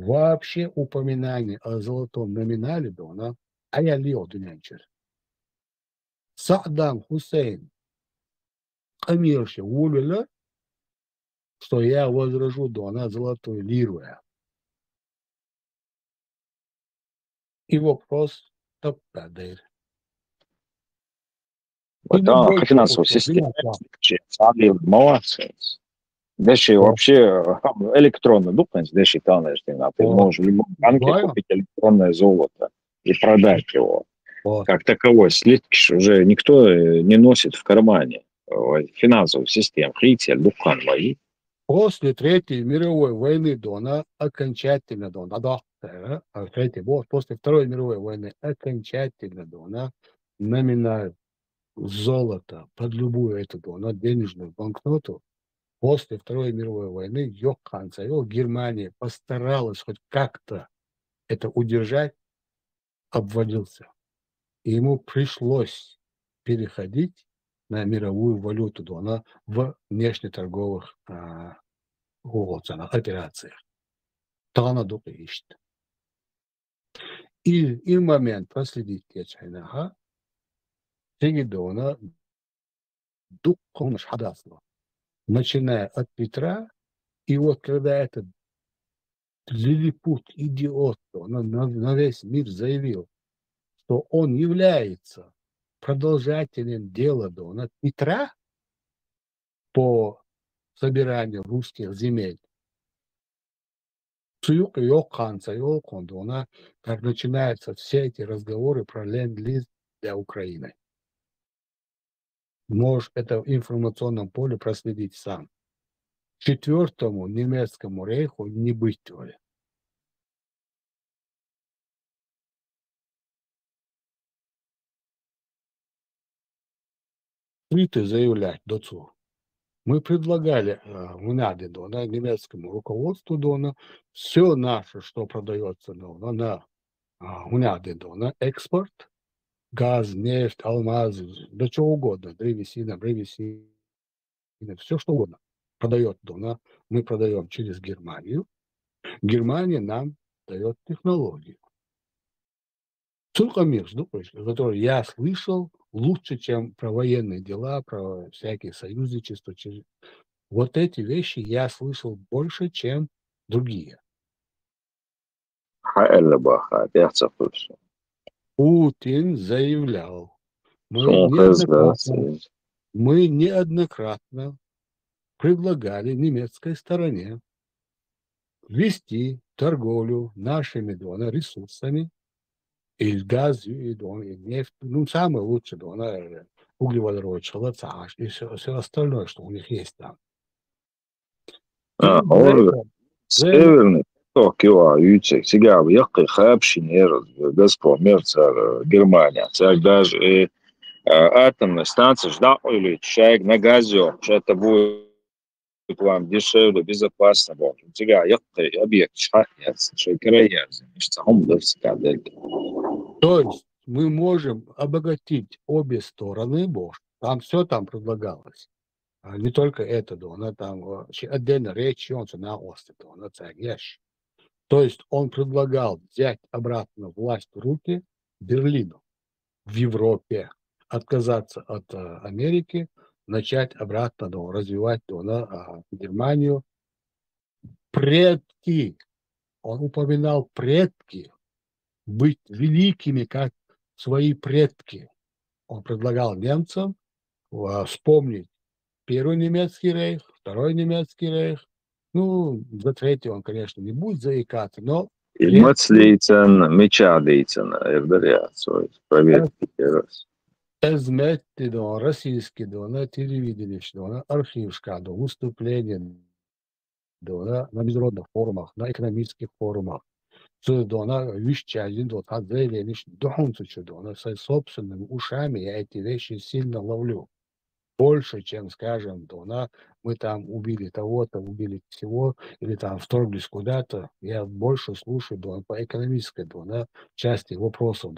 вообще упоминание о золотом номинале дона аялио дунянчер. Саддам Хусейн Амирши Улюля, что я возражу дона золотую лиру. И вопрос топ падает. Это финансовая система, молодцы. Дальше вообще электронный документ, дальше ты можешь в любом банке купить электронное золото и продать его. Как таковой слитки уже никто не носит в кармане финансовую систему. После Третьей мировой войны дона окончательно дона, после Второй мировой войны окончательно дона номинал золото под любую эту дона денежную банкноту. После Второй мировой войны Германия постаралась хоть как-то это удержать, обвалился. И ему пришлось переходить на мировую валюту дона в внешнеторговых операциях. Тана дука ищет. И момент проследить Чайнаха, дона дуккомш хадасло. Начиная от Петра, и вот когда этот лилипут, идиот, он на весь мир заявил, что он является продолжателем дела дона Петра по собиранию русских земель. Как начинаются все эти разговоры про ленд-лиз для Украины. Можешь это в информационном поле проследить сам. Четвертому немецкому рейху не быть воли. Открыто заявлять ДОЦУ. Мы предлагали немецкому руководству дона все наше, что продается на экспорт, газ, нефть, алмазы, да чего угодно, древесина, все что угодно продает дона. Мы продаем через Германию. Германия нам дает технологию. Который я слышал лучше, чем про военные дела, про всякие союзничества. Вот эти вещи я слышал больше, чем другие. Путин заявлял, мы неоднократно предлагали немецкой стороне вести торговлю нашими ресурсами, и газ, и нефть, самое лучшее, углеводород, шалацаш, и все остальное, что у них есть там. Северный поток, сега якы хабшин Газпром, Германия, даже атомная станция, на газе, что это будет вам дешевле, безопасно. Сега якы объект, То есть мы можем обогатить обе стороны, там все там предлагалось. Не только это, там отдельно речь на остров, То есть он предлагал взять обратно власть в руки Берлину в Европе, отказаться от Америки, начать обратно развивать Германию. Предки, он упоминал предки, быть великими, как свои предки. Он предлагал немцам вспомнить Первый немецкий рейх, Второй немецкий рейх. За третий он, конечно, не будет заикаться, но... Российский, на телевидении, архившка, выступления, на международных форумах, на экономических форумах. Своими собственными ушами я эти вещи сильно ловлю. Больше, чем, скажем, мы там убили того-то, убили всего, или там вторглись куда-то. Я больше слушаю по экономической части вопросов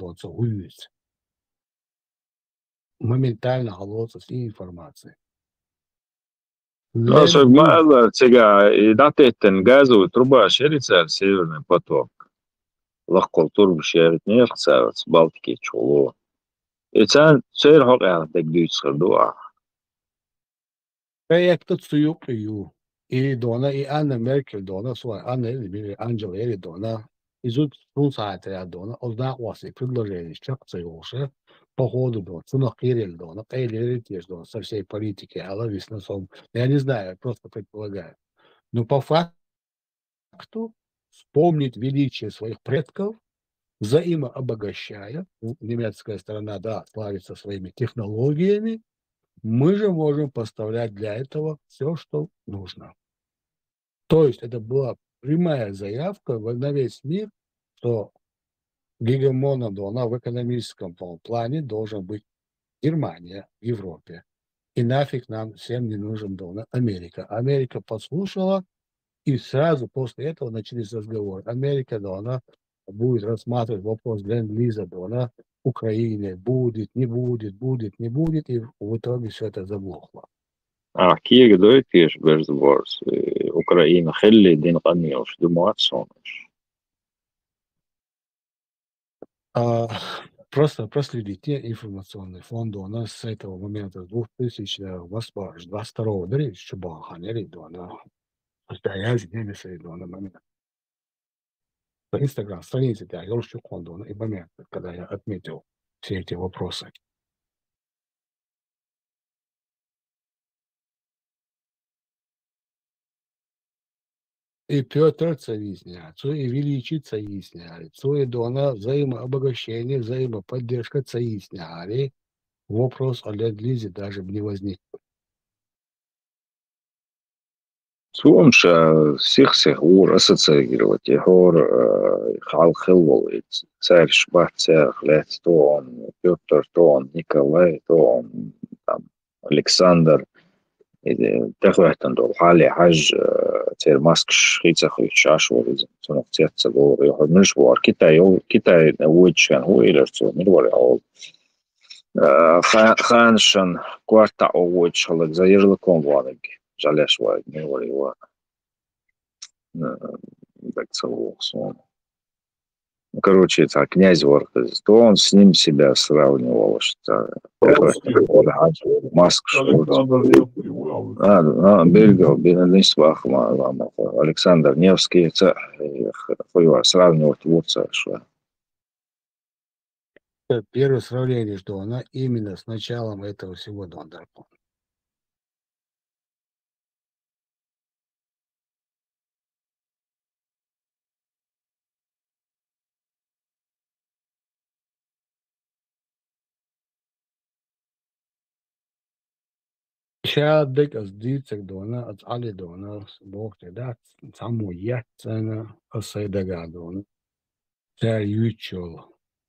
моментально голодаться всей информации. No, мало сега и датеттен газовый труба шерится северный поток. Лахкол турб шерит нефть с Балтики чуло. И цен цер хога так дюйцер дуа. Проект цуюк и дона и Анна Меркель дона свой Анна или Анджела или дона изут сунсайта я дона озна васы предложение чак цейлоше по ходу дона цунахирил дона кайлери теш дона со всей политики ала висносом. Я не знаю, просто предполагаю. Но по факту вспомнить величие своих предков, взаимообогащая, немецкая сторона, да, славится своими технологиями, мы же можем поставлять для этого все, что нужно. То есть это была прямая заявка на весь мир, что гегемоном дона в экономическом плане должен быть Германия в Европе. И нафиг нам всем не нужен дона Америка. Америка послушала, и сразу после этого начались разговоры. Америка дона будет рассматривать вопрос ленд-лиза дона Украины. Будет, не будет, будет, не будет. И в итоге все это заглохло. كي دويتيش برزبورس أوكرانيا خلي دين قنيوش دموات صونش. Просто проследите информационный фонд у нас с этого момента 2022 года, еще Баханери, на постоянно немесы на момент. На Инстаграм странице я еще фонду и момент, когда я отметил все эти вопросы. И Петр Царизня, и величица Исняли, и дона взаимообогащение, взаимоподдержка Царизняли, вопрос о ленд-лизе даже не возник. Сумш всех ур ассоциировать хор халхилвол царь шбат царь лет тон Петр тон Николай тон там Александр تخويتن دول حالي حاج تير ماسك شخيصة خويش عشور تنو تيتsa دول يحب نشبور كتا نويتش كان هو إلرتو مدوري عول خانشن كوارتا أويتش هلك زير لكم وانك جاليش وايد مدوري وا так целую сон. Короче, это князь Ворхез, то он с ним себя сравнивал, что Маск, Бельгов, Бенедиктвах, Александр Невский, сравнивать Вурца, что. Первое сравнение, что она именно с началом этого всего Дондерпона. شادك أصديتك دونا أتعلي دونا بوقت ده سامو ياتنا الصيدقة دونا تار يوتشول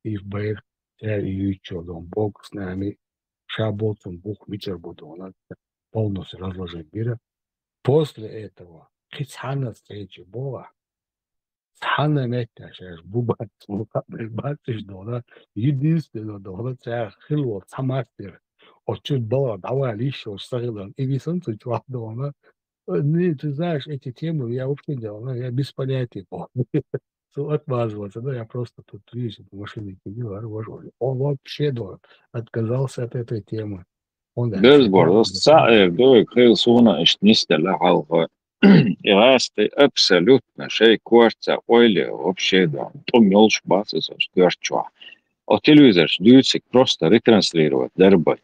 إف بير تار يوتشول дон Бог с нами шаботом Бог митер будона полностью разложить мира. После этого кицхана встречи Бога схана метяшеш бубат бубатиш дона единственно дона тар хило самастер Очень было, давай еще устарел. И весенцы чувак дома. Ты знаешь, эти темы я вообще делал, я без понятия помню. Отмазываться, я просто тут, видишь, в машине сидел, он вообще отказался от этой темы. Börsbord, صعب دوي خيل صونا اشتنيستلا حالها إغاستي абсолютно شيء كوارتا أويلي вообще да. Том يولش бацис квартчуа. А телевизор дюйцик просто ретранслировать дербай.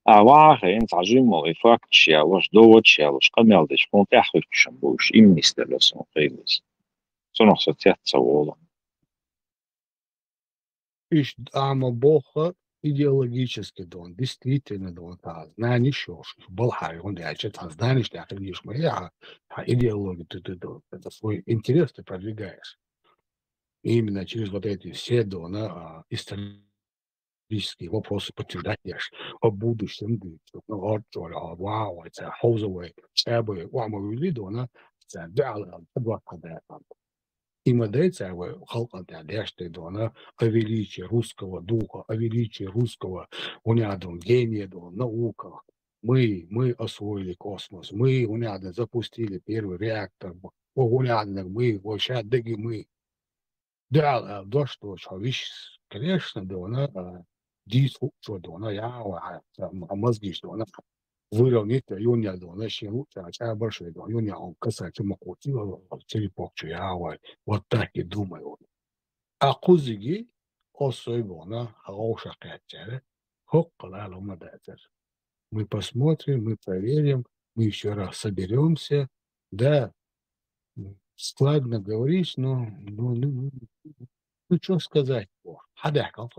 А واقع انت عجيمو إفاق شيالوش دوت شيالوش قميال ديش كونت أخوش بوش إمنيستر لسون قيلس صنع ستيات سوولا Ищ ама Бога идеологически дон, действительно дон, знание еще, Болхай, он я что-то знаешь, что ты видишь, моя идеология, ты это свой интерес ты продвигаешь. И именно через вот эти все дона исторические вопросы подтверждаешь о будущем, вау, это Хоузауэй, Чебы, вау, дона, это да, И модельция халканта дешты дона о величии русского духа, о величии русского унядом гения дона наука. мы освоили космос, мы унядно запустили первый реактор, унядно мы, вообще, мы. Да, да, что, вещь, конечно, да, она действует, да, она, мозги, что она выровнять, юня, да, она еще лучше, а больше, да, юня, он касается макутила, черепок, вот так и думаю. А кузыги, особенно, хорошая катя, хоккала, мадатер. Мы посмотрим, мы проверим, мы еще раз соберемся. Да, складно говоришь, но ну что сказать? Хадяка,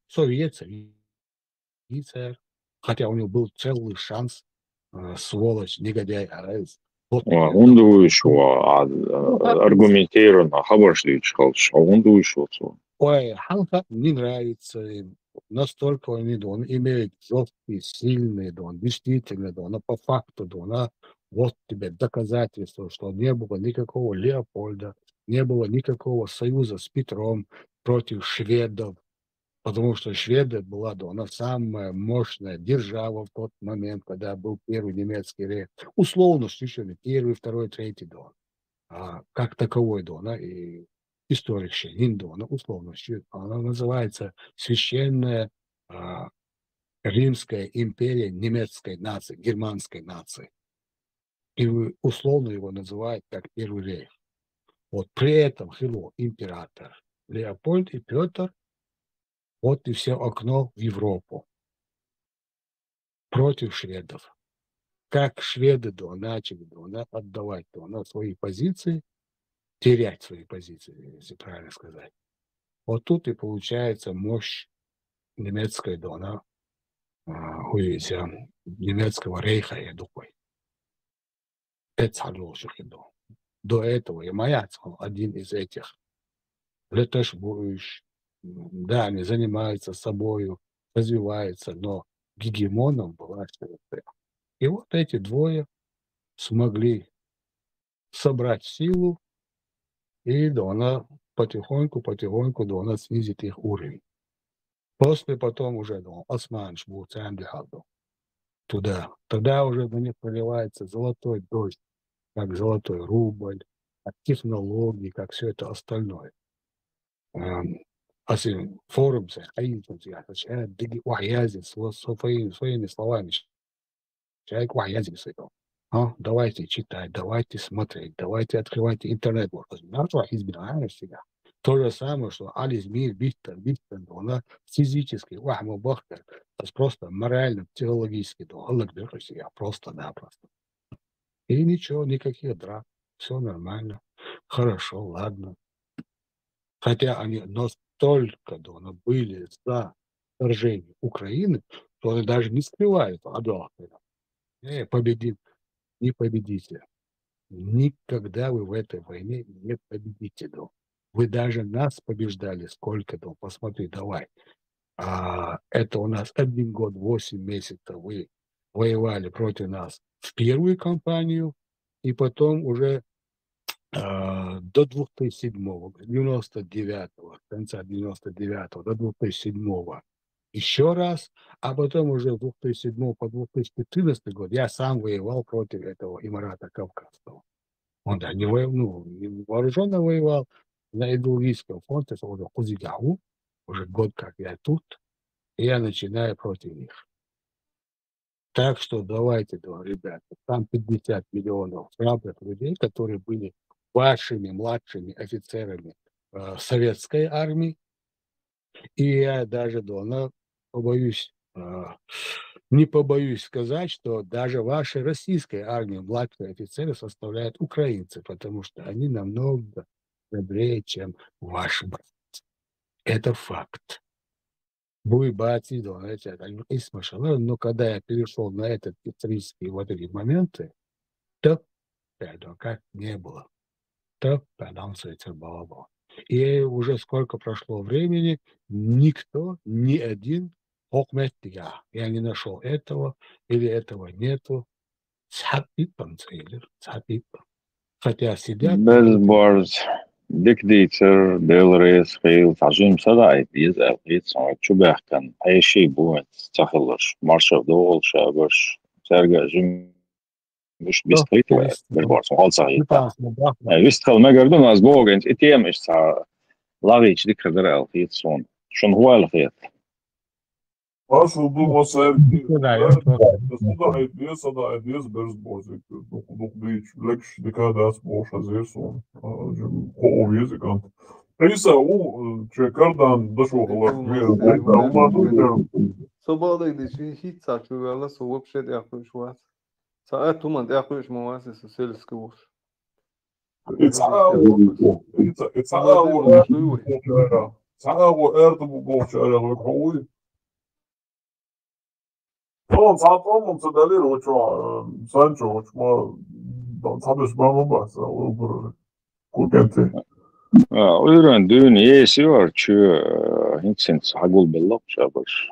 Совет, Советер. Хотя у него был целый шанс, сволочь, негодяй, Он дуйшо, аргументированно, хабаршлич халш, а он дуйшо. Ой, Халка не нравится им. Настолько он имеет жесткий, сильный, да, он действительно, да, но по факту, да, вот тебе доказательство, что не было никакого Леопольда, не было никакого союза с Петром против шведов, потому что шведы была, да, она самая мощная держава в тот момент, когда был первый немецкий рейх. Условно, еще первый, второй, третий, да, как таковой, да, и историк ще, Индона, условно, она называется Священная Римская империя немецкой нации, германской нации. И условно его называют как Первый рейх. Вот при этом император Леопольд и Петр, вот и все окно в Европу против шведов. Как шведы начали отдавать свои позиции, терять свои позиции, если правильно сказать. Вот тут и получается мощь немецкой немецкого рейха, я думаю. Это до этого и Маяцкого, один из этих. Летешь будешь, да, они занимаются собою, развиваются, но гегемоном была СССР. И вот эти двое смогли собрать силу, и она потихоньку снизит их уровень. После потом уже Османш был туда. Тогда уже на них проливается золотой дождь, как золотой рубль, как технологии, как все это остальное. Форум, своими словами, человек давайте читать, давайте смотреть, давайте открывайте интернет. То же самое, что Ализмир, Биттер, она физически, просто морально, психологически, просто-напросто. И ничего, никаких драк, все нормально, хорошо, ладно. Хотя они настолько были за вторжение Украины, что они даже не скрывают, победим, не победите. Никогда вы в этой войне не победите, Вы даже нас побеждали сколько, посмотри, давай. Это у нас 1 год, 8 месяцев вы воевали против нас в первую кампанию, и потом уже до 2007-го, 99-го, конца 99-го, до 2007-го еще раз, а потом уже с 2007 по 2014 год я сам воевал против этого Имарата Кавказского. Он, да, не воевал, не вооруженно воевал, на идеологическом фронте, уже Хузигау, уже год как я тут, и я начинаю против них. Так что давайте, ребята, там 50 миллионов храбрых людей, которые были вашими младшими офицерами советской армии, и я даже не побоюсь сказать, что даже вашей российской армии младшие офицеры составляют украинцы, потому что они намного добрее, чем ваши братья. Это факт. Но когда я перешел на этот исторические вот эти моменты, то как не было. И уже сколько прошло времени, никто, ни один я не нашел этого, или этого нету. Хотя сидят... Безбарз, диктатор, Делрейс, Хейл, Тажим, Садай, Чубахтан, а еще будет Тахилаш, Маршал Дол, Шабаш, Sergej, مش بيستغيثوا بالبورصة خالصة هي. Litāsnē Viss ما قردون از بوغنز اتيام ايش تا لاغيش ذكر درا الخيط صون شون هو الخيط. Pašu domā sērki, Strādājot sadājies bezbozik, bijuši lekši nekādās mošas ies un hovu iezīkant. Eisa ce kardan dažogalak صبادك دي شيء هيت ساعة شو يلا صوب شد يأكل شوات ساعات توما يأكل شو مواسس سيلس كوش Цагаагүй ойрдог бууч арайг хооё. Он цаатом цадалер очо санчо очмо цабеш бамбас обр кукенте. Uyran düğün iyisi var çü hinsin sagul bellak şabaş.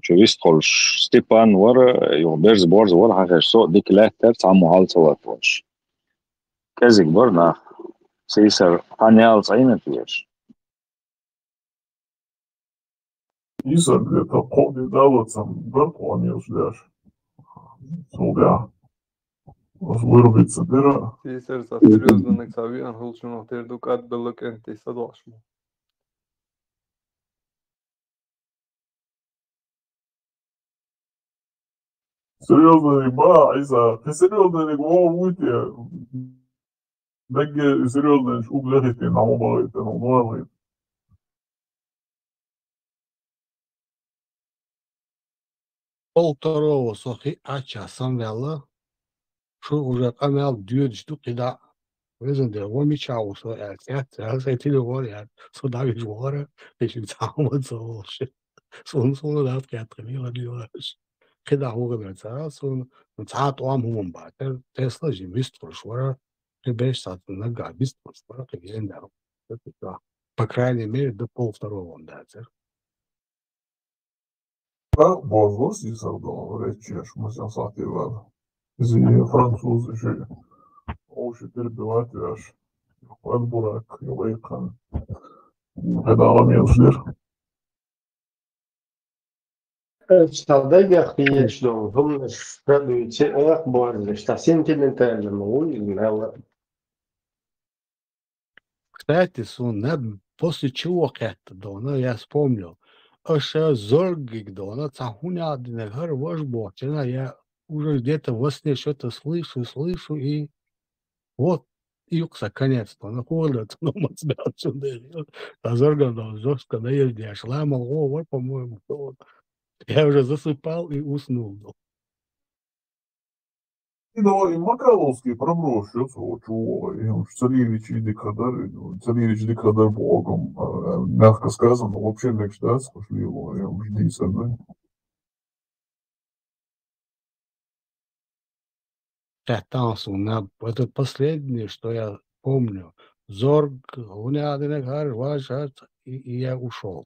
Çü vistkolş Stepan var yo berz borz var haker so dikletler samu halsalat var. Kezik var na seyser panel sayın diyor. Isa где-то полдедалоца бертонил ждешь. Судя. Вырубится дыра. تيسر سافريوز لنك سابي أن هل شنو تردو قد بلك أنت صداشمو Серьезно, ба, Isa, ты серьезно не говорите. Бегге серьезно углядите на мобилите, на мобилите. полторого сохи часам вела, что уже камел дюд штук кида. Өзінде омичау со әйтілі ғой, сода виж ғой, пешін сағымыз олшы. Соны да кәтті милаш. Кида хоғы берца, соны саат оам хумын ба. Тесла жи быстро швара, 5 саат нога быстро швара, кегенда. По крайней мере, до полвторого он дается. Как бозлос и сардо речешь, мы сейчас сативали. Зие французы же. Оши перебивать вяж. Отбурак, юлейхан. Pedala mevzular. Стратегия конечно, هم следующий أخبار что сентиментально или Кстати, после чего это давно я вспомнил. Аж зоргик давно цахуня динагар ваш бочина. Я уже где-то во сне что-то слышу и вот юкса конец-то находит, но мацбя отсюда. А зорган да жестко наездишь. Ламал, вот, по-моему, вот. Я уже засыпал и уснул. No, Makalovski pроброшил чего, царевич дикадар богом, мягко сказано, вообще не читается, пошли его, я жди сами. Это последнее, что я помню. Зорг, унядинагар, вашат, и я ушел.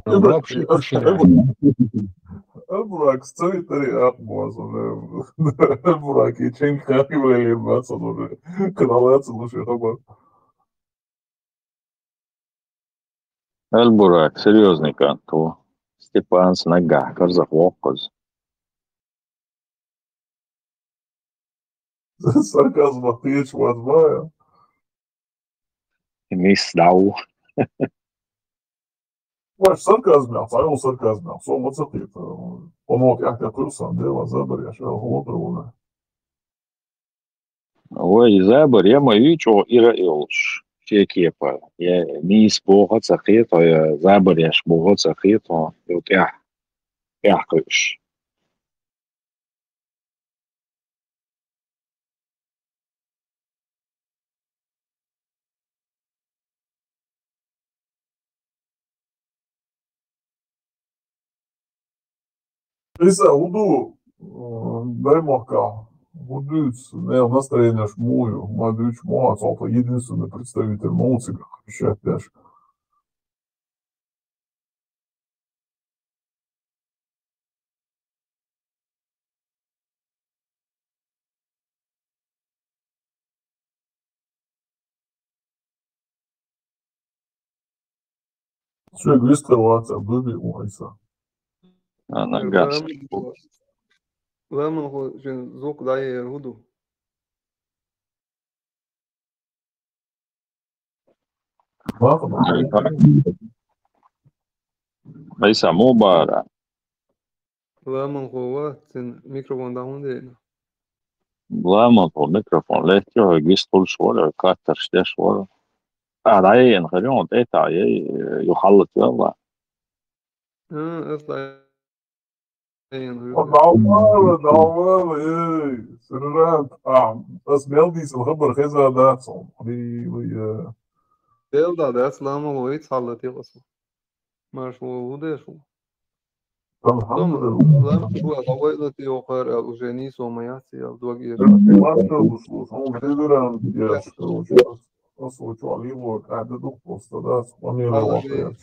Вообще Elburak sценарий atmosfär, Elburak için kıyafetlerim var sanırım. Kanalı açılıyor ama. Elburak серьезный канто. Степан с нога, карзах вокоз. Sarkazm hiç var ya. Мисс Дау. Var sarkazmjās, ajo sarkazmjās, on atsatīt, panok jākā tursām, dievā zabarieši, vēl otru. Ой, забор, я мою чо ира илш. Кепа. Я мисс бога цахет, я забор я ж бога цахет, вот я кыш. Isa, Udu, Баймака, Удуц, настроение шмую, Мадуч Муац, это единственный представитель Моуцика, еще опять. Что, гвистоваться, дуби, уайса. Она газ. Lama ho jin zok daye hudu. Paisa mubara. Lama ho wa tin mikrofon da hunde. Lama på mikrofon lät jag gistol svårare katters det svårare. Arayen خليهم تقطع يحلط يلا. Asta دعوة ايه سررات بس meldīs الخبر خزا داتسون لي Delda das lama ho itsalat yalas. Mar شو hude شو. الحمد Tom لله lama شو قويت يوخر الوجني سومياتي الدوغي. ما وصلوا هم تدران يا أصل شو عليهم قاعد دوق استاذ ومي الواقع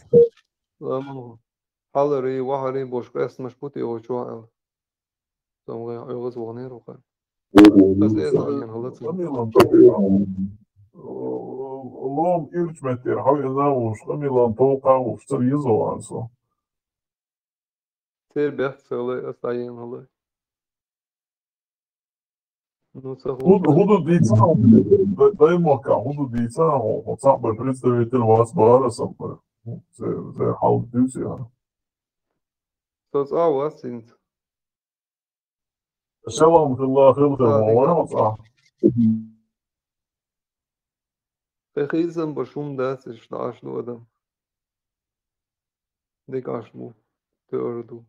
Lama ho. Halleri wahari boşk es mashputi o chwa. Tom yogaz wagner o khan. Bas ez yan halat. اللهم إيرج متر حاول ناوش خميلان توقع وفتر يزو عنصو Ter becht söyle asta yan halat. Hudu dīcā, daimokā, hudu dīcā, un sāpar представитель вас Бараса, זה חלק דīcā. Tas avas sind. Selam kıllah kılkır mağara. Pechizem bashum das ist dash do adam. De kashmu. Te ordu.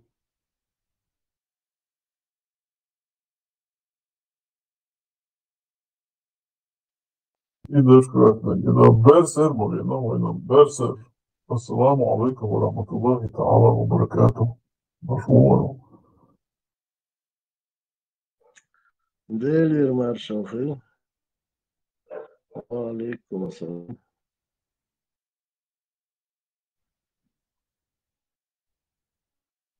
İdir kıratma. İdir berser bugün ama berser. Assalamu alaikum wa rahmatullahi ta'ala wa barakatuh. Mashmur. Делир маршалфы. Алейкум ассалам.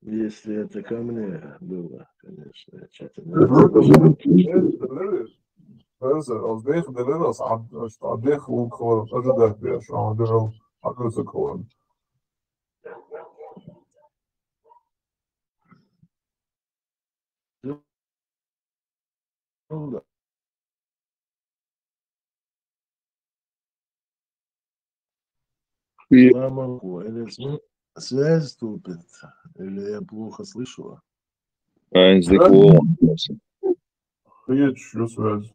Если это ко мне было, конечно, я что-то Berser, als deze de letters aan de groep gewoon, als je dat weer zo aan de akkurat gewoon. Да. Маму, или связь тупит, или я плохо слышу. Hiç şu söz.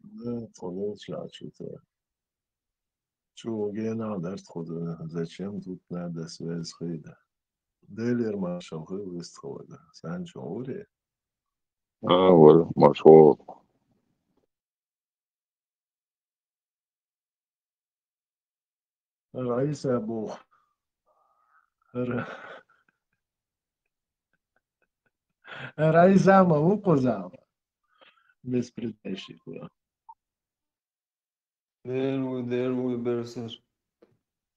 Да, получается что-то. Чего надо, откуда, зачем тут надо связь хейда? Делир маршал хей выстроили. Санчо Ури. Вот, маршал. Раиса Абу. Раиса Абу позал. Без предпечников. Деру берсер.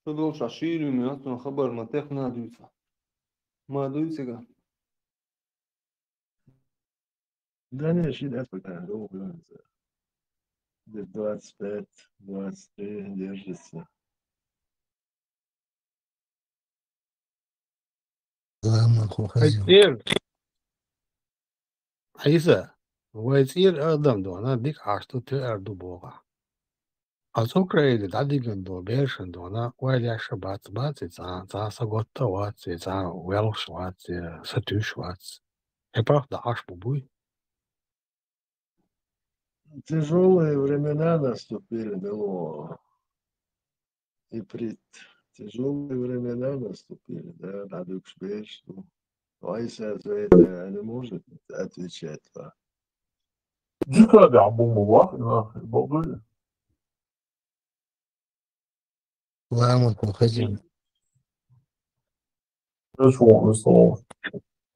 Шудол шашири мятун хабар матех надуйца. Мадуйцега. Да не, считать пока долго. Где 25, 23 держится. عيسى ويصير أقدم دو أنا ديك عشتو تأردو بوغا أزوكرا إلي دادي جندو بيرشن دو أنا ويلي عشا باتي زان ساقوتا واتي زان ويلش واتي ساتوش واتي إبراف да аш бубуй. Тяжелые времена наступили, Бело. И пред тяжелые времена наступили, да, надо успеть, что Вайса за это не может отвечать. Ciddi Abu Mubah, Babu. Ламу хозяин. Что слово?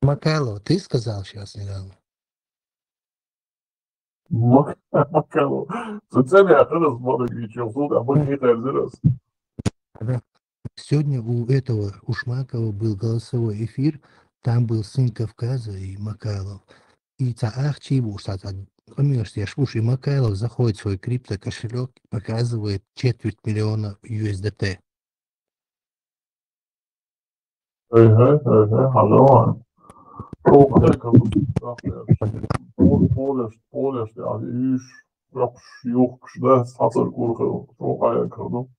Макайло, ты сказал сейчас недавно? Макалу. Социальный отряд смотрит, ничего, а мы не раз. Сегодня у этого, у Шмакова был голосовой эфир, там был сын Кавказа и Макайлов. И Цаах Чибуш, я слушай, Макайлов заходит в свой криптокошелек, показывает 250 000 USDT. Hallo. Полеш, yani iş yok işte satır kurgu çok ayakırdım.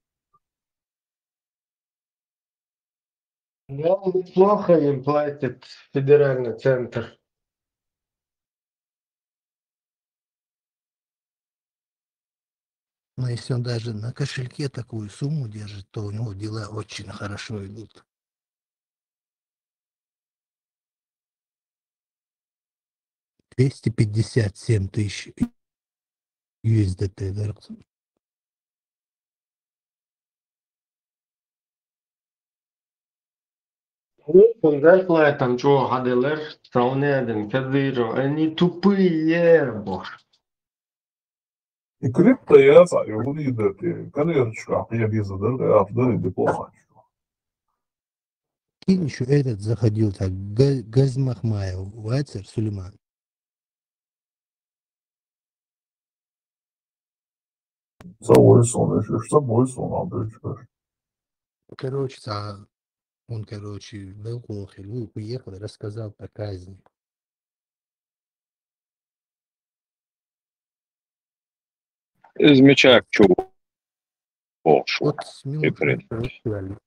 Да, неплохо им платит федеральный центр. Но если он даже на кошельке такую сумму держит, то у него дела очень хорошо идут. 257 тысяч USDT, да? Он зарплатам чего гаделер, саунеден, федеро, они тупые, боже. И крипто я знаю, лидерки, конечно, я вижу, да, неплохо. Кинь еще этот заходил так, Газмахмаев, Вайцер, Сулейман. Собой сон, еще собой сон, Андрюшка. Короче, он, короче, был плохо, уехал и рассказал про казни. Из мяча чего шло. Вот с Мюнхена.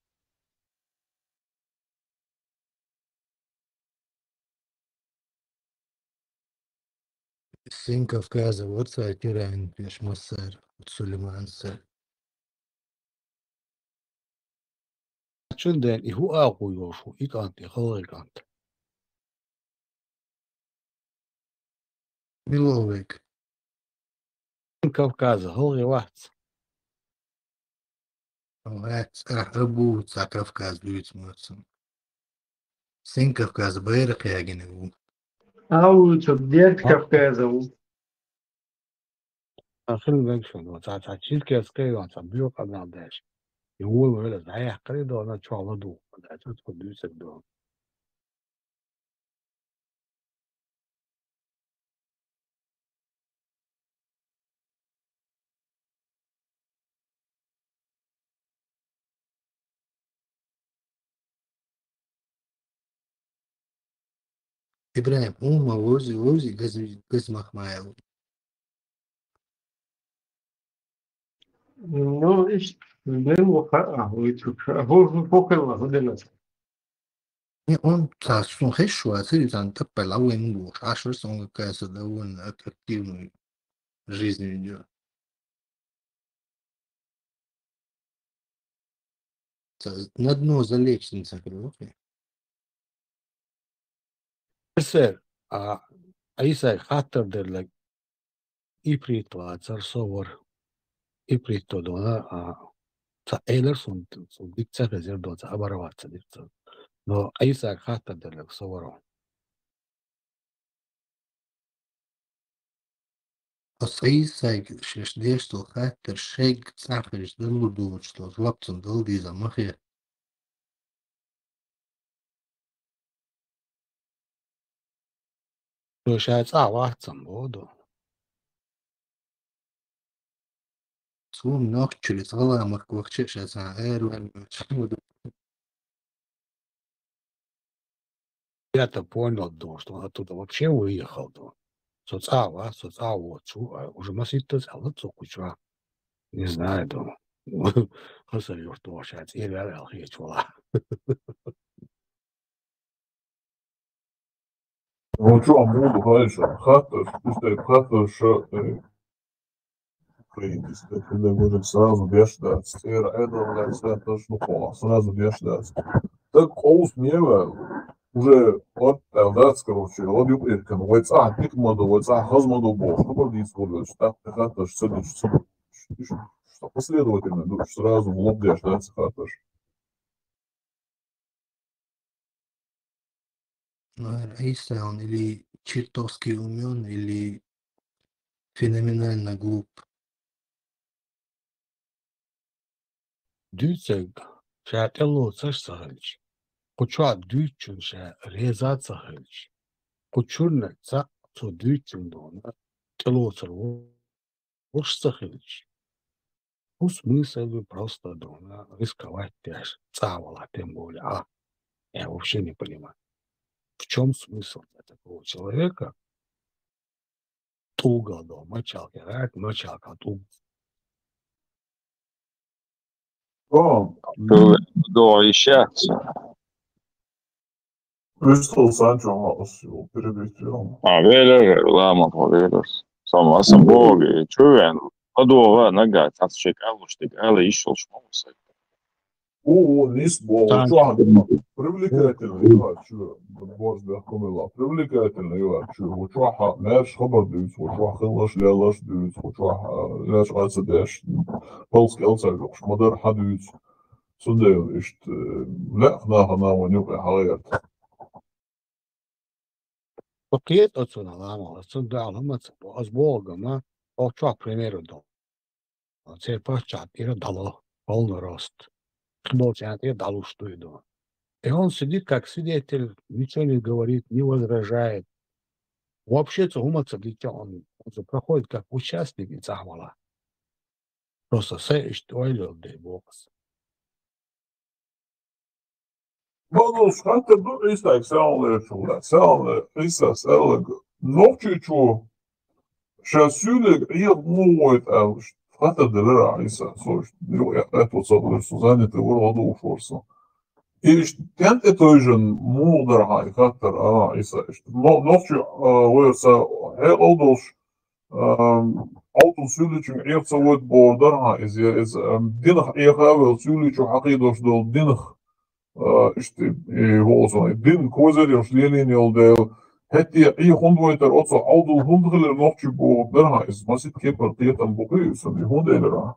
Сын Кавказа, вот тиран, Пешмасар, Сулейман сэр. Чунден и хуахуйошу, и канты, холыкант. Миловик. Кавказа, холы вахц. Абу Кавказ, Люцмутсон. Сын Кавказа, Байрах Ягиневу. А что, дед Кавказа? خلي بالك شنو تشيل كاس كاي وانت بيو قبل داش يقول ولا زي قريدو انا شو على دو ده تدخل دوسك دو إبراهيم أمه ووزي Газмахмаев. Ну, видишь, был هو فوق الله. Он он хешо, а ты там так половой муж, а что он кажется довольно активную жизнь ведет. На дно залечь не закрывай. بسر ايسا خاطر در إبريتو صور إبريتو دونا إيلر سون ديكتا غزير دوتا أباروات ديكتا но أيسا خاطر در صورو Осаисай шеш что хатер шейк цахариш дылуду что злапцан дылди за махе. تو شاید واحد بودو Сум ног через галамах квахчеша за эрвен чмуду. Я-то понял, что он оттуда вообще выехал, соцава, уже масит целый цукуча. Не знаю, хасарю, что сейчас и реал хечула. Ну что, буду, конечно, хата, что когда будет сразу бешдать, это, блядь, точно пола, сразу бешдать. Так коус мева, уже вот, да, короче, вот юбка, ну, вот, пик моду, вот, хазмоду бог, ну, вот, здесь вот, так, хата, что последовательно, сразу в лоб бешдать, хата. Аиса он или чертовски умен, или феноменально глуп. Düzeg, şaatello saçsahılç. Kuçua düçün rezat sahılç. Kuçurna sa su düçün dona. Телоцер уж сахылч. Ну, смысл просто дона рисковать даже. Цавала, тем более. Я вообще не понимаю, в чем смысл для такого человека tulgado мочалки, мочалка, До ищаться. Crystal Sancho malas jau перебитил. Vielä laamat vielä. Samassa bogi. Чуен. Подова нога. Тасчик алуштик. Али ишел шмоуса. Нисбол. Привлекательный игрок. Боже, да, комила. Привлекательный игрок. وشوحة لاش خبر دوت وشوحة خلص لاش دوت وشوحة لاش قاعد داش بلس كالسا جوش مدار حدوت صدق اشت لا خنا ونوقع حغيرت Paket ocuna lama, sunt da lamac, az Bogama, očak primjeru do. Цей пашчат и дало полный рост. Молчат и дало что и до. И он сидит как свидетель, ничего не говорит, не возражает. Вообще-то уматься дитя он проходит как участник и замала. Просто сесть ойлил да бокс. Manus, hatte du izteiks jaunieču, izsās elega. Nokčiču, šā sūlega ir mūjot elšt. Hatte det där izsās, så jo, jag vet vad så så zanete vara då forsa. Ist kent etojen moder hay katter izsās. Nokčiču, värsa hel oldos auto sūliču ir savot border iz dinah ir havel sūliču haqidos dol dinah işte din kozerjoş lelin yolda hatta iyi hundvoytar otsa audu hundgiller nokçu bu derha is masit keper tiyetan buqi so di hundelera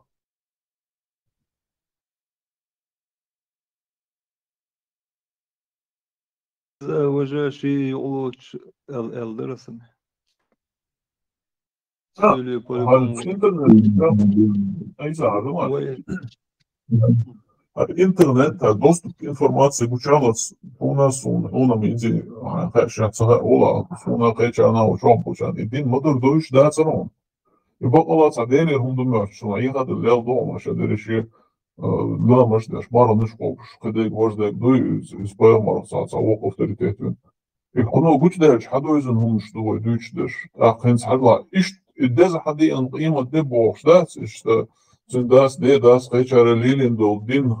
Уважающий улуч элдерсен. Söylüyor hal polibon. internet ay zahadı интернет, доступ к информации учалась у нас, он иди, сейчас ола, он хотя она учом почан, и дин модер дойш да царон. И бакала цадели хундумер, что я хад лел дома, что дерещи, да, может, даже марон школ, когда их важно, дой, споем марон ок авторитет. И куно гуч дальш, хадойзен хум, что дойч даш, хенс хадла, иш, деза хади ан има дебош, да, что das хотя лилин дол дин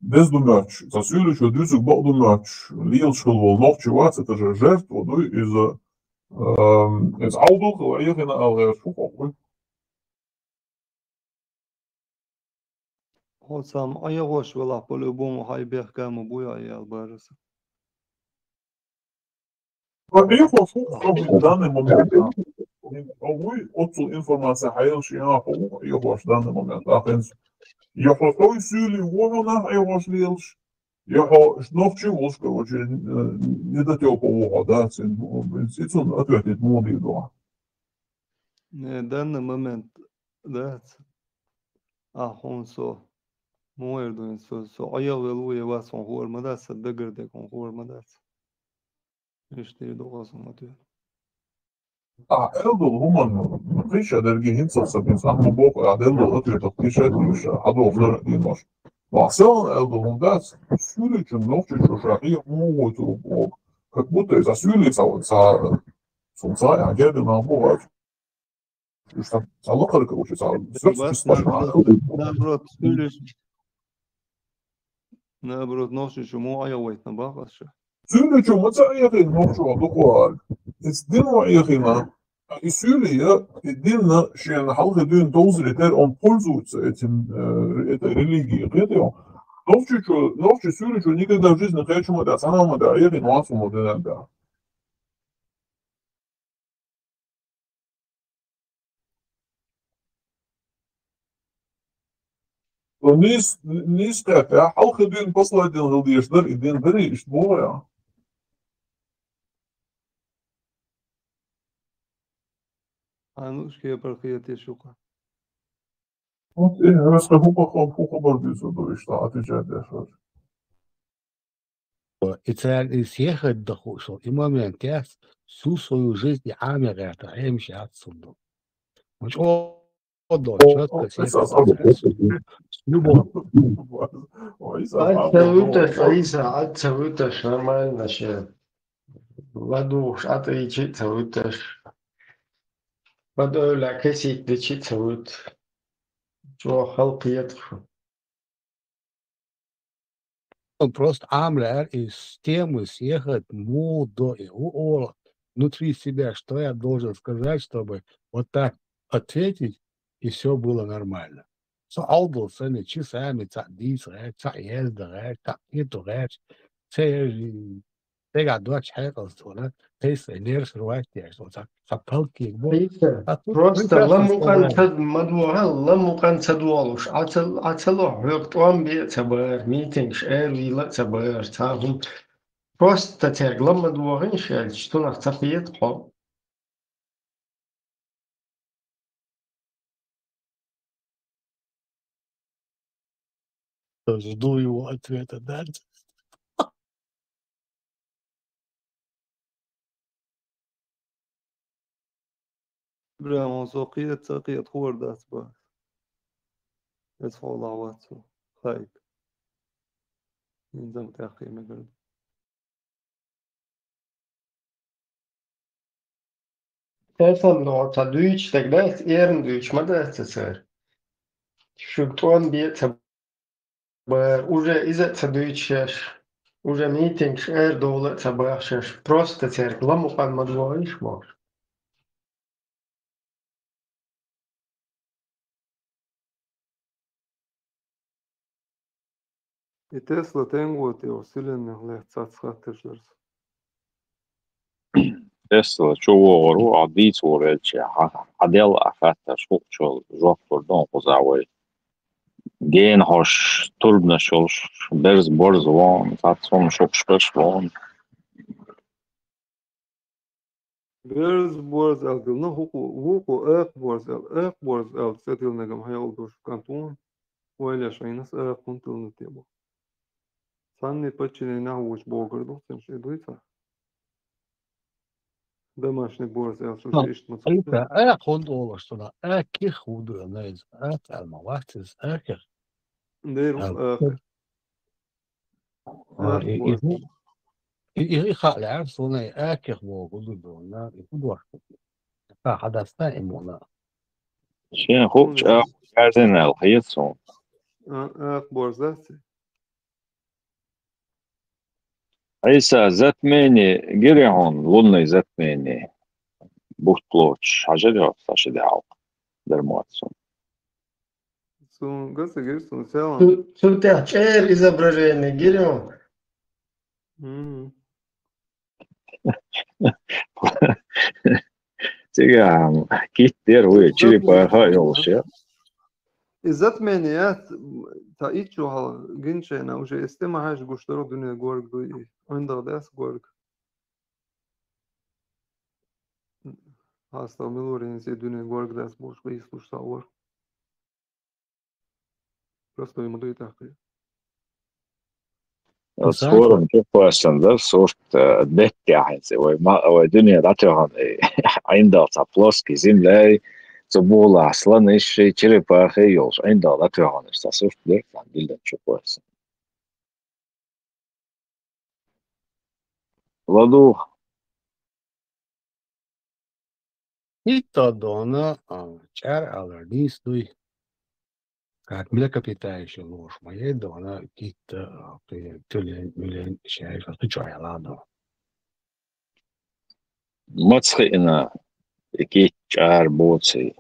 без думач. За сюда что дюсук бал думач. Лил шел вол ночь вац это же жертва ну из аудук а я на алгер шуко. Вот сам аягош вела по-любому хайбех кому буя и албарас. Во-первых, в данный момент Овой отцу информация хайрши аягош в данный момент. Я хостой сюли вона аягош лилш. Я nog tjuvos короче не дотёл по угу, да, это он ответит моды до. В данный момент, да, он со моердун со аягелуе вас он хормадас, дагерде он хормадас. Işte doğasın atıyor. Eldol human kışa dergi hinsatsa bins amma bok eldol atıyor da kışa kışa hadu oflar dinmos. Vaksan eldol hundas sülüçün nokçu çoşa iyi muğutu bok. Как будто из-за сюлица вот солнца я герду на бок. Что салокар короче наоборот ночью чему аявайт на бахаше. Сюличу мацаяхин нокчу духуар. It's dino ayahina. Isюлия динна шен халгы дün доузритер он пользуется этой религией. Это новчу сюличу никогда в жизни хочу да санама да ayahин васуму да. Nis tā halka dün paslaidien hildieši ir dien darījuši bojā. Ну, что паркиете шука. Вот и расскажу по борбиться, то есть отвечать дальше. И цель съехать дохушил, и момент я всю свою жизнь амер это, я им сейчас отсюда. Подо, четко, с любовью. Ацавыташ, нормально ще. Ладу, шаты и читавыташ. Подойла кесик да читавыт. Чё, халпиетху. Он просто амляр из темы съехать мудо и внутри себя, что я должен сказать, чтобы вот так ответить, и все было нормально. Så aldelsene часами تعديس غير تعيز غير تعقيد غير تيجا دوتش حاجة صورة تيس نيرس رواتي صورة سبالكي بو Просто ламукан мадуа ламукан цадуалуш ацало хёктуам бе цабар митинг вила цабар цахум просто тег ламадуа шел что на цапиет хо жду его ответа дальше. بلا موثوقية تقية خور داس باس يدفع دعواتو خايب نظام تاقي مقرد Тесам но цадуич тогда эрндуич мадастер шуктуам бе цабар уже из-за цадуич уже митинг дола цабар просто тег ламукан мадуа ишмо. И Тесла тенгуот и усиленных лехцат схатышлерс. Tesla чувору عديت وريتش عدل أخذت شوق شو جوكتور دون قزاوي جين هوش تربنا شولش برز برز وان تاتسون شوق شبش وان Берз борз алгыл, но хуку эк борз ал сетил негам хайал душ кантун, уэля шайнас эк кунтил на тему. Санни пачили на уч богрду, сен шедуица. Домашний борз ал шушишт انت мацута. اخذ oluştular. Eki hudu neyse. Eki almavaksız. Eki. Дейрус эк борz. يخلع صنع آكل وغدودنا يكون واحد فحدثنا إمونا شين خوش أعزين الخيصون Эк борз дасти. عيسى زتميني جريهون لوني زتميني بوتلوش حاجة صاشي دعوة درمواتسون Сун гаса гирсун селан. Сутя изображение гирем. تيجي كتير هو تشيلي بقى يوشيا Затмене та ичу хал гинчена уже истема хаш гуштаро дуне горг дуи. Онда дас горг. Hasta Milorien se дуне горг дас бош выслуш саур. Просто ему дуи тахты. صورة نشوفها السندر صورة دكة حنسي ودنيا داتوها عندها تابلوسكي زملاي تبولا أصلا إيش تشيلي باخي يوش عندها داتوها نشتا صورة دكة عندنا نشوفها السندر Ладу, и дона чар алардистуй как млекопитающий ложь моей дона кит-то тюлень шайф отвечай ладно متسخئنا كيت شعر بوتسي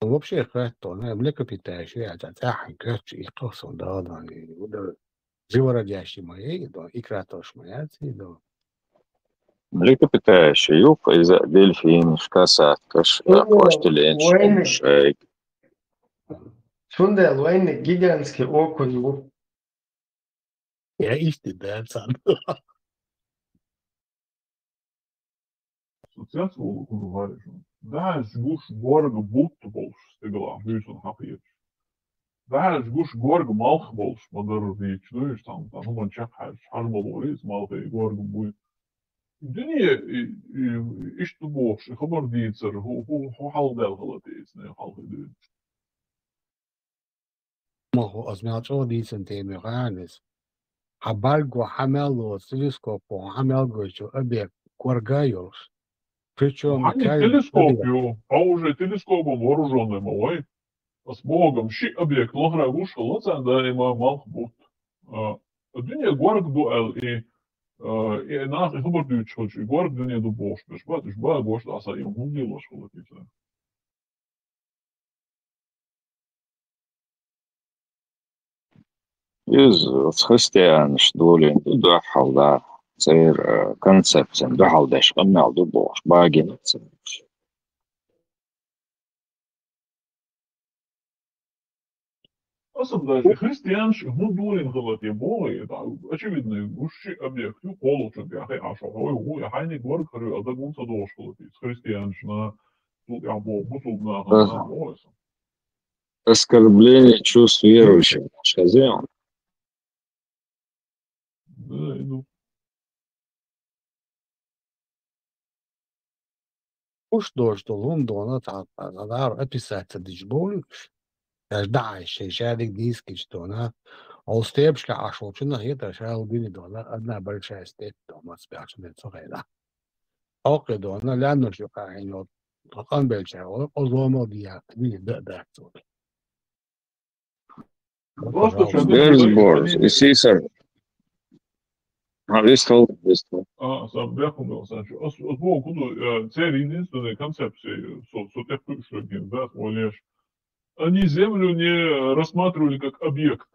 вообще это млекопитающий это тяхи кэч и то да живородящий моей да икра тоже моя да млекопитающие юб из дельфин шкасат каш кваштелен шейк Шунде луэйны гигантский окунь. я истинный пацан Sociālo kuru varēšanu. Dēļš guš gorga butubolš stiglā hūs un hapieč. Dēļš guš gorga malchbolš madarvīč. Nu, viņš tam tā, nu man čakāš harmalorīs malvī gorga buj. الدنيا إيش تبوش خبر ديتر هو حال دل غلطيس نه حال خدود ما هو أزمات ديسن تيمي غانس حبالغو حملو تلسكوبو حملغو شو أبيك كورغايوس причем وحني كان تلسكوب أبيك يو уже телескопом вооруженный малой с Богом شيء объект لغرا وش خلاص عندنا ما مخبوط الدنيا горк дуэл и нас خبر ديتش خلش горк الدنيا دو بوش بس بقى بوش أصلا يوم هم دي لوش خلاص Из христианш долин до халда цер концепциям до халдеш канал до бош багин цер. أصلا даже христианш هم دولين غلط يبوغي очевидно وش объект يقولوا что يا أخي عشان هو حيني горк خري أدا قوم صدوش خلاص христианш на тут я бог бутул на бог Оскорбление чувств верующих. Сказал. да ну уж то, что Лондон это описать дичболюш. Да, шарик диски, что она Олстепшка, а что на это шал били дона одна большая степь дома спящая цогайда. Оке дона ляно что кайно он белча озомо диак били да цог. просто что Берсборс. И Сисар. Вистал. сам бяхнул Санчо бог куду цель единственная концепция тех что да олеш они Землю не рассматривали как объект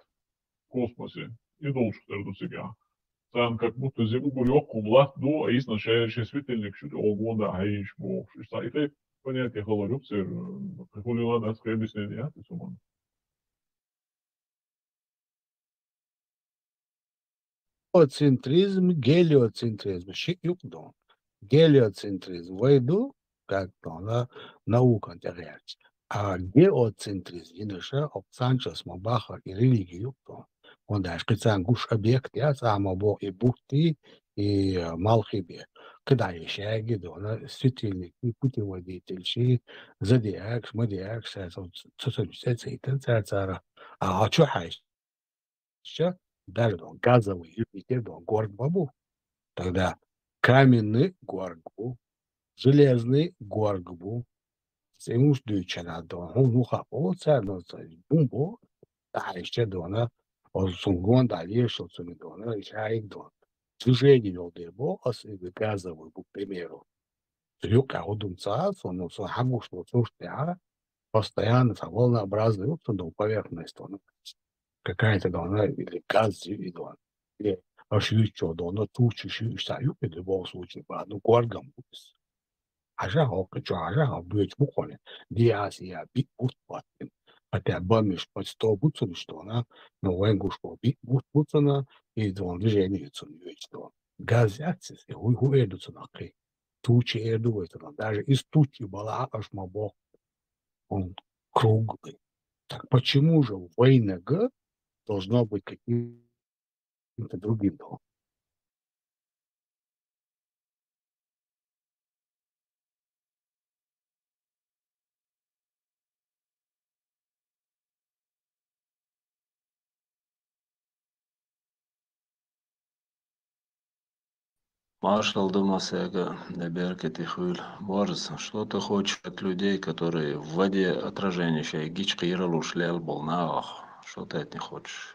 в космосе и должен до себя. Там как будто Землю легкую лат до, а есть настоящий светильник, что огонь, а есть бог. Что это понятие говорю, цер, приколила нас к объяснению, это сумма. Гелиоцентризм, гелиоцентризм, юкдон. Гелиоцентризм войду, как то наука реальность. А геоцентризм, иначе обсанчас мабаха и религию, то он даже специально гуш объект, я сам обо и бухти, и малхибе. Когда еще я гиду, светильник, и путеводитель, и зодиак, модиак, а что хайш? Даже газовый Юпитер, город Бабу. Тогда каменный город был, железный город был. Ему ждущий надо, он мухапоца, но бумбо, да, еще дона, он сунгон дали, что сумидона, еще дон. Движение вел дебо, а газовый был, к примеру. Трюк, а удумца, он хагу, что слушайте, постоянно волнообразный, он поверхность, он какая-то должна или газ, или еще должна тучи, шию, в любом случае, по одну горгам. А же хок, а же быть буквально. Диасия, бит бутпатин. Хотя бамиш под 100 бутсун, что она, но венгушко бит бутпутсана, и двон движение цун вечного. Газ акцис, и хуй эдуться на кей. Тучи эдует, даже из тучи была аж мабок. Он круглый. Так почему же в ВНГ должно быть каким-то другим домом? Маршал Домасека, Деберкет и Хюль. Борис, что ты хочешь от людей, которые в воде отражения чай гичка иралу шлял болнаах? Что ты от них хочешь?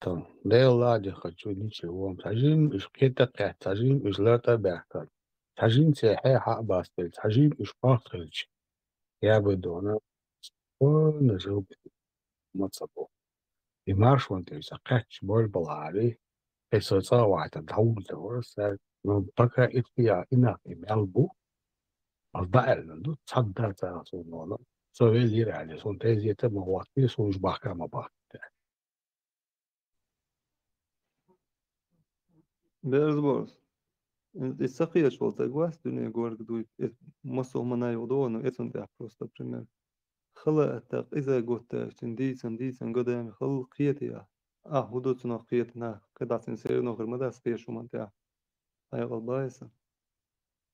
Да и ладно, хочу ничего. Сажим из кетака, сажим из лата бяхтар. Сажим сехе хабастель, сажим из пахтельч. Я бы дона, спокойно жил бы мацапо. И марш вон ты сакач боль балари. Эсоца вайта даул дорса. Но пока ихтия инак и мялбу, الضائر عنده تصدر تاعو سوي لي عليه سون تيزي تما وقتي سون جباح كما باح Берсборс. Исахия шел согласен, говорит, массу мана его, но это он просто пример. خلا تق إذا قلت سندي قدام خل قيتيا هدوتنا قيتنا كدا سنسيرنا غير مدى سقيشو منتاع طيب البايسة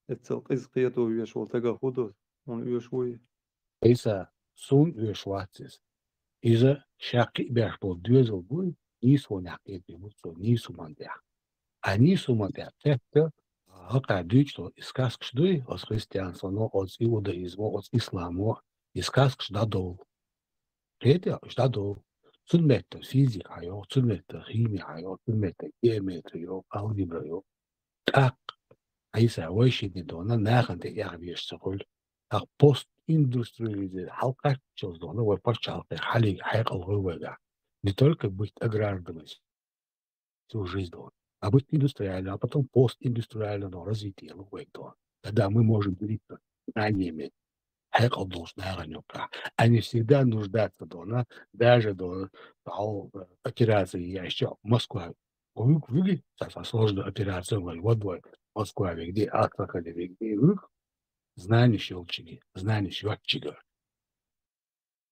اتسلقيز قيتو يشول تقا هدوت من يشوي إذا سون يشواتس إذا شاقي بيشبو دوزل بوي نيسو نحقيت بيموتسو نيسو منتاع نيسو منتاع تحت هقع ديجتو إسكاسكش دوي أس خريستيانسونو أس إيودايزمو أس إسلامو إسكاسكش دا دول كيتي أش دا دول تلمت فيزيك هايو تلمت خيمي هايو تلمت جيومتريو ألجبريو تاق عيسى ويشي دونا ناخن تي يعرف يشتغل بوست اندسترياليزي حلقة شوز دونا وبرش حلقة حالي حيق الغوغا نتولك بيت أجرار دمس سو жизнь дон. А быть индустриально, а потом постиндустриально развитие الغوغ дон. Тогда мы можем делиться знаниями. حيق должна ранёка. Они всегда нуждаются дона, даже до операции я еще Москва. Выглядит сложная операция, вот Москва, где Астрахань, где знание щелчиги, знание счетчика.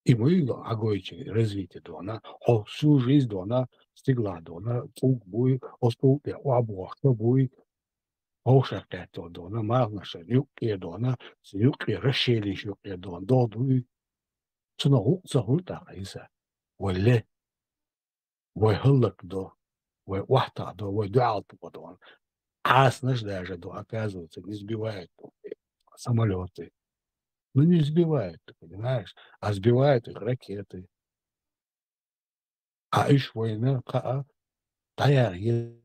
И мы огойчики развитие дона, всю жизнь дона стигла дона, пук буй, оступе, обложка буй, ошакето дона, мазнаша, юки дона, юки расшели юки дона, додуй. Цуна загульта айса, вале, вайхлак до, вай вахта до, вай дуал дон. Наш даже оказывается, не сбивает самолеты. Ну, не сбивают, ты понимаешь? А сбивают их ракеты. А еще война, таяр, если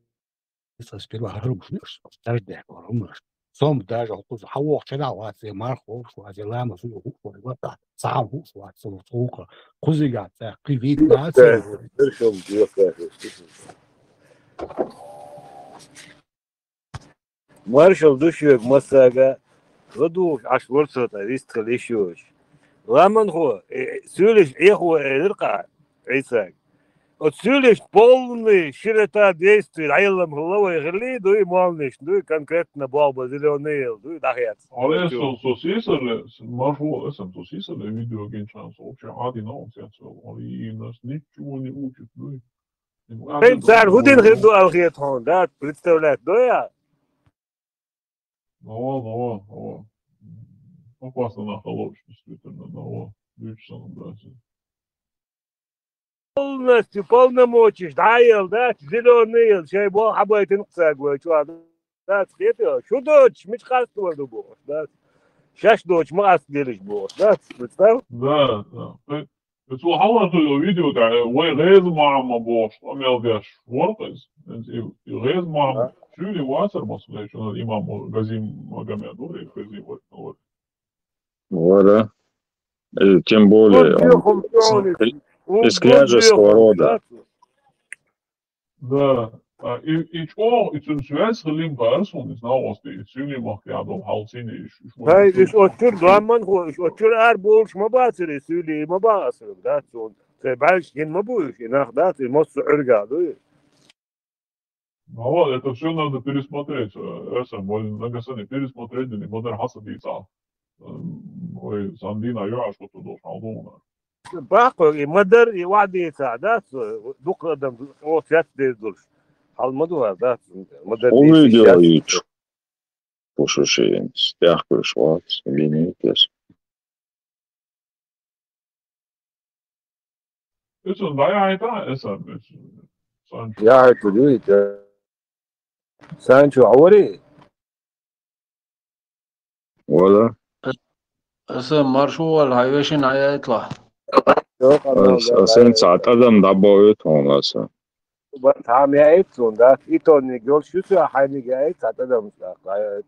сперва грубшнешь, дождя, грубшнешь. Сом даже, хавох, чена, васи, мархов, васи, лама, суй, хуху, вата, сам хуху, васи, хуха, кузига, кривит, нация. Маршал душевик Масага, غدو عشور صوتا ريست خليشوش لمن هو سولش إخوة الرقع عيساك وتسولش полный شرطة действий عيلم هو يغلي دوي مالنش دوي конкретно بابا зеленый دوي дахят. Ali su sisali, maršo, esam to sisali video ginčans, uopće adi naucijac, ali nas ничего не учат, دوي. Hey, царь, худин хиду алхиетхон, да, представляет, доя? Ну, опасно на холодку, действительно, но лично, братья. Полностью, полномочий, даил, да, зеленый, чай был, хабай тынксаг, да, схепил, что дочь, мечхаство был, да, сейчас дочь, мас делишь был, да, представь? Да. Het is wel handig dat je video kijkt, waar je reizen maar aan boos, om je alweer wordt is. En je reizen maar, jullie water was gelijk, dat imam Газим Магомедов, и Газим вот. Вот, тем более, он из княжеского рода. Да. И toen Zweeds gelim persoon is nou als die jullie mag ja dan halt zien is. Hij is otur daman ho, is otur bols mabasir jullie mabasir dat zo. Zij baas geen mabuus, in dat is most urga, doe. Ну, это все надо пересмотреть. Это можно пересмотреть, не можно хасадиться. Ой, Сандина, я что-то должен думать. باقي مدر يوعدي يساعدات دوق قدم او سياسة ديزولش الموضوع ده مدر увидел пушиши, стягиваю швац, линейкес. Это да, это يا تدوي سانشو عوري ولا هسه مارشو الهايويشن عيا يطلع sen saat adam da boyut olması. بس عم يعيطون ده إيتون نقول شو سوى حين يعيط هذا مستقبل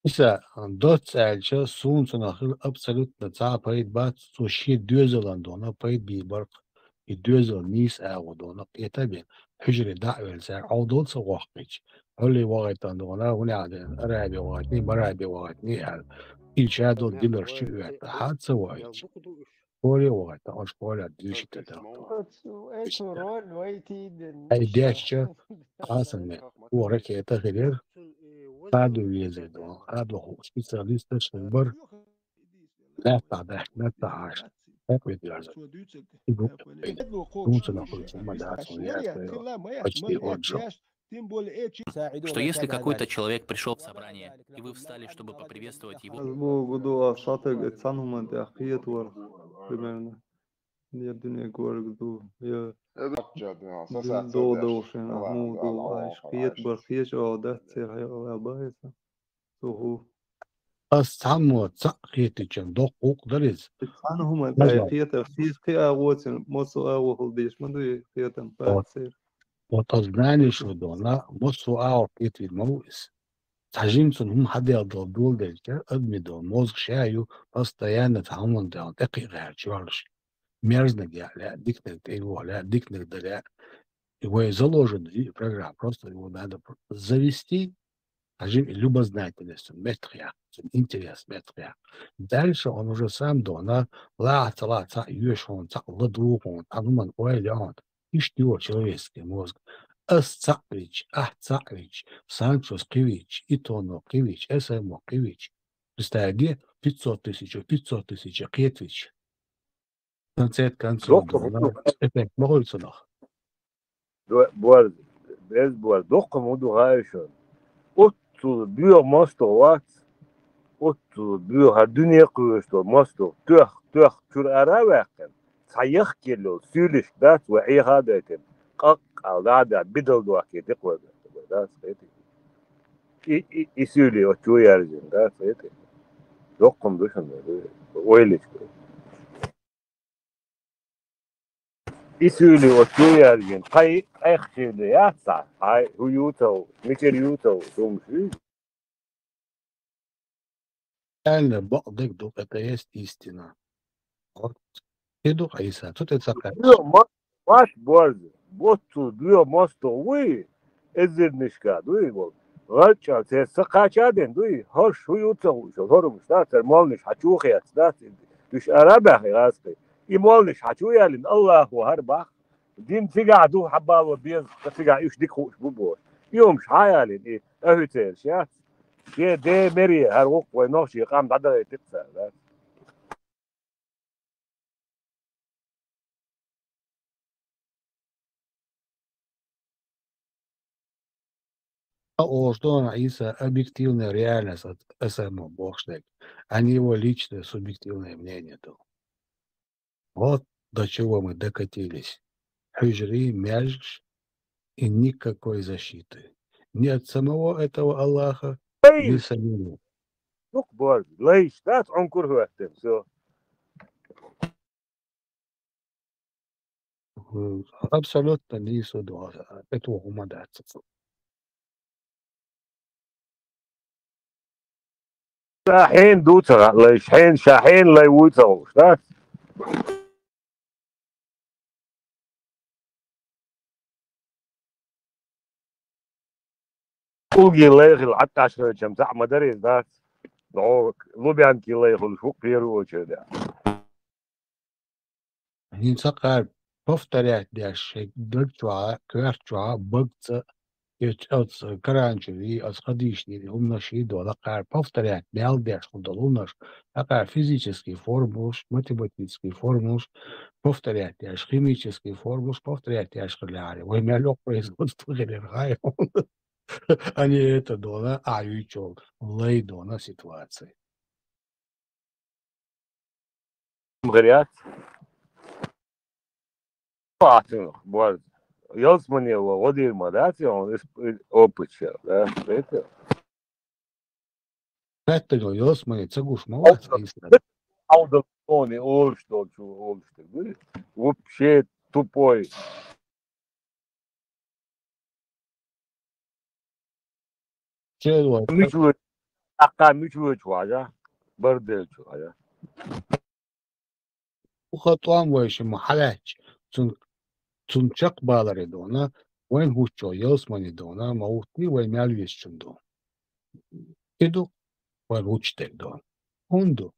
Isa, docelčia sunțuna hıl absolutno ca paid bat su și düzelandona paid bibar i düzel nis ağodona etabi hücre da'vel sa awdol sa waqtiç. Öyle waqtandona hunade arabi waqtni barabi waqtni al ilşadol dilerçi üet hadsa waqtiç. Öyle waqta aşkola düşte da. Ay deşçe aslında bu harekete gelir. هذا يزيدون هذا هو سبيشاليست شنبر لا تعدح لا تعاش Так ведь даже. И группы. Думается, находится мадаться, почти отжал. Что если какой-то человек пришел в собрание, и вы встали, чтобы поприветствовать его? Само цахетичем до угдарис. Вот знали, что дона, мозгу ау кетвид мауис. Тажимцун هم حد يقدر دول ده أدمي ده مozg شايو постоянно تعمل ده دقيقة чуваш. Мерзнок я, ля, дикнет его, ля, дикнет да, ля. Его и заложено в программу, просто его надо завести, любознательность, метрия, интерес, метрия. Дальше он уже сам дона, ла, юшон, ладухон, ануман, он, и что человеческий мозг. Асцаквич, Ахцаквич, Санчо Скривич, Итоно Кривич, СМО Кривич. Представь, 500 тысяч, Кетвич. В конце концов, эффект могольца нах. Без дохка моду гайшон. Отту бюр мосто ват. Отту бюр dünya kuyusto мосто. Төх тür аравакен. Sayık geliyor, sülüş dat ve ihadaten. Alda bidal duaki tekwa da sayeti isuli o tuyarjin da sayeti dokkum duşun öyle isuli o tuyarjin kay ayxili yatsa ay huyuto mikeriuto думаю. Реально, Бог, это есть истина. Вот. Иду, Аиса, тут это такая. Ваш борзый. Вот diyor mosto uy ezirnişka duy Racha se sakachaden duy hoş huyutu horum starter molniş haçu khiyat dat düş araba khirasqi imolniş haçu yalin Allahu harba din tigadu habba ve biz tiga iş dik hoş bu yom shayalin ahüter şat ye de meri her vok ve noşi qam dada tiksa Что Аиса объективная реальность от СМО, Богштег, а не его личное субъективное мнение. Вот до чего мы докатились. Хюжри, мяжш и никакой защиты. Ни от самого этого Аллаха, ни самому. Абсолютно не суду. Это умадаться. شاحين دوتر لا شاحين لا يوتر شتات اوجي لا يخل حتى عشان تاع مدارس ذات لوبيان كي لا يخل فوق بيرو كذا Инсакар повторять дальше, дальше, кверчуа, быгца, от каранчеви, от сходишни, умноши до лакар, повторять, мялдеш, удалунаш, лакар физический формуш, математический формуш, повторять, дальше химический формуш, повторять, дальше ляри. Ой, мялек производство генергай, а не это дона, а ючок, лейдона ситуации. Говорят, вот, я смотрел, вот и модация, он опыт, да, это. Это же я смотрел, цагуш молодец. Аудиторный, что, вообще тупой. Мичу, ака мичу чуажа, бардел чуажа. Ухатуан вайши махаляч, цунчак балари дона, وين هو شو يوسمني دونا موتني وين مالويش شندو كدو وين وچتك دون هندو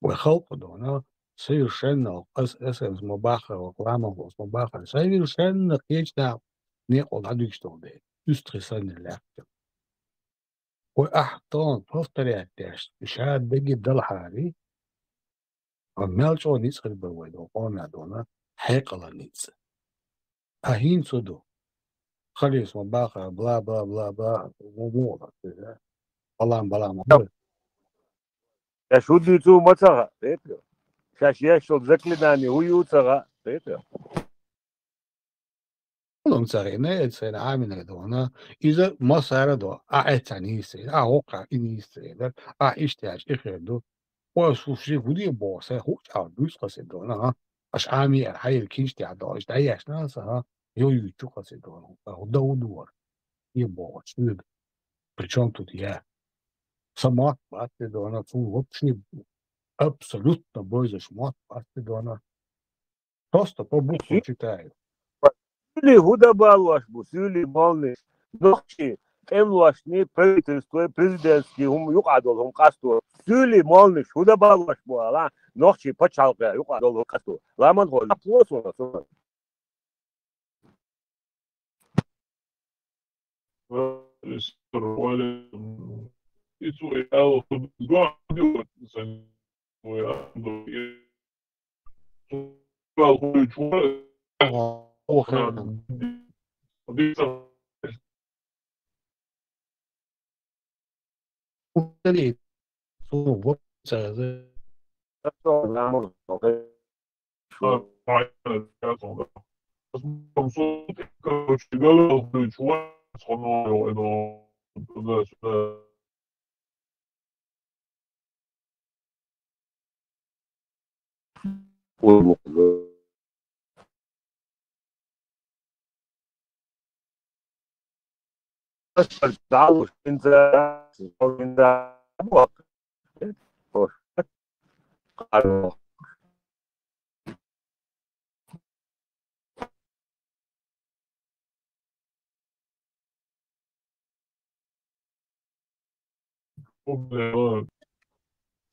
وخلق دونا совершенно اسمس مباخر وقرامه مباخر совершенно كيشنا نيقول عدوك شتوندي يستخسن اللعب وأحطان повторять شاد بجي الدل حالي مالشو نيس خد بويدو قونا دونا حيقلا نيس أهين صدو خليس مباخر بلا بلا بلا بلا وموضة بلا يا شو دي تو متى بيتر شاش يشل زكلناني هو يوتر بيتر كلهم سرينا سرينا عامل دونا إذا ما صار دو أعتنيسي أوقع إنيسي أعيشتاش إخردو وسوشي بودي بوسه هو دوس قصد دونا أش عامي هاي الكيش تعداش تعيش ناسها يو قصد دونا هو دور يبوش причем тут я сама parte дона фу вообще абсолютно боже шмат parte дона просто по буквам читаю. Сюли гудабалваш бу, сюли малны. Нохчи, эмлашни правительство, президентский, юкадол, касту. Сюли малны, гудабалваш бу, ала. Нохчи, почалка, юкадол, касту. Ламан гол, аплосу, на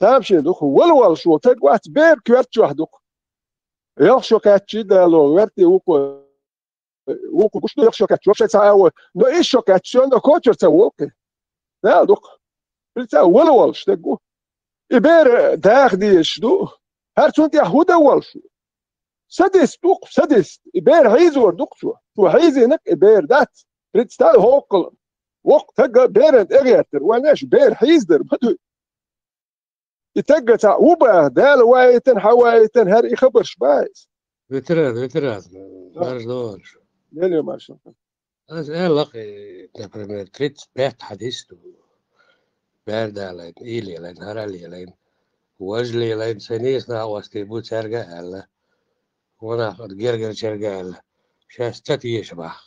تابشي دوخ والوال شو تقوات بير كوات وحدوك يخشو كاتشي دالو ورتي وكو كشتو يخشو كاتشي وفشي تساوي نو إيشو كاتشي نو كوتشر تساوي لا دوخ بلتا والوال شتقو إبير داخ ديش دو هرتون يهودا والشو سدس دوخ سدس إبير هيزور دوخ شو هيزي نك إبير دات بريتستال هوكل وقت تقا بيرد إغياتر واناش بير هيزدر بدو يتقطع وبا دال وايتن حوايتن هر يخبر شبايس Veterano, vários dólares. ليلي ما شاء الله Mas é lá que na primeira três perto hadisto, perto alen, ili alen, harali alen, wajli alen, senis na wasti bu serga alla, wana gerger serga alla, shas tatiyesh bach,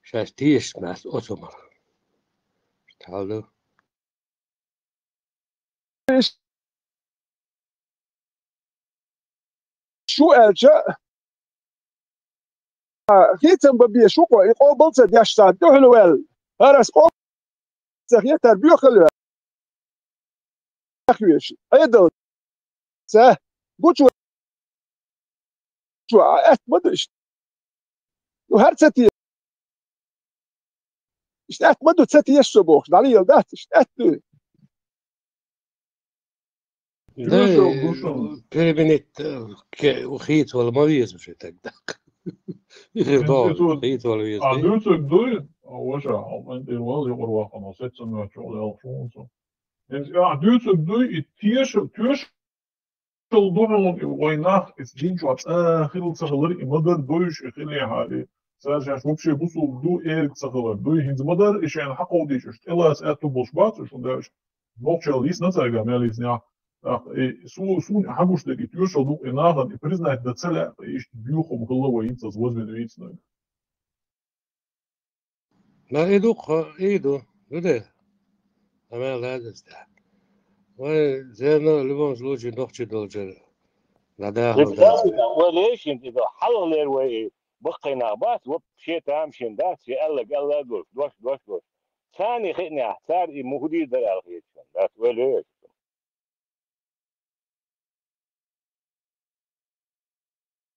shas tiyesh mas otomar, staldo. شو أرجع هيتم ببي شو قو يقول بلصة يشتاد دهلوال هرس قو سخية تربية خلوه أخويش أيضا سه قلت شو أتمدش وهر ستي أتمدو ستي يشبوخ دالي يلدات أتمدو ده بيربنت وخيت ولا ما بيزم شو تقدك يغدار خيت ولا بيزم دوتك دوي وجه انت الوالي قروا خلاص تسمع شغل الفونسو انت دوتك دوي تيش الضرر ويناخ اسجينجوات اخر صغير مدر دويش خلي حالي ساجا شوبشي بوسو دو ايرك صغير دوي هنز مدر ايش يعني حقو ديش الا ساتو بوشبات شو داش نوتشل ليس نتاجا ماليس نيا سو حقوش دقي تيوشل دو اناغن признать да целя ايش بيوخم غلوا ينصز وزن ويتسنا ما ايدو ده عمل هذا استح وزينا لبون زلوجي نوخشي دولجر نداخل ده وليش انت اذا حلل الوي بقينا باس وبشي تامشين داس يلا دوش ثاني خدنا صار مهدي دلال خيت داس وليش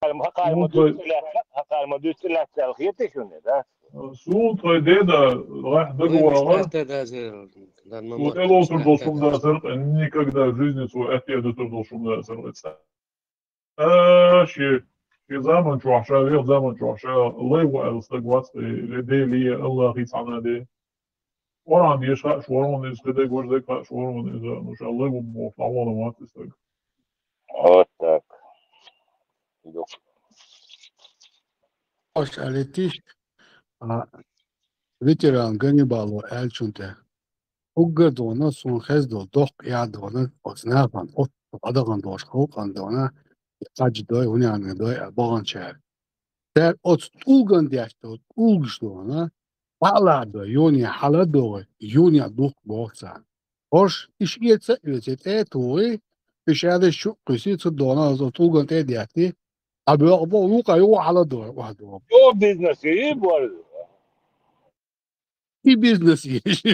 قال مدوس لا الخيت شنو داس Sultra deda راح договора. Вот это трудошум да сырт, никогда в жизни свой отец трудошум да сырт. شي زمان شوحشا غير زمان شوحشا الله يوعد استقوات لديلي الله غيث عنا دي ورا عندي يشرق شورون يسخدك ورزك شورون إذا إن شاء الله وموفعون ما تستقل. Так. Hoş aletiş veteran Ганнибалу Elçunte. Ugga dona son xezdo doq ya dona osnafan ot adagan doş xoqan dona qaj doy unan doy bagan çer. Der ot ulgan diaşta ot ulgş dona hala doy yoni hala doy yoni doq boxsan. Hoş iş yetse yetse toy bişade şu qisi dona ot ulgan te diati abi bu luqa yo hala doy wahdo. Yo business iyi bu arada. И бизнес есть,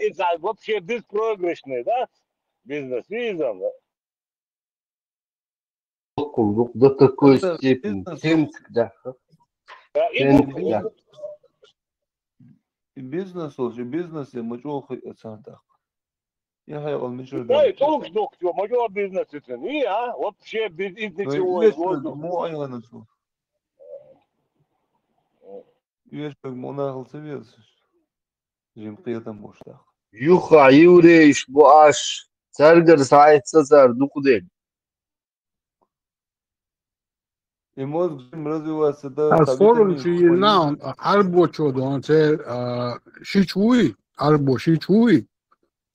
Это вообще беспроигрышный, да? Бизнес визом, да? До такой степени. Да. Бизнес уже бизнес и мажор центр. Я хотел мажор. Да, и только что мажор бизнес это не, а? Вообще без ничего. Мой анонсу. Üyeşmek monarıl seviyorsun. Cemiyeten boşlar. Yuha yürüyüş bu aş. Serger sahip sazar dukudel. Emoz развиваться да. Форум чиинан арбо чодон те шичуи арбо шичуи.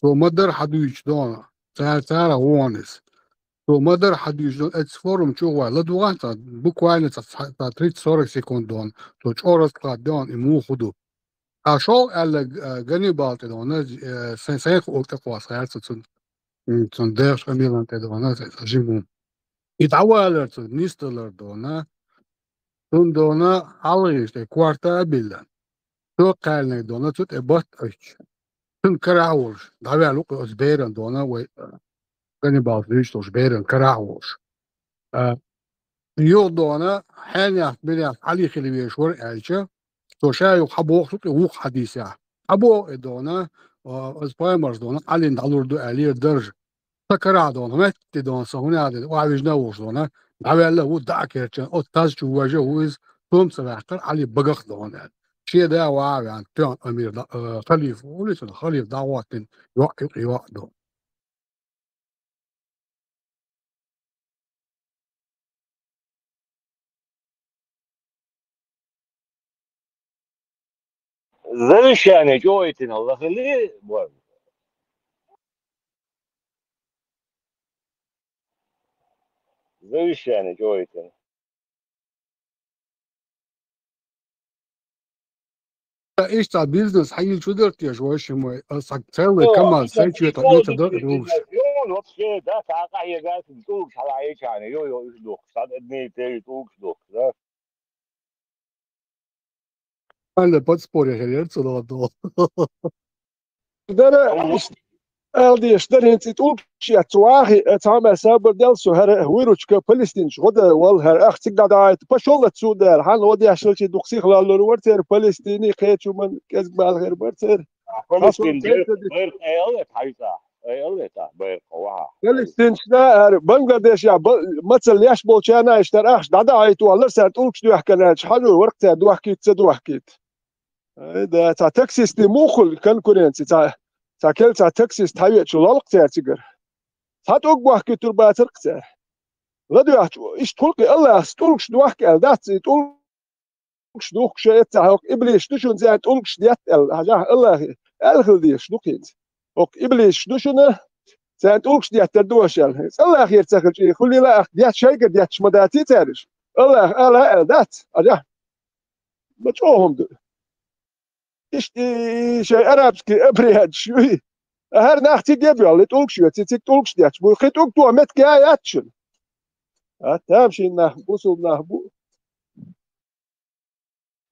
То мадар хадуич дон. Тара вонес. То мадар хадуич дон эц форум чуа ладуан та буквально та 30-40 секунд дон. То чорас кладон иму худу. Ашол ال Ганнибал те дон сен окта квас хайрц цун дерш камилан те дон жиму. İtavalar tun nistalar dona tun dona alır işte kuarta bilden to kalne dona tut ebat aç tun karavul davaluk özberen dona ve Ганнибал işte özberen karavul yol dona hanya bilyak ali khiliye şor ayça to şayu habo tut vuk hadisa abo dona özpaymars dona alin dalurdu ali derj تكرادون ما تدون صهوني هذا وعايش نوصلون عمله ودعكرتشن أو تاج جواجه ويز توم سباقر علي بقخ دون هذا شيء ده وعاي عن تون أمير خليفة وليس الخليفة دعوات يوقف دون Завещание جويتنا الله خليه برضه. Завещание جويتنا. إيش تا بيزنس حي شو درت يا جواش مو سكتل كمان سيجي تقدر روش. вообще да такая я говорю тут шалаечане yo издох сад одни те тут издох да. أنا بتسبوري هلير صدق ده الدي اشتري انت تقول شيء تواهي تعمل سابر دل سو هر ويروش كفلسطين غدا والهر اخ تقدر دايت بشول تسودر حال ودي عشان شي دوقسي خلال ورتر فلسطيني خيتو من كزق بالغير برتر فلسطين غير ايله حيتا ايله تا بير قواها فلسطين شنا بنغلاديش يا مثل ياش بولشانا اشتر اخ دايت والله سرت تقول شنو حكينا شحال ورقت دو حكيت ده تاع تكسيس دي موخل كان كورنتي تاع كل تاع تكسيس تاوي شلالق تاع تيجر تاع اوغ كي تربا ترقت غدو ايش تلقي الله استولش دو حكي دات تولش دو شيء تاع ابليس شنو زي تولش ديت الله الخل دي شنو كيت اوك ابليس شنو زي تولش ديت دوشل الله خير تاخذ شيء خلي لا ديت شيء ديت مداتي تارش الله دات اجا بتشوهم İşte şey Arapski abriyat şuy. Her naxti gebiyor. Letolk şuy. Titik tolk şdiyat. Bu khitok tu amet kayatçın. Tamam şey nah bu.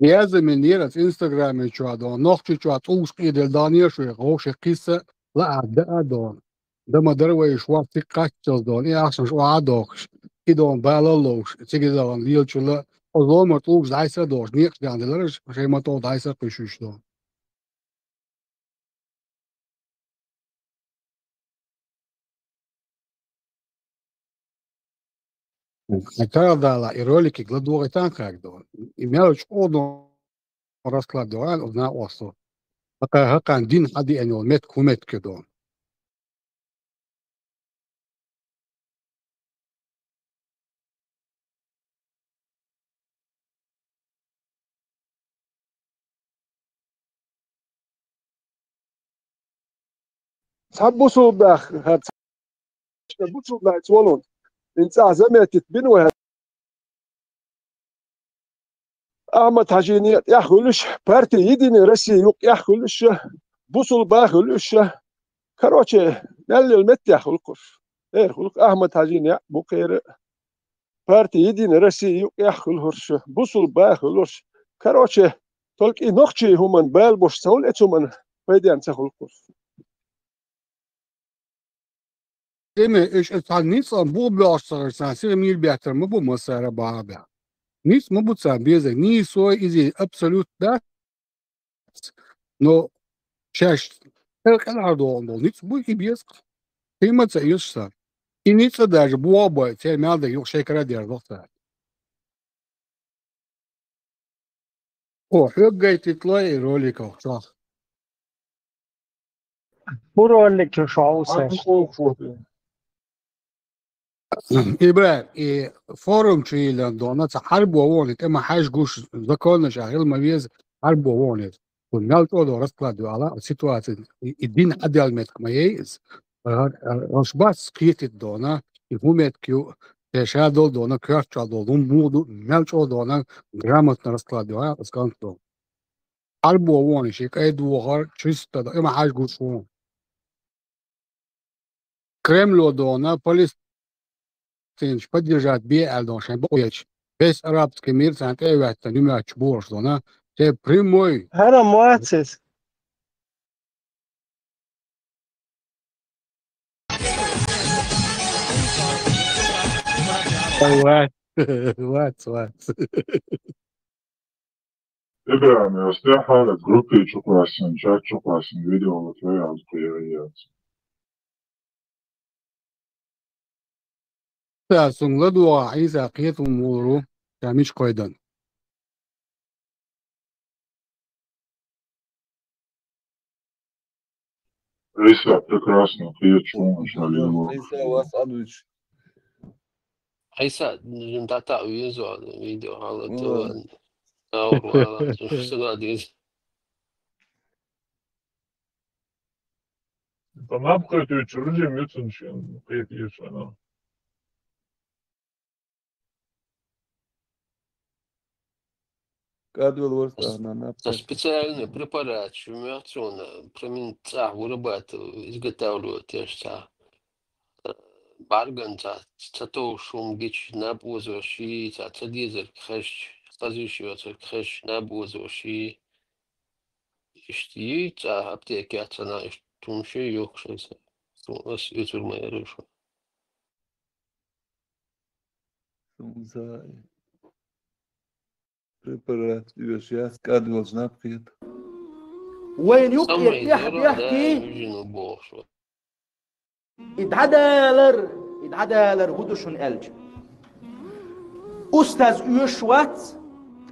لازم نيرت انستغرام شو دون نوختي شو توش قيد دانير شو غوش قصه لا عدا دون ده ما دروي شو تقاتل دون يا احسن شو عادوك يدون بالالوش تيجي دون ليل شو لا والله مطلوب دايسة دوش نيك عندلرش شيء مطلوب دايسة قشوش دون ترى دالا إيروليكي гладуги танка дон имелоч одно раскладывал одна осо пока хакан дин хади энол мет кумет кедон تحبسوا باخ تحبسوا باخ تولون انت عزمت بنوه احمد حجيني ياخلش بارتي يديني رسي يوق ياخلش بوصل باخلش كروتشي نل المت ياخلقش ايه خلق احمد حجيني بوكير بارتي يديني رسي يوق ياخلش بوصل باخلش كروتشي تلك نخشي هم بال بوش سول اتومن فيدان تخلقش Deme iş etanitsa bu başlarsan sirmil behter mi bu masara baba. Nis mu bu sabiyze ni so izi absolut da no şaş her kadar da oldu. Nis bu ibiyes kıymetse yoksa. İnitsa da bu aba temelde yok şekere der doktor. O yok gaytitlay rolik okşa. Bu rolik şu olsa. إبراهيم فورم شيء لندن حرب ووانت إما حاج جوش ذكرنا شغال ما بيز حرب ووانت والنال تقول رسلا دو على سيتواتي الدين عدل المتك ما يز رش بس كيت الدونا يفهمت كيو تشادل دونا كرتشال دون مودو ملشو دونا جرامت رسلا دو على اسكانت دون حرب ووانت شيء كأي دوغار تشيستا إما حاج جوش وان كريملو دونا بوليس поддержать биэлдошен бояч весь арабский мир сантеват нумач бордона те прямой Хара муацис what إبراهيم يستطيع حالة جروبي شكراسين شات شكراسين فيديو وطوية على القيريات سنغدو عيسى قيت مورو كاميش قيدان Рейса прекрасно, ты чего шалила? Рейса Васадович. Рейса, дата уезжал видео, але то ауру, согласен. Tamam kötü çürüyemiyorsun şimdi. Kıyıtıyorsun. Специальный препарат, шумиатрона, проминца, вырабатывают, изготавливают те же барганца, цатоу шумгич, набузоши, цадизер, кхэш, стазющийся кхэш, набузоши, ишти, аптеки ацана, иштумши, йокшайся, сумас, ютурмая рышу. Сумзай. Препарат يوشياس كادلوز نابخيت وين يحكي يتعدالر هدوشن ألج أستاذ يوشوات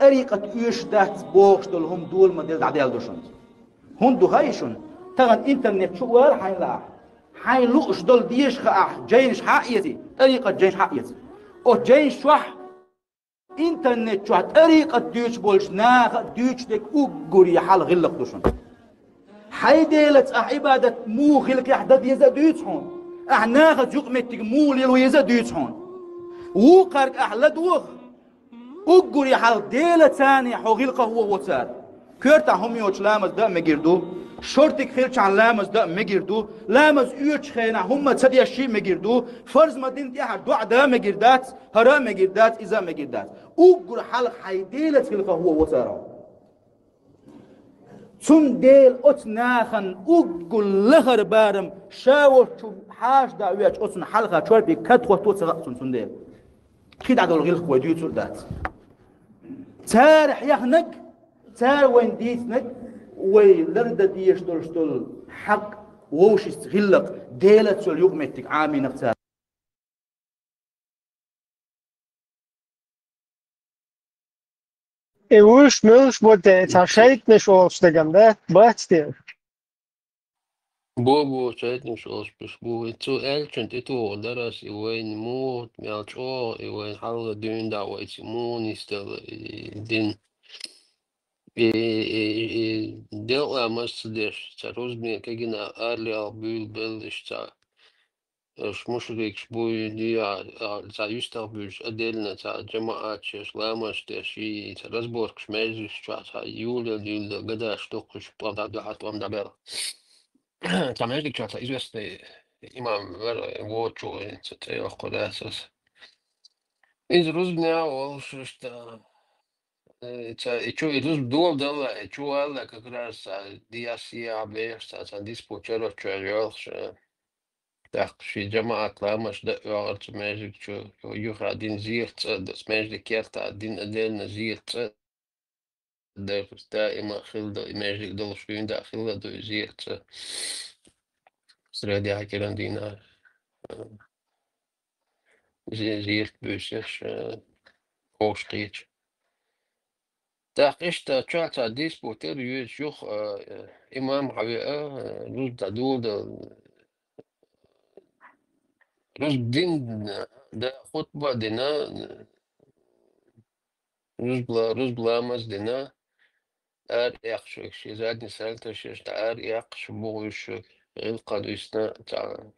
طريقة يوشدات بوش دولهم دول ما ديل عدال دوشن هندو هايشن تغن انترنت شوار حين لوش دول ديش خاح جينش حقيتي طريقة جينش حقيتي او جينش شوح انترنت شو طريقة ديوش بولش ناخ ديوش ديك اوغوري حال غلق دوشن حيديلت عبادة مو خلق يحدد يزا ديوش هون احناخ يقمتك مو ليلو يزا ديوش هون وقارك احلى دوغ اوغوري حال ديلة ثاني حو غلقه هو وصار كرتا هم يوش لامز دا مجردو شورتك خيلش عن لامز دا مجردو لامز يوش خينا هم تسدي الشيء مجردو فرض مدينة يحد دعا دا مجردات هرا مجردات إذا مجردات اوغور حال حيديلة خلقه هو وصار ثم ديل اتناخن اوغور لخر بارم شاور شو حاج دا وياش اتن حلقة شوار بي كد خوتو تسغط ثم ديل كيد عدو الغلق وديو تردات تارح يخنق تار وين ديتنك ويلرد ديش دول حق ووش استغلق ديلة سول يقمتك عامي نفسها وش مش بود تشيت مش وستجم ده باتستير Bobo zeitnis als besproken. Zo elkent het oor, dat is een moord, met oor, een halve dun, dat was een monistel, din. Deel aan moest dus, ze rozbien kegen naar Arlie al buil beeldisch, ze smoeselijk spoei die ze juist al buis, adelne, ze jamaatjes, lamas, ze rasborg smezis, ze jullie, gada stokjes, planta de hat van de bel. Tamam časa izvesti, imam voću, te oko desas. Iz Ruzbnjava, što ću i Ruzb dole, ću alle как раз DSA bešta, sa dispo čeroču jelš, tak și jamaat lamas de arts mežik ću juha din zirts, da smeždi kerta din adelna zirts, da ima hilda mežik dolšvin da hilda do zirts. Sredi Hakerandina زيرت بوسيش كوشقيتش تاقشتا تشاتا ديسبوتر يوش إمام حبيئة روز دادول روز دين دا خطبة دينا روز بلامز دينا يقشوك شيزادني سالتشيش يقش بوغيشوك غلقا دوسنا تا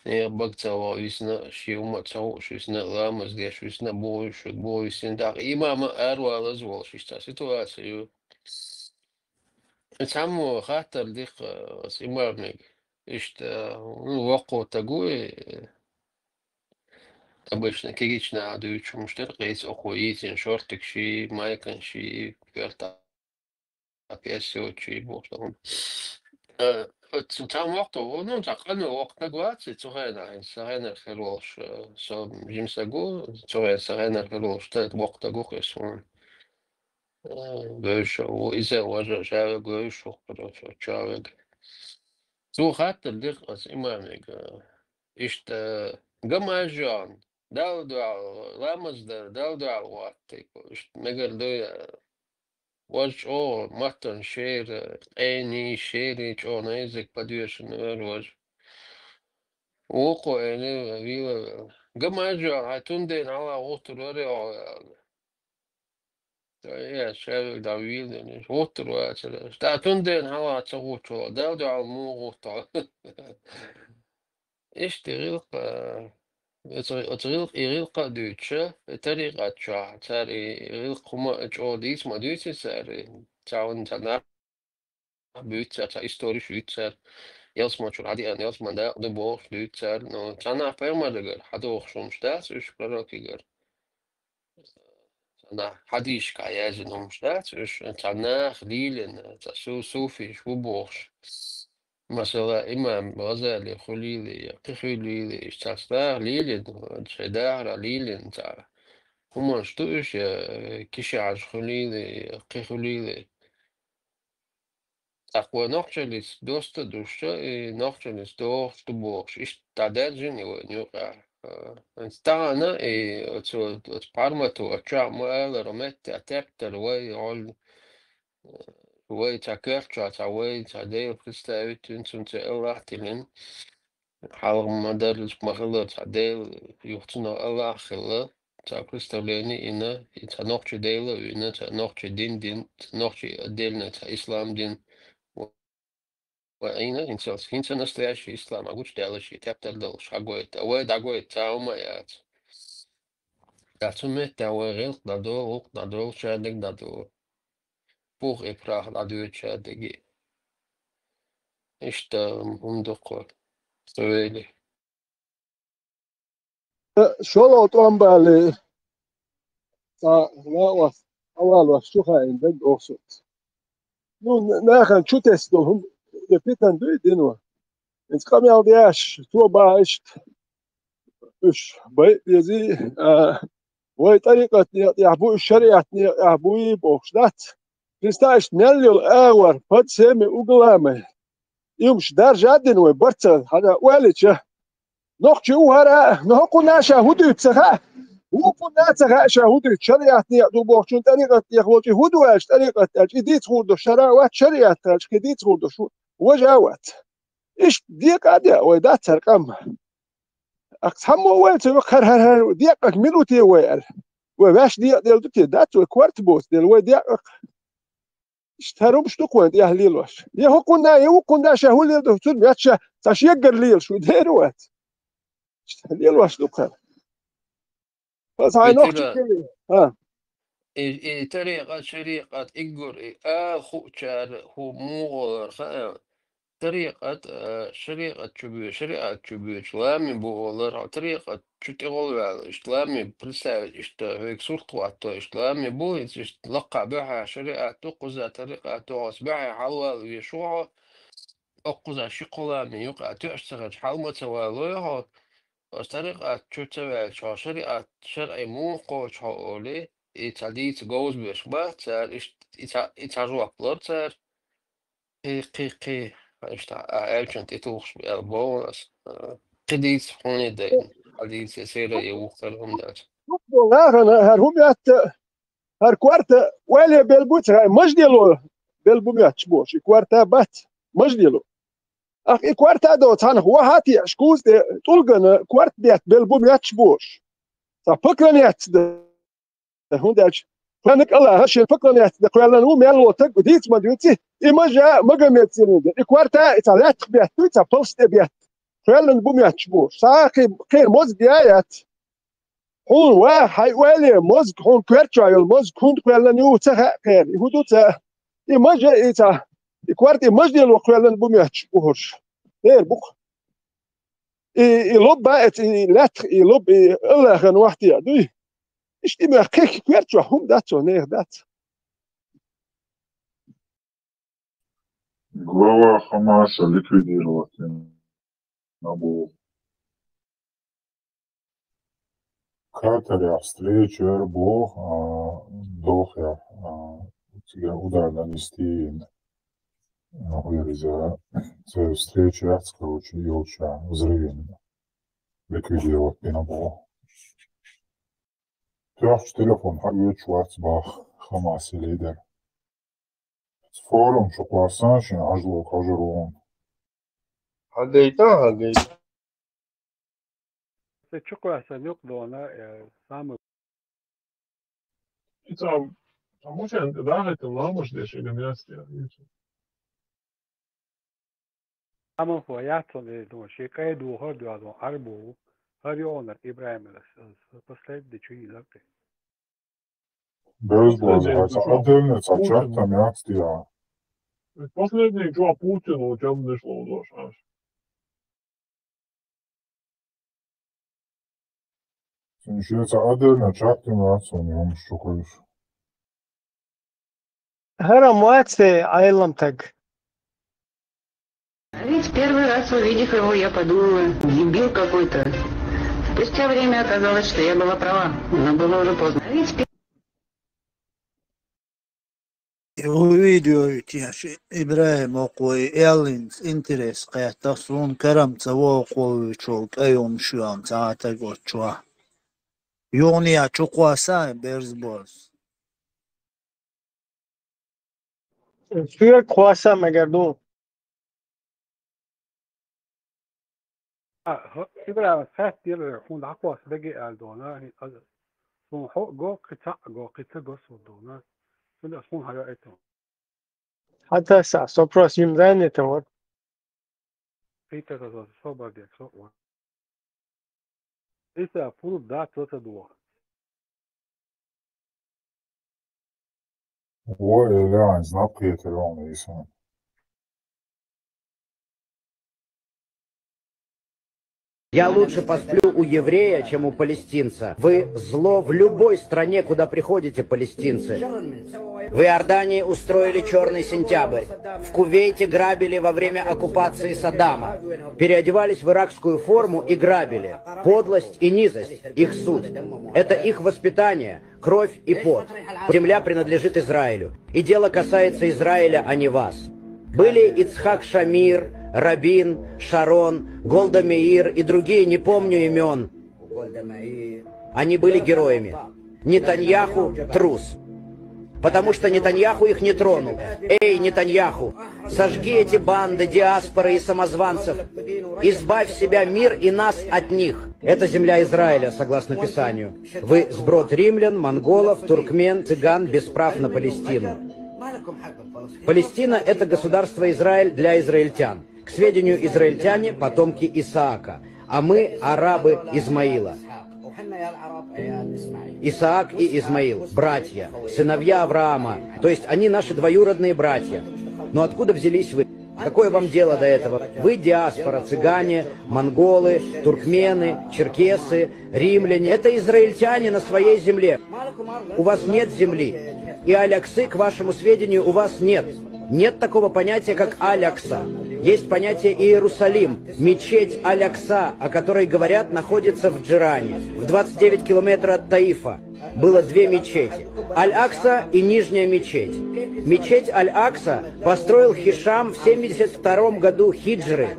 بقتوا ويسنا شيوما تسوق شيسنا لامز دي شيسنا بويسين داق إمام أروى لزوال شيستا سيتواسيو تسمو خاطر ديق إمامك إشتا وقو تقوي обычно кирична адуючу муштер охуитин шортик ши майкан ши перта апесио чи бохтон Там вахто, ну так, вахт нагваци, цогена херлош, со жимсагу, цогена херлош, тет вахта гухес, гойшо, изе важа жаве гойшо, короче, чавег. Цу хаттер дих ас имамег, ишта гамажан, дал ламаз дал ватти, ишт мегер доя was matan шер eni шерич ezek padušan was oko ene vila gamaja hatunde nala oturore ja šer da vila ne oturore sta tunde nala tsocho da mu ota اشتغل يغيل قادوتشا تاري غاتشا تاري يغيل قما اجوديس ما دوتي تاري تاون تانا بيوتسا تا историш үтсэр ялс мачур хади ан ялс манда да бох үтсэр но тана пермадагэр хадох шумштас үш пророкигэр тана хадиш каяз номштас үш тана лилен та суфиш бубош مثلا إمام غزالي خليلي قخليلي اشتغل ليلين شدار ليلين تاع هما شتوش كشعج خليلي قخليلي تقوى نقشلس دوست دوشة نقشلس دوست بوش إيش تعدادجني ونيوقع انستانا تبارمتو أتشع مؤال رمت أتبتل وي عل وي تاكرتشا تاوي تاديل خستاوي تنسون الله تلين حالغ مدارس مغلط تاديل يوختنا الله خلا تاكرستوليني إنا تنوخش ديلا وإنا تنوخش دين تنوخش ديلنا تا إسلام دين وإنا إنسالس هنسا настоящий إسلام أقولش دالشي تابتل دالش أقويت أوي داقويت تاوما يات تاتومي تاوي غيلق دادو شادك دادو بوغ إبراغ دادو شادقي إشتا مندقور سويلي شلون بالي واس أول وشوخة عندك أوسط نو ناخن شو تسدهم يبيتن دوي دينوا إنت كم يودياش تو بايش إيش بيت يزي وطريقة يحبو الشريعة يحبو يبوش ذات تستاش نليل آور فد سامي أقلامه يمش دار جادن وبرتل هذا والد نقشي وهرا نهقو ناشا هدو تسخا وقو ناتسخا شاهدو شريعة يقدو بوشون طريقة يخوتي هدو اش طريقة اش إديت خوردو شراوات شريعة اش كديت خوردو شو وجاوات إيش ديك عادي ويدات ترقم أقسمو ويل تبقر هر ديك ميلوتي ويل وباش ديك ديل دوتي دات وكوارت بوس ديل ويديك اشتهروا مش تقوى دي أهليل واش يهو كنا شهول ليل دوتون بياتشا تاش يقر ليل شو ديروات اشتهليل واش تقوى بس هاي نقطة بتلا كده ها طريقة شريقة إيجور خو شار هو مو طريقة شريقة شريعة شلامي بولر طريقة شتغل على شلامي برسالة هيك سلطة شلامي بو لقى بها شريعة تقوز طريقة تقوز بها حلال يشوع أقوز شقلامي يقع تشتغل حلمة سوالوها طريقة شتغل شريعة شرعي مو قوش حولي إتاليت جوز بشبه تار إتاروح بلور تار قي erkent ett årsspel kredit från idén hade ser i åkern där. والله هر هم هر كوارتا ولا بالبوت مش ديلو بالبوميات شبوش كوارتا بات مش ديلو أخي كوارتا دو تان هو هاتي أشكوز دي تلقنا كوارت بيت بالبوميات شبوش ففكرنيات ده هنداش فانك الله هالشيء فكرنيات ده قال لنا مو يلا تك بديت ما ديوتي إما جاء ما قامت سنين كوارتا إتالات بيت تويتا بوست بيت فعلا بوميات شبوش ساقي خير موز ديايات هون واحد ولا موز هون كوارتشايل موز كون قال نيو تها خير يهودو تا إما جاء إتا كوارتي مجدي لو قال بوميات شبوش غير بوك يلوب بقت لات يلوب الله خن واحد يدوي اشتي ما كيك كوارتشا هم داتو نير دات Глава Хамаса ликвидировать набор. Катаря встречу Эрбо Дохя удар нанести выреза встречу Яц, короче, Йолча взрывение ликвидировать набор. Трёх телефон Хавьет Шварцбах Хамаси лидер. Форум Шокласаншин Ажло Кажерон. هديتا شكرا سنقضوا أنا سامر A može da radite lamoš da še ga mjesti. سامر فوياتون دون شيء دو هردو هذا أربو هريون إبراهيم последний чуи лапте. Bezbolno, отдельница, četvrta mjestija. Последний čuva Putinu, o čemu ne šlo došaš. Sinšeca отдельно četvrta mjestija, njom šukuješ. هرم واتسي عيلم таг. Ведь первый раз увидев его, я подумала, дебил какой-то. Спустя время оказалось, что я была права, но было уже поздно. وفيديو تياش إبراهيم أقوي إيلينز إنترس قيت تصلون كرم تواقوي شوك أيوم شوام ساعتا قوت شوا يونيا شوقوا ساي بيرزبوز شوية خواسة مگردو إبراهيم سات ديال خون عقواس بقي ألدونا سون حق جو قطع جو سودونا سون أسمون هيا حتى سا سوبروس يمزاني تور Peter was sober der so one. Ist er full da tot do. Ovo je Lejan znak prijatelj, on nisam. Я лучше посплю у еврея, чем у палестинца. Вы зло в любой стране, куда приходите, палестинцы. В Иордании устроили черный сентябрь. В Кувейте грабили во время оккупации Саддама. Переодевались в иракскую форму и грабили. Подлость и низость – их суть. Это их воспитание, кровь и пот. Земля принадлежит Израилю. И дело касается Израиля, а не вас. Были Ицхак Шамир, Рабин, Шарон, Голда Меир и другие, не помню имен. Они были героями. Нетаньяху – трус. Потому что Нетаньяху их не тронул. Эй, Нетаньяху, сожги эти банды, диаспоры и самозванцев. Избавь себя, мир и нас от них. Это земля Израиля, согласно Писанию. Вы сброд римлян, монголов, туркмен, цыган без прав на Палестину. Палестина – это государство Израиль для израильтян. К сведению, израильтяне – потомки Исаака, а мы – арабы Измаила. Исаак и Измаил – братья, сыновья Авраама, то есть они наши двоюродные братья. Но откуда взялись вы? Какое вам дело до этого? Вы диаспора, цыгане, монголы, туркмены, черкесы, римляне. Это израильтяне на своей земле. У вас нет земли. И Аль-Аксы, к вашему сведению, у вас нет. Нет такого понятия, как Аль-Акса. Есть понятие Иерусалим, мечеть Аль-Акса, о которой говорят, находится в Джиране, в 29 километров от Таифа. Было две мечети – Аль-Акса и Нижняя мечеть. Мечеть Аль-Акса построил Хишам в 72 году хиджры.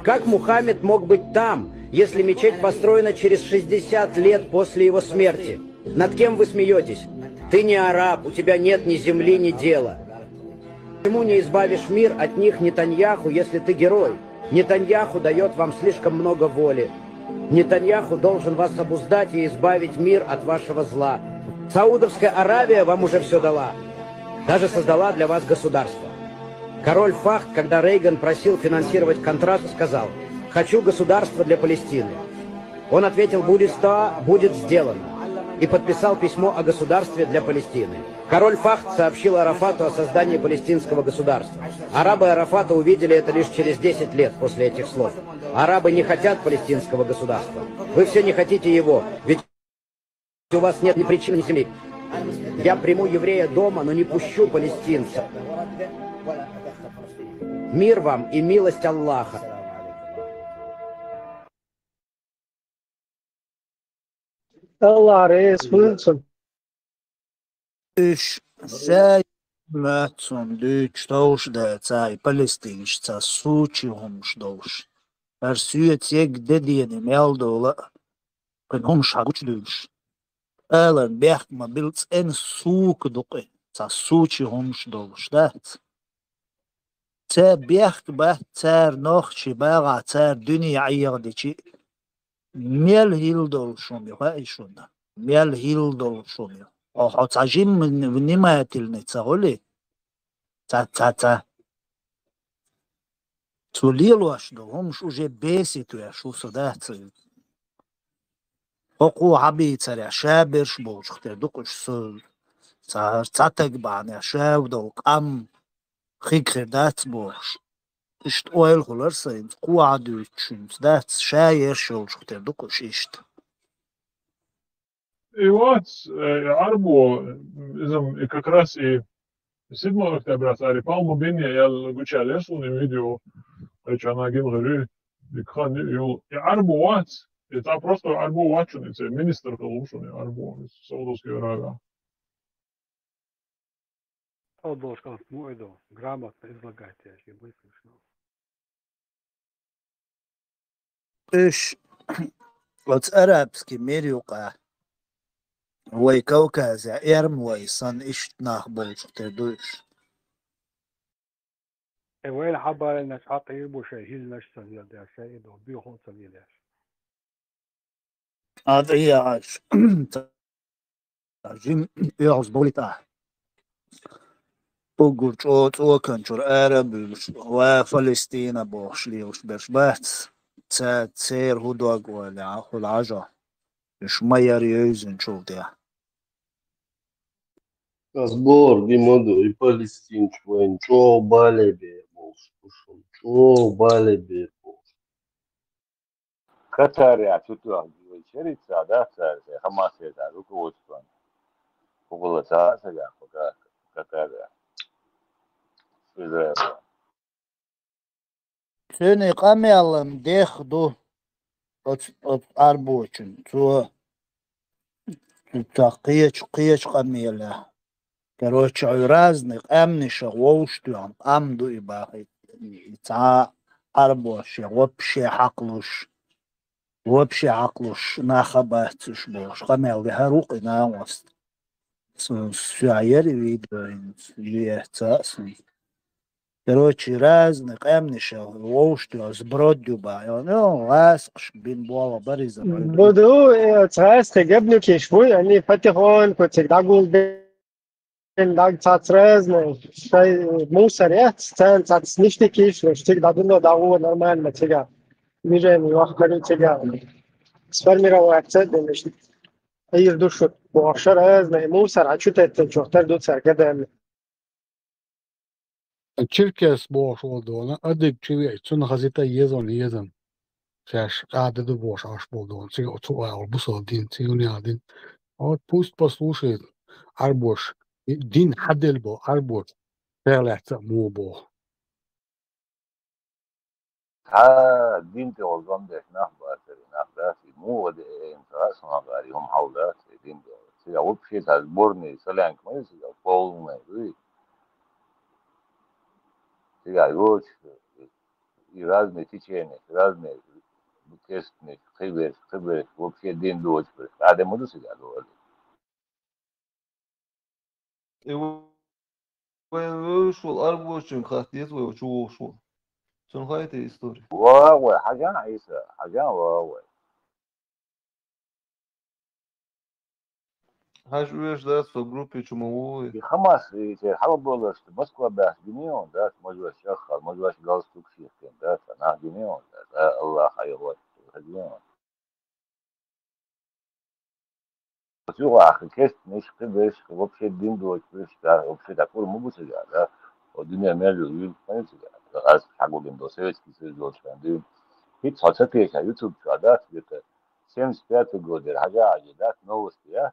Как Мухаммед мог быть там, если мечеть построена через 60 лет после его смерти? Над кем вы смеетесь? Ты не араб, у тебя нет ни земли, ни дела. Почему не избавишь мир от них, Нетаньяху, если ты герой? Нетаньяху дает вам слишком много воли. Нетаньяху должен вас обуздать и избавить мир от вашего зла. Саудовская Аравия вам уже все дала. Даже создала для вас государство. Король Фахд, когда Рейган просил финансировать контракт, сказал: «Хочу государство для Палестины». Он ответил: «Будет сделано». И подписал письмо о государстве для Палестины. Король Фахд сообщил Арафату о создании палестинского государства. Арабы Арафата увидели это лишь через 10 лет после этих слов. Арабы не хотят палестинского государства. Вы все не хотите его, ведь у вас нет ни причины, ни земли. Я приму еврея дома, но не пущу палестинца. Мир вам и милость Аллаха. Allah reis buyursun. Üç şey Matson düç tavş da çay Palestinç ça suçi olmuş doğuş. Her süyetsek dediğini meldola olmuş haguç düş. Alan behma bilts en suk duqe ça suçi olmuş doğuş da. Ça behma çer nohçi bağa çer dünya yağdıçı. Mel hildol şomyo ha işunda. Mel hildol şomyo. O çajim vnimatilne çağoli. Ça. Tulilo ashdo, homš už besituje šu sodaci. Oku habīcer ja šēbirš būškte dukuš su categbāne šēvdo, kam hikri dats būš. İşt oil hularsains, kuādu üçüns, dats šējer šulškte dukuš išt. И вот, Арбо, как раз и 7 октября царь Палму Бенни, я гучал лесуны видео, что она гимгали, и Арбо вот, это просто Арбо Ватчуница, министр Колумшуни, Арбо из Саудовской Аравии. Должен мойду грамотно излагать, если вы слышно. Üç, Lots arabski meriuqa. Way Kaukaza erm way san ishtnah bolşkte duş. وين حبا الناس حتى يبو شاهيل نشتن يلدي شاهد وبيخون سبيلاش. Adriyaş. Jim yoz bolita. Bugurç o kançur Arabülş ve Palestina boşliyoş berşbat. Tser hudog wala hulaja. Şmayar yüzün çoldia. Сбор Димоду и Палестин, чё балебе, чё балебе. Катария, что-то черица, да, Хамасида, руководство. Около царя, пока Катария. Израиль. Seni kamayalım dehdu arboçun. Кыяч камела. Короче, разных амнишек воуштуам, амду и бахит. Та арбош, вообще عقلوش نخباتش бош. Камел дехарук и наамост. Сюаери видоин, юехцасын. Короче, разных амнишек воуштуам, сбродюба. Ласқш бин бола бариза. بدو تراست قبل كشفوي يعني فتحون كنت داقول بين داق تاترز شيء مو سريع تستان تاتسنيشتي كيش شتيك دادو داغو نورمال ما تيجا ميجي واحد كان تيجا سفرميرا واحد مش اي دوش واشر از مو سرعه شو تشوفتر دو سركده Çirkes boş olduğunu adık çivi çün hazita yezon. Şaş adı boş aş olduğunu. Çünkü o bu soldin, çünkü вот пусть послушает Арбош. Дин Хадельбо, Арбош. Перлятся мубо. دين تولون ده باتري ده مو ده انتراس ما غاري هم حولات دين ده سيدا وبشي تزبورني سلام كمان سيدا فول ما يقولي سيدا يوش يرازني تيجيني يرازني بكستني خبر وبشي دين دوش بس هذا مو سيدا دوش وشو الأربعة شن خاتيت وشو شن خاتي إستوري واو حاجة عيسى حاجة واو هاش ويش داس في جروبي شموه خمس حرب بولش مسكوا باش جنيون داس مجوش شخر مجوش جالس تكشيخ داس أنا جنيون داس الله خير جنيون شو آخر كيست مش خبرش وبشي الدين دوش بش دا وبشي تقول مو بسجا دا والدنيا مالو يل ما يسجا از حقو بين دوسيت كيسي دوش كاندي هيت صوتي يوتيوب شادات بيت 75 года حاجة عجيبات новости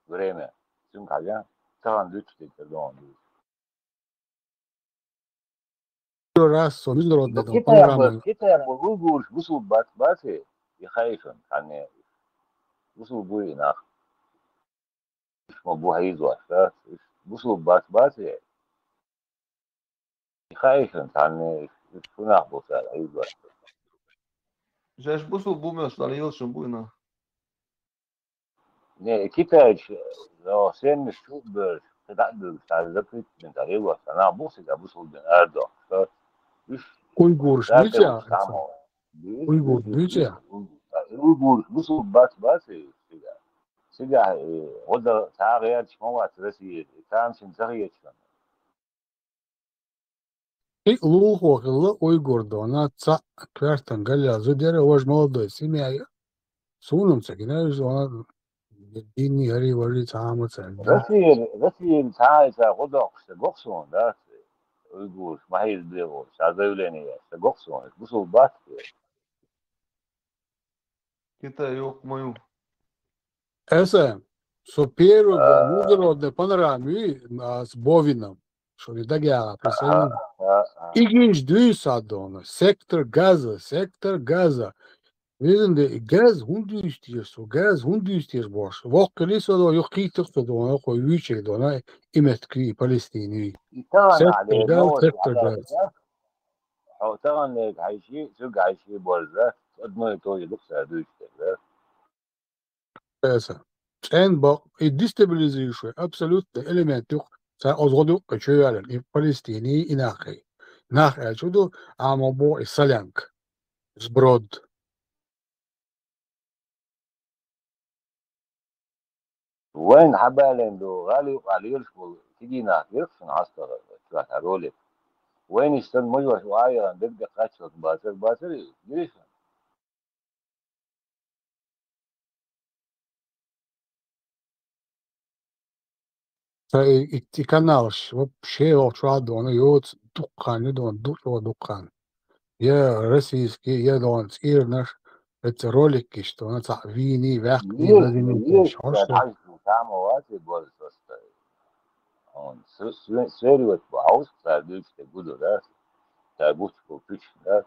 время сын حاجة طبعا ليش تقدرون Раз международный там панорамы. كتاب وجوجل وصل باتي يخايفن يعني وصل بوي ناخ اسمه بو هيزو وصل باتي يخايفن يعني شو ناخذ سال هيزو جاش بوصل بومش على شنبوينا ne كتاب لو سن شو بر تقدر تعرفت من تغيير أنا بوصل بوصل بين أردو Uygur nece? Uygur nece? Uygur وصل باتي سيدا وده تغيير شموات رسي تامشين تغيير شلون Лухо хилла Uygur ona ça kvartan galya zudere вож молодой семья. Сунумца гинаж ona dini hari вожи цаамца. رسي تعايزة غدا قصون ده Uygur ما هي البيغو شادولينية قصون وصل باتي كتا يوك مايو Ese su первый международный панорамы с Бовином, что ли дагяла присоединил. İlginç duysadığını, sektör gaza. Bizim de gaz hundu istiyorsun, gaz hundu istiyorsun boş. Vakılı da yok kıytık da ona koyuyor da ona imetki Palestini. Sektör gaz. طبعا عايشي سوق عايشي بولزات أدنى توي لقصة دوشتة Ese. En bak, destabilizuющий абсолютно элемент це озгоду качуялен і Палестині і нахай. Нахай чудо, а мобо і солянк. Зброд. وين حبالين دو غالي يرشبل تجينا يرشن عصر شوات هرولي وين يشتن مجوش وعايرا دقة قاتشة باتر يرشن И каналш вообще волчваду, он йод дукан, дукан. Я российский, я дон, ирнаш, это ролики, что она так вини, вяхни, лазими, حاجة تعمل وقت بولس وستاي on سيريوت باوس تابيش تقولوا ده تابوش كوبيش ده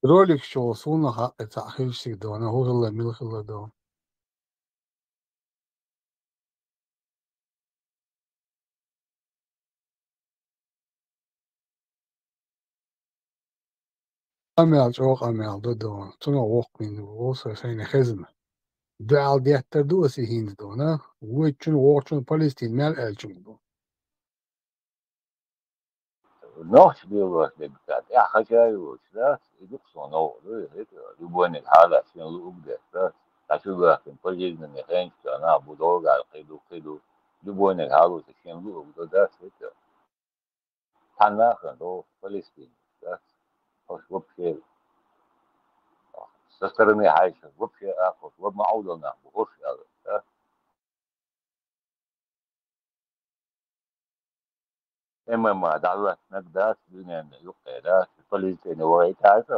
ролик, что суна, это ахильщик, да, она гугла, милхила, да. أميال جوق أميال دو تنا وق من وصل سين خزمة دعال ديحتر دوسي هين دونا ويتشون وقتشون فلسطين مال ألجون دو نوش بيوش بيبتات يا خشاي وش ده يدقصون أو هيك يبون الحالة شنو لوجده ده تشوف لكن فجأة من يخين أنا بدور على قيدو يبون الحالة شنو لوجده ده هيك تنا خندو فلسطين ده هوش وبشيل استرني عايشة وبشيل أخذ وبمعودنا بخش هذا إما ما دعوة نقدر دنيا يقعد فلسطين ويتعرف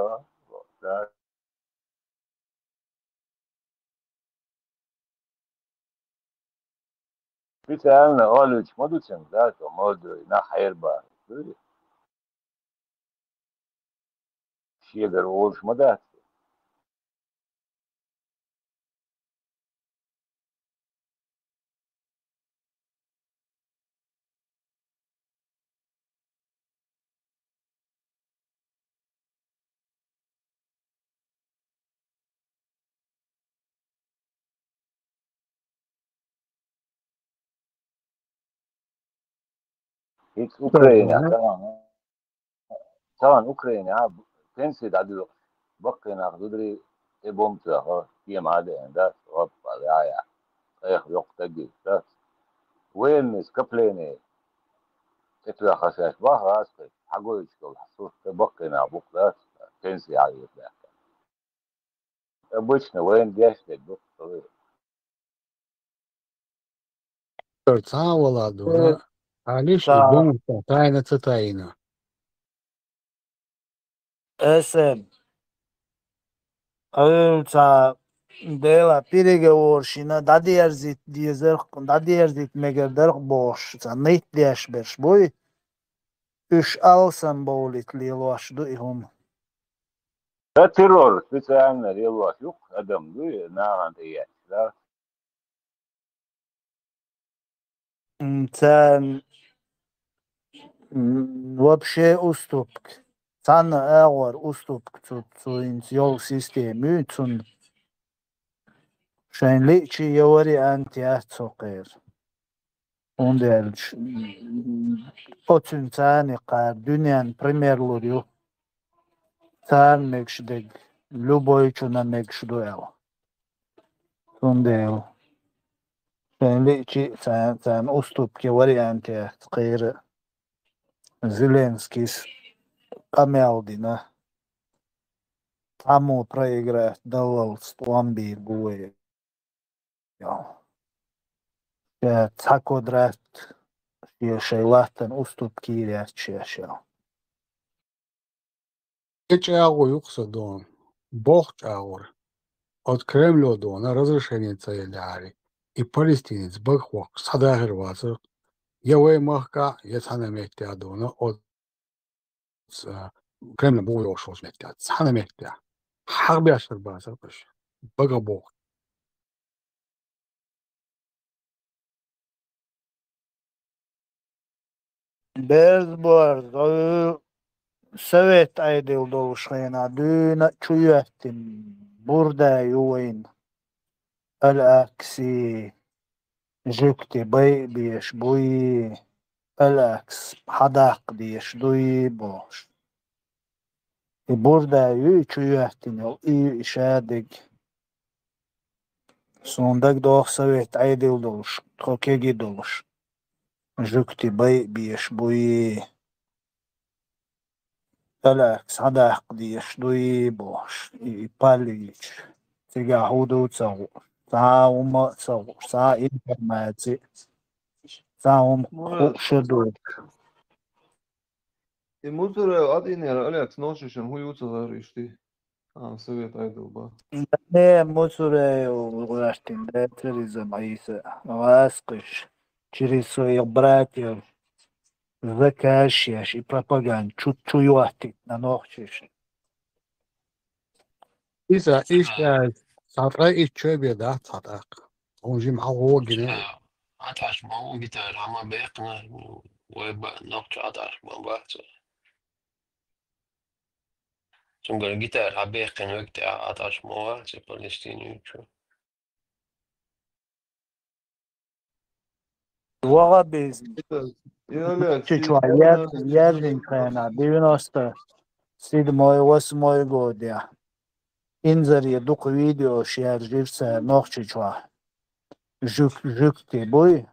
في سألنا قالوا ما دوتشن ذات وما دو نحير با شيء دروش ما ده هيك أوكرانيا طبعا أوكرانيا تنسي دادو بقي ناخدري إبومتها هي معادة عندها رب عليها إيه يقتدي ده وين سكبليني تتلا خساس بها أسكت حقول يشتغل حصول بقي نابوك ده تنسي عليه ده обычно وين جاش تدق ترتاولا دونا عاليش إبوم تاينا اسم أولتا بيلا переговорщина дадерзит мегердер бош нейт деш берш бой үш алсан болит лилуашду ихум ده تيرور специально релуаш юк адам дуе наган тия да тан вообще уступк тан агор уступк цу инсиол систему цун шенли чи явари антиацокер Ondelch otun tani qar dünyan premierlori tan mekşdeg любой чуна мекшдуэл Ondel шенли чи tan уступки варианте qir Зеленский камелдина Тому проиграть давал Ламби Гуэ. Тако драт шейлаттан уступки рячешел. Чагу юкса дон бог чагур от Кремля дона разрешение целяри и палестинец бахвок садагер вазер явай махка яцана мектя дона от Кремля бу йошос мектя цана мектя харби ашар базар баш бага бог Безбор Sovet ayrılışına düğüne çüyettim. Burada yuvayn. Al-aksi jükti bay biyeş buyi. Al-aks hadak diyeş duyi boş. Burada yu çüyettim yol iyi işadik. Sondak doğ Sovet ayrılış. Troke gidoluş. Jükti bay biyeş buyi. Alex, hadak diyeş duyi boş. İpaliç. Tiga hudu tsavu. Sağuma tsavu. Sağ informaci. Sağum şudu. Mutura adinera Alex nošušan hu juca zarišti. Совет Айдолба. Не, мусоры угостин, да, терроризм, Аиса. Васкиш через своих братьев заказчик и пропаганд. Чуть-чуть на ногчиш. إذا إيش صار إيش شو بيدا صدق ونجي معه هو جنيه عطاش ما هو جيتار عما بيقنا ويبقى نقش عطاش ما بحث سنقول جيتار عبيقن وقت عطاش ما بحث فلسطيني شو Вова без يلا чечуаят, ярдинкана, 97-8 год, я. Инзер я дух видео, шер живца ногчичуа. Жукти бой,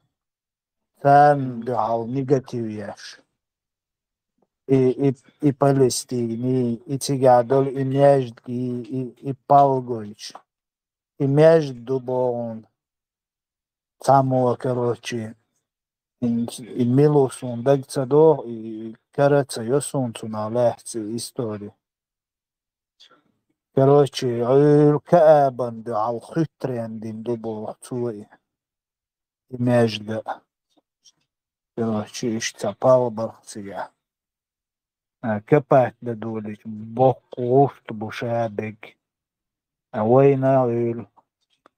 там дал негатив яш. И Палестини, и Цигадол, и Межд, и Павлович. И между бон, само, короче, и Милосун, Дагцадо, и Караца, Йосунцуна, Лехци, истории. Короче, الكآبة على الخطر عندي ندبو تسوي ماجدة. Короче, اشتبال برسيا. كبات بدولك بقوفت بشابك. وين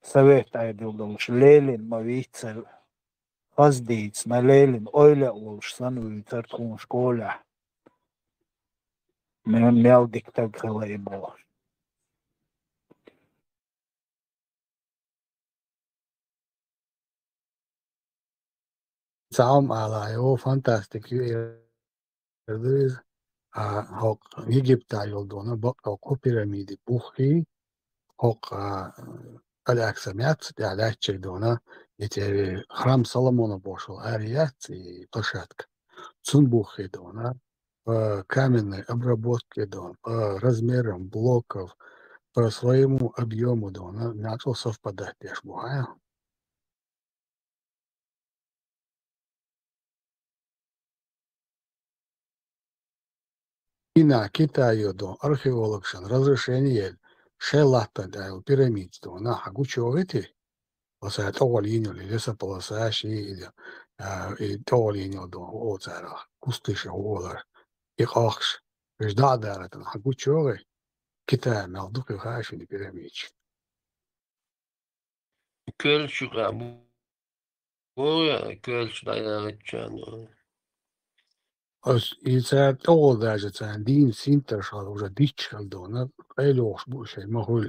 سويت عيدولش ليلين ما ويتسل. قصديت ما ليلين أولا ولش سنوي تركون شكولة. من ميالدك تقخلي بوش. Saum ala jo fantastic Luis och Egypta yolduğuna bak o piramidi buhi och Alexamet dialekçe dona yeteri Hram Соломона бошел арiyat и площадка цун buhi dona по каменной обработке дона по размерам блоков по своему объему дона начал совпадать я ж бухаю. Ina Китаю археологшан разрешение шелата да пирамид то на хагучовити оса тоолиньо леса полосаши и тоолиньо до оцара кустыша олар и хахш ждадара то хагучове Китай малдук хаши пирамид كلش غابو ويا كلش ضيعت كانوا Ос из-за того даже цандин синтешал уже дичал дона элош буше махул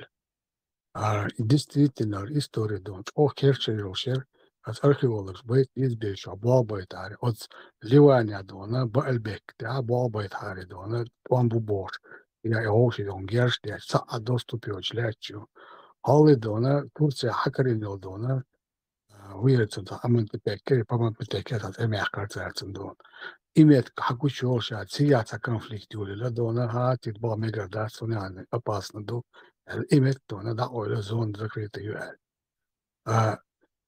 действительно история дон ох керчершер as archeologs бит избеш абабайт ари от ливания дона балбек да абабайт ари дона бамбу бош я охи дон герш да са доступиоч лячу хали дона Турция хакарин дона уйрцэн амант беккер памант беккер от эмякарцэн дон имеет какую-то ситуацию конфликт юлила дона хатит ба миграцию не опасно до имеет дона да ойл зон закрытый юэл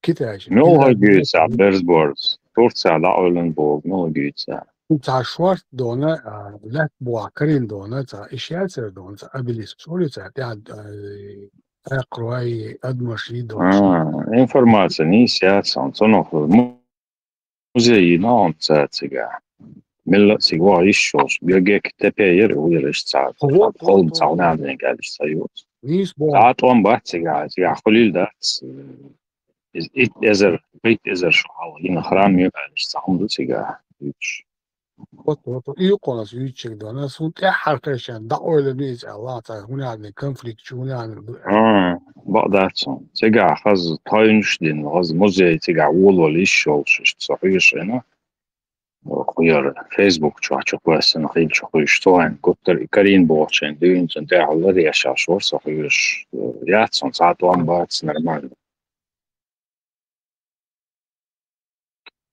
Китай много güzel Bersborz Turcia da Olenburg много güzel تا شوارت دونه لات بواكرين دونه تا إشياء دونه تا أبليس شوري تا أقرأي أدمشي دونه информация не сядется он сон музей на он цецига ملة سيجوا يشوش بيجيك تبير ويرش ساعات قلب ساعنا عندنا قاعد يستيوت ساعات وان بحث سيجا خليل ده إزر بيت إزر شو حاولين خرام يقعد يستعمل سيجا يش Вот يقولون سويتشك دونه سونت حركشان دعوة لميز الله تعالى هنا عندنا كونفليكت شو هنا عندنا بقدرتهم سيجا خز تاينش دين خز مزي سيجا وول يشوش صحيح هنا خيار فيسبوك çok versin خيل çok iştoğan kutlar ikarin boğaçın düğün için değerleri yaşar صحيح yatsın saat 10 baht normal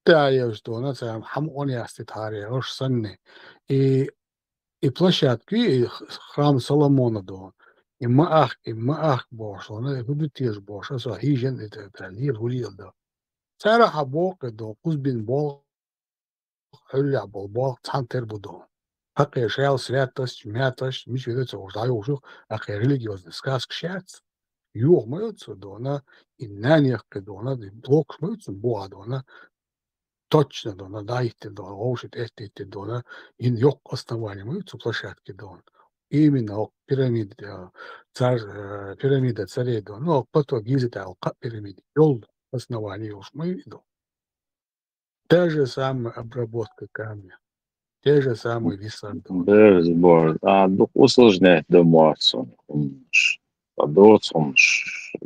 تعالى что на самом хамоне аститаре уж санне и площадки храм Соломона до и маах бошло на будут тез бошло со хижен это тралир гулил до صراحة بوق до кузбин бол حلع بالباق تانتر بدون Hakkı şeal святость, мятость, мич ведется уждаю уже, hakkı религиозный сказк шерц. Юг мыются, да она и на них, да она блок мыются, буа, да она точно, да она дайте, да она ошит эти, да она ин yok основания мыются площадки, да он. Именно пирамида, пирамида царей, да, ну, потом гизита, пирамида, ёл основания уж мы виду. Та же самая обработка камня, те же самые висардоны. Безбор, а дух усложняет домацию. Подоц, он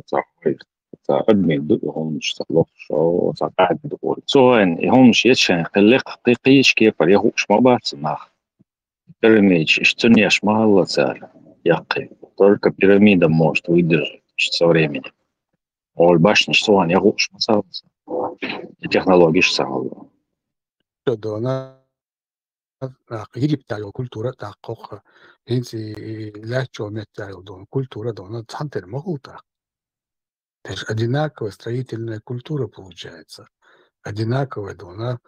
заходит. تا أدمي هم اشتغلوا شو قاعد بقول سواء هم شيء خلق قيقيش كيف يهوش ما بعرف ما بيراميد اشتنيش ما الله تعالى يقي только пирамида может выдержать со временем ол башни что он يهوش ما صار технологии صار ده أنا Египет культура такох инси лячо метаю дон культура дон центр могута. То есть одинаковая строительная культура получается. Одинаковая дона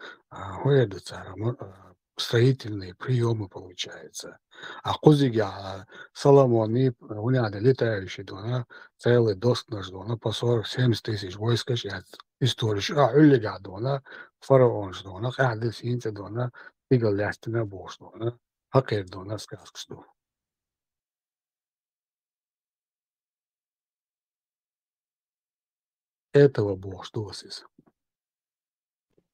строительные приемы получается. А кузига Соломони у него летающий дона целый дост наш дона по 40-70 тысяч войск сейчас историч. А улига дона фараон дона قاعد سينت дона تيجي لاستنا بوش دона حقير дона сказку. Этого бог досис.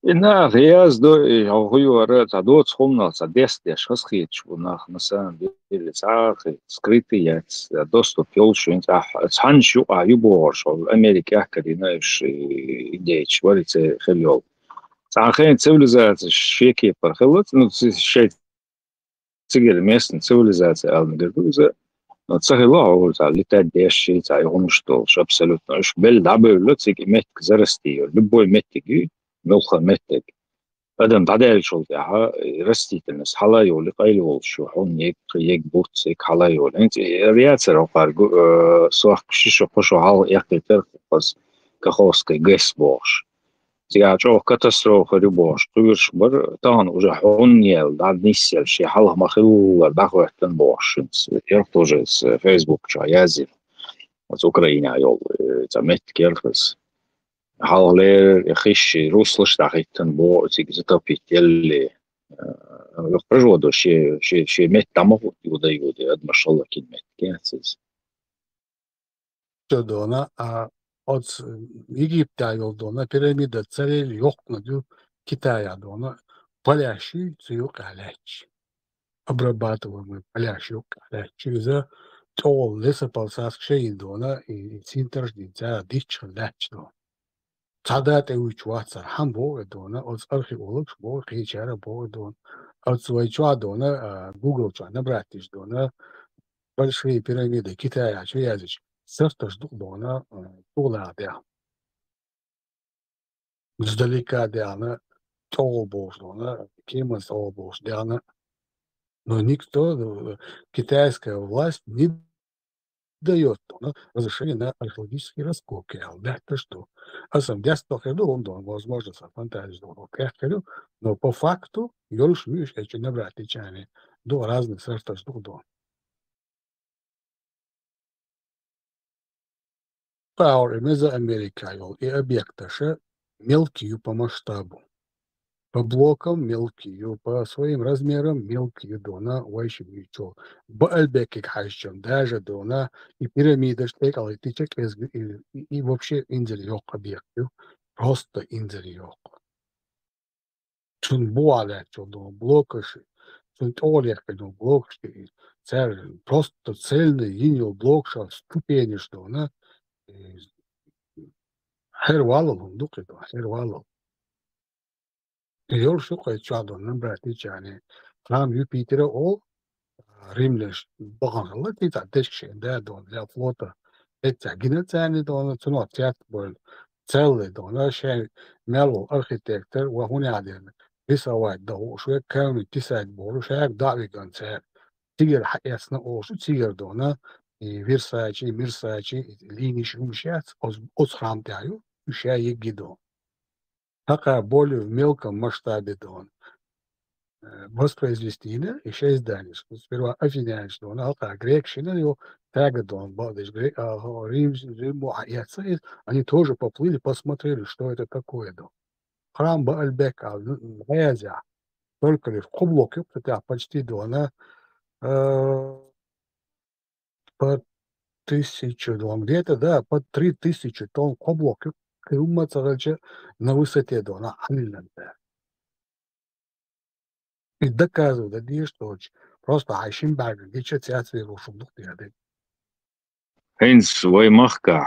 إنها غياز دو هو ورد عدوت خمنا صديس ديش خسخيتش وناخ مثلا دي ساخ سكريتيات دوستو بيولشو انت تحنشو يبورش الأمريكا كدينا إيش إيديش وريت خليول ساخين цивилизация شيكي برخلت ну شيء تيجي местная цивилизация المدرسة تسهلها وتاع لتاد ديش تاع يغنشتوش абсолютно إيش بل دعبه لتيجي متك زرستي لبوي متكي ملخا متك بدن بعدها شو تاعها رستي الناس حلا يولي قايل شو حون يك بوتسك حلا يول انت رياتر او فارغو سواء شيشو قشو حال يقتر بس كخوس كجس بوش تيجي شو كاتاستروفا ريبوش قيرش بر تان уже حون يل داد نيسل شي حلا ما خل باخوتن بوش يرف тоже с Facebook чаязир с Украины يول تمت كيرفس حاولي يخش روسلش دقيقتن بو تيجي اللي يخرجوا شيء مت تمام يودي قد ما شاء الله كلمة كانت Dona od Египта yolduğuna piramida царей yok mu diyor Китая дона палящий цюк аляч. Обрабатываемый палящий аляч. Через тол лесополосas шеин дона и синтерждинца дичь аляч дона. Цадат и учваться хамбо дона от археолог бо хичара бо дона. От свойчва дона Google чва набратиш дона большие пирамиды Китая чуязич. Сертаж дона туладя. Сдалека дяна толбош дона кемас толбош дяна. Но никто, китайская власть не дает разрешение на археологические раскопки. Да, то что? А сам детство ходу, он возможно, фантазию, но по факту, юрш миш, эти набратичане, до разных сортов до. Пауэр Мезоамерика и объекты мелкие по масштабу. По блокам мелкие, по своим размерам мелкие дона, вайши ничего. Бальбекик хайщем, даже дона и пирамида штекалитичек и вообще инзельёк объекты. Просто инзельёк. Чун буалек, чун блокаши, чун толек, чун блокши. Просто цельный инил блокша ступени, что она хервалов, дук-то, хервалов. Yol şu kayıtçadığının bıraktığı yani Ram Jüpiter'e o Rimler bağımlılık değil de şeyinde doğru flota etse yine yani doğru tunu tiyat böyle celle doğru şey melo architektör ve hunadın bir savaş da o şu kavmi tisad boru şey davi ganser tiger hayasına o şu tiger doğru Versace liniş umşat o храм diyor şey gidiyor. Пока более в мелком масштабе дон. воспроизвести, и 6 даниш. Сперва афиняешь, он алка грекщина, его тагадон, бадыш, Рим, они тоже поплыли, посмотрели, что это такое. Храм Баальбека, Язя, только лишь кублок, почти до, она по 1000 тонн, где-то, да, по 3000 тонн кублок, на высоте, да, на Аниланде. И доказывают, что просто Айшенберг, где театр рушил дух. Heinz Weimachka,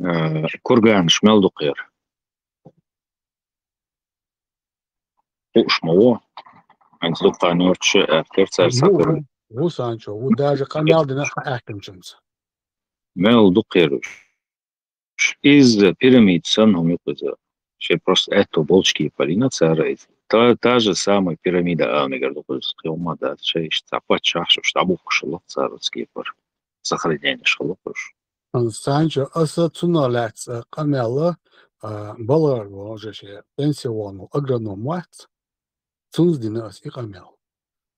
Kurgan Schmeldukir. Ушмово, Heinz Duktanurch, Kerzer Sakar. Wo Sancho, wo даже канал de nach Atkins. Meldukir. Из пирамид Санхом Юкуза. Ще просто это болчки Полина Царейт. Та же самая пирамида Амигардукус, Килмада, Чейш, Цапачах, Штабук Шалок Царский пар. Сохранение Шалокуш. Санчо Асацуналец Камела Балар Вожеше, Пенсиону, Агрономат, Цуздинас и Камел.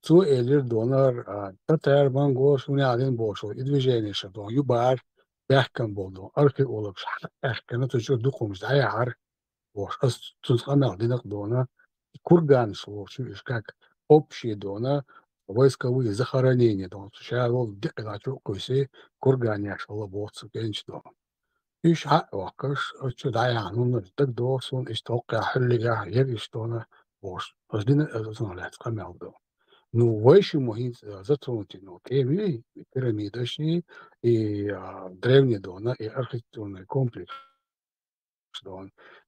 Цу Элир Донар, Татар Бангош, Унядин Бошо, и движение Шадон, Юбар, Бехкан Болдон, археолог, Эхкан, это же духом, Заяр, Бош, Ас Камел, Динак Дона, Курган слушаешь, как общие дона, войсковые захоронения, сейчас вот декадачу куси кургане шалобоцу пенчдо. И шаквакаш, чудаяну, так досон, и столка хиллига, евиштона, бош. Поздина зонлет камелдо. Ну, выше мухин затронуты, ну, теми, пирамидочные, и древние дона, и архитектурный комплекс.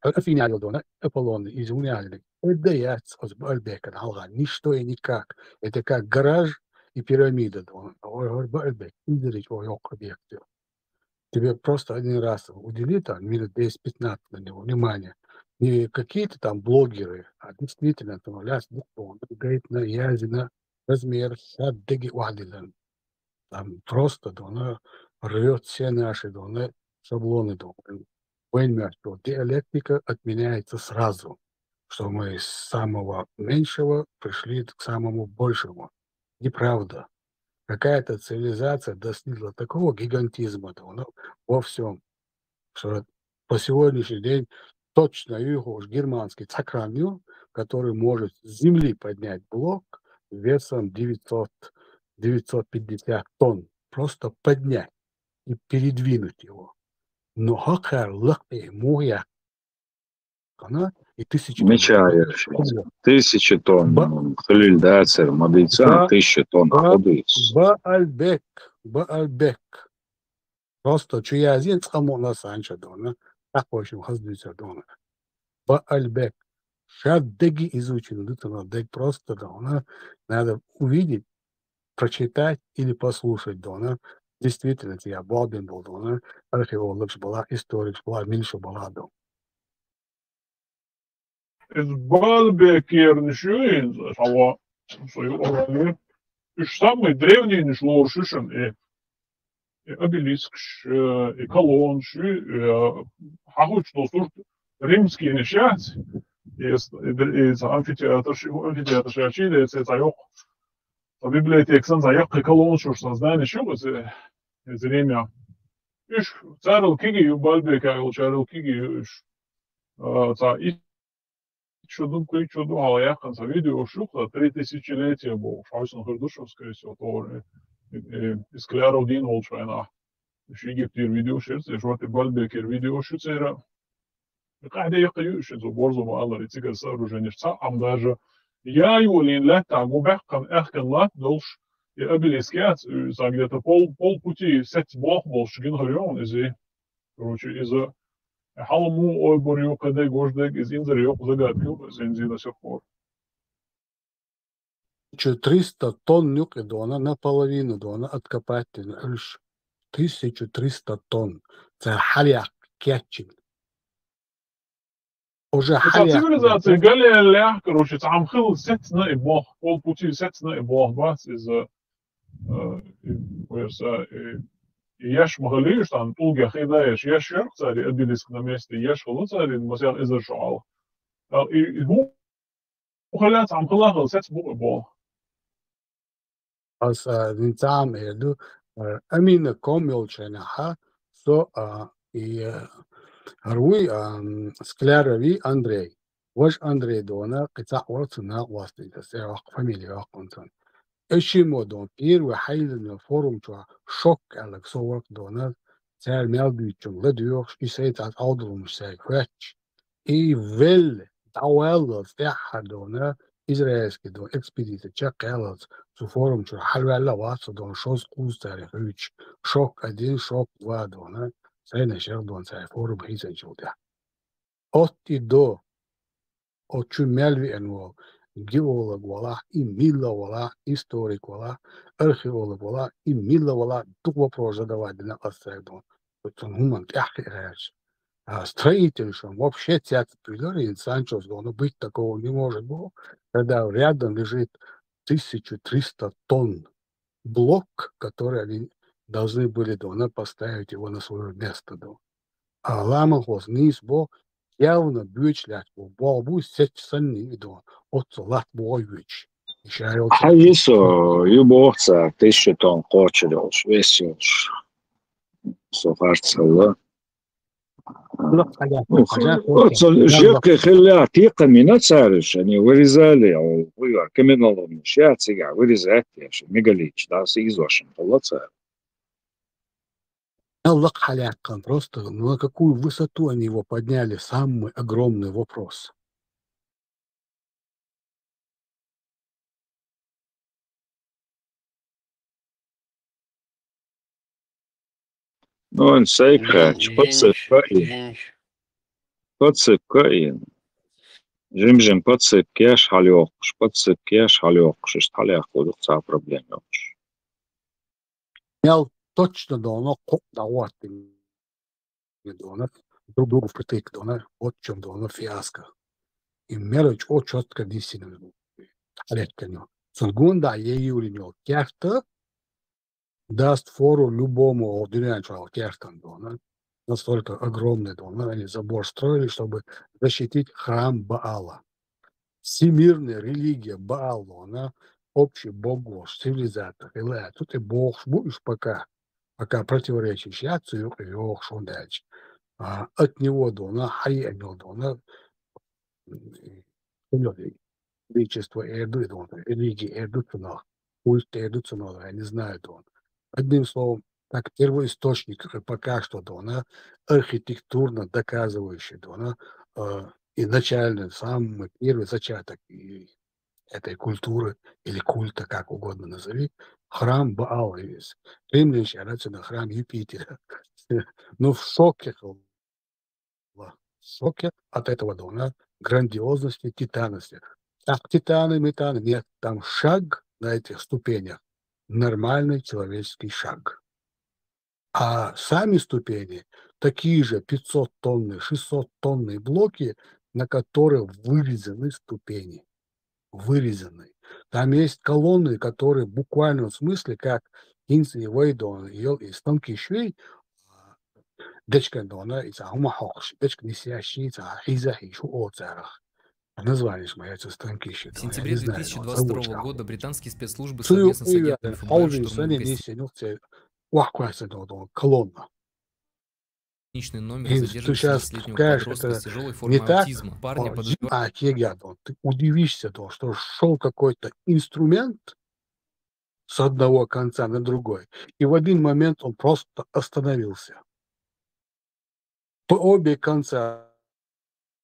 Афиняли дона, Аполлон, изумляли. Это я с Баальбека, ничто и никак. Это как гараж и пирамида. Баальбек, индрич, объекты. Тебе просто один раз удели там минут 10-15 на него внимание. Не какие-то там блогеры, а действительно там ляс говорит на язина размер саддеги вадилан. Там просто дона рвет все наши дона шаблоны дона. Поймешь, что диалектика отменяется сразу, что мы с самого меньшего пришли к самому большему. Неправда. Какая-то цивилизация достигла такого гигантизма во всем, что по сегодняшний день точно германский цакраню, который может с земли поднять блок весом 950 тонн, просто поднять и передвинуть его. Но хакар лакпе моя она и 1000 тонн. Мечаешь. 1000 тонн. Халиль Дацер, Мадейца, 1000 тонн. Баальбек. Просто чуязин цамона санча дона. Так в общем хаздуется дона. Баальбек. Шаддеги изучены. Дег просто дона. Надо увидеть, прочитать или послушать дона. Действительно, я Балбин был дона. Археолог была, историк была, меньше была дона. Из Баальбекер ничего, а и самый древний нешло шишен и обелиск, и колонн, и хахуч, что служит римские несчастья, и амфитеатр шачили, и цайок, а библиотека сан заяк, и колонн, что создание еще из Рима. Иш царил киги, Баальбекер, царил киги, чудо, а я конца видео шухла 3000-летия был. Шайсон Хердушев, скорее всего, тоже из Кляров Дин Волчайна. Еще Египтир видео шерцы, жваты Баальбекер видео шерцы. Когда я хочу, что борзу мало рецика сооружения шца, ам даже я его лин лета, губехкан эхкен лат долж и обелискят, за где-то полпути сеть блок был шгин горен, короче, из-за Халму ой борю, когда гождек из инзарёк загадку, сензи до сих пор. 1300 тонн нюк дона наполовину дона откопать 1300 тонн. Это халяк кетчин. Уже халяк. Цивилизация Галилея, короче, там хил сетна и бог, полпути сетна и бог бас из Яш Магалиш, там Тулга Хидаеш, Яш Ярцари, обелиск на месте, Яш Халуцари, Масян Изашал. И وخلينا عم طلعنا سات بو Als Winzam Erdu, Amina Komilchenaha, so и Руи Склярови Андрей. Ваш Андрей Дона, قطع ورثنا واسطة سيرق فاميليا قنصن. Ещимо дон первый хайлен форум чуа шок алек соорк дона цер мелбючун ледюрш и сейт от аудрум сей квеч. И вел дауэлл стяха дона израильский дон экспедиция чакэлс zu форум чуа халвелла васа дон шос куз тарих үч. Шок один, шок два дона. Сейна шер дон цей форум хизен чуда. От и до очу мелви энвол. Геолог вала, и мила вала, историк вала, археолог вала, и мила вала, тут вопрос задавать на отстройдон. Вот он гуман тяхи рэч. А строительством вообще театр Пилори, Санчос, но быть такого не может было, когда рядом лежит 1300 тонн блок, который они должны были поставить его на свое место. А Ламахос низ был явно бючлять по Богу сечсанни до от лат бойвич. Хайсо юборца 1000 тонн кочелош весёш. Софарцала. Жевка хиля тиqa мина цариш, они вырезали, а каменолом шяцига вырезать, мегалич, да, с изошем, полоцар. Аллах халякан просто, на какую высоту они его подняли, самый огромный вопрос. Ну, он сайкач, подсыпкаин. Жим подсыпкеш халёкш, что халях ходит за проблемы. Мял точно доно давати доно друг другу впритык доно от чем доно фиаско. И мерыч о четко дисина халяканё. Сунгунда еюринё кяхта даст фору любому ординарному кяхтан доно. Настолько огромный дом. Они забор строили, чтобы защитить храм Баала. Всемирная религия Баала, она общий бог, цивилизатор. И тут и бог будешь пока противоречишь. Я цюк и шон дальше. От него дона, хай от него дона, величество эрду дона, религия эрду цена, культ эрду цена, я не знаю дона. Одним словом, как первоисточник пока что дона, архитектурно доказывающий дона, изначально самый первый зачаток этой культуры или культа, как угодно назови, храм Баала есть. Римляне считаются на храм Юпитера. Но в шоке от этого дона, грандиозности, титанности. Так, титаны, метаны, нет, там шаг на этих ступенях, нормальный человеческий шаг. А сами ступени такие же 500-тонные, 600-тонные блоки, на которые вырезаны ступени. Вырезаны. Там есть колонны, которые в буквальном смысле, как Инси Вейдон и станки швей, дечка дона, и захумахокш, дечка несящий, захизахи, шуоцарах. Название моя станки швей. В сентябре 2022 года британские спецслужбы совместно с агентами ФБР штурмовали колонна. Больничный номер задержившегося 16-летнего подростка с тяжелой формой аутизма. Парня подозревают. Ты удивишься, что шел какой-то инструмент с одного конца на другой, и в один момент он просто остановился. По обе конца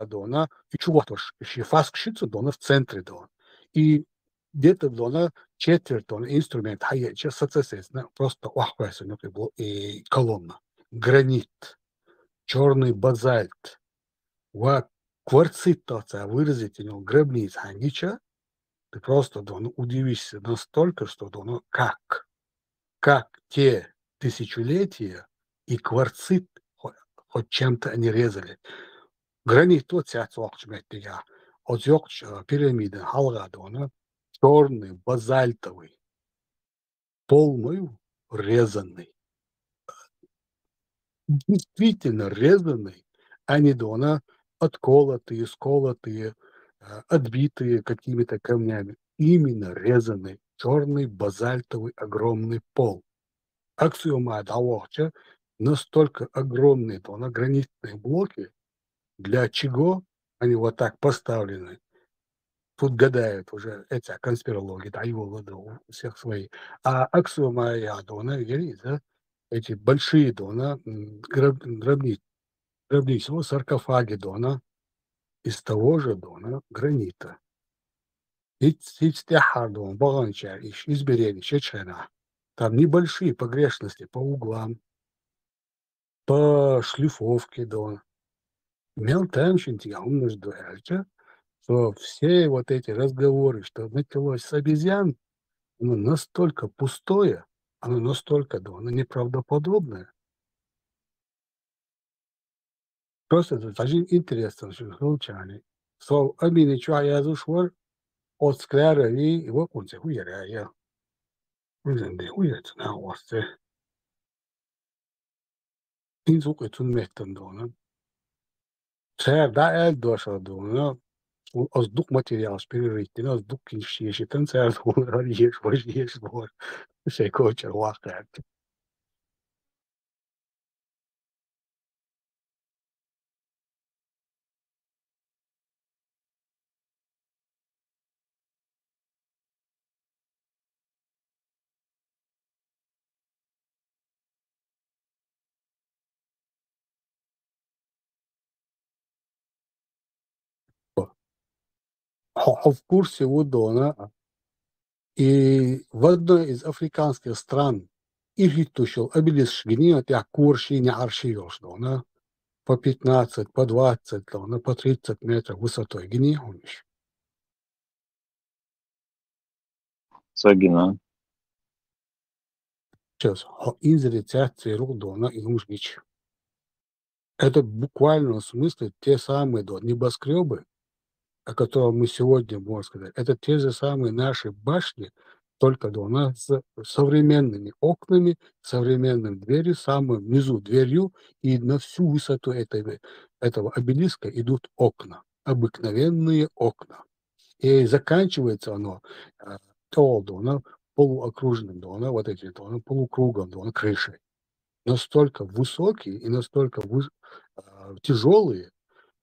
дона, и чего-то еще фаскшится дона в центре дона. И где-то дона четверть дона инструмент, соответственно, просто и колонна, гранит, черный базальт, кварцит, выразить его гробниц хангича, ты просто удивишься настолько, что как те тысячелетия и кварцит хоть чем-то они резали. Гранит тот цяцвахчметтига, от пирамиды халгадона, черный базальтовый, полный резанный. Действительно резанный, а не дона отколотые, сколотые, отбитые какими-то камнями. Именно резанный черный базальтовый огромный пол. Аксиома Даохча настолько огромные гранитные блоки, для чего они вот так поставлены. Тут гадают уже эти конспирологи, да, его у всех свои. А аксиома Ядона, да, эти большие гробницы, саркофаги дона из того же дона гранита. Там небольшие погрешности по углам, по шлифовке дона. Что все вот эти разговоры, что началось с обезьян, оно настолько пустое, оно настолько оно неправдоподобное. Просто это очень интересно, что случайно. So, амины чуаязушвар от скляра и его кунце хуярая. Узенде хуяц на осте. Инзук этун меттен дона. Цер да эл доша дона. Оздук материал перерыттен, оздук киншешитен цер дона еш бор. Şey koçer vakit. В курсе у Дона и в одной из африканских стран Египтушел обелиск гниет, я курши не аршиешь Дона по 15, по 20, Дона по 30 метров высотой гниешь. Сагина. Сейчас, изрицяция Дона и Мужгич. Это буквально в смысле те самые небоскребы, о котором мы сегодня можем сказать, это те же самые наши башни, только у нас с современными окнами, современным дверью, самым внизу дверью, и на всю высоту этого обелиска идут окна, обыкновенные окна. И заканчивается оно полуокружным, вот этим полукругом, крышей. Настолько высокие и настолько тяжелые,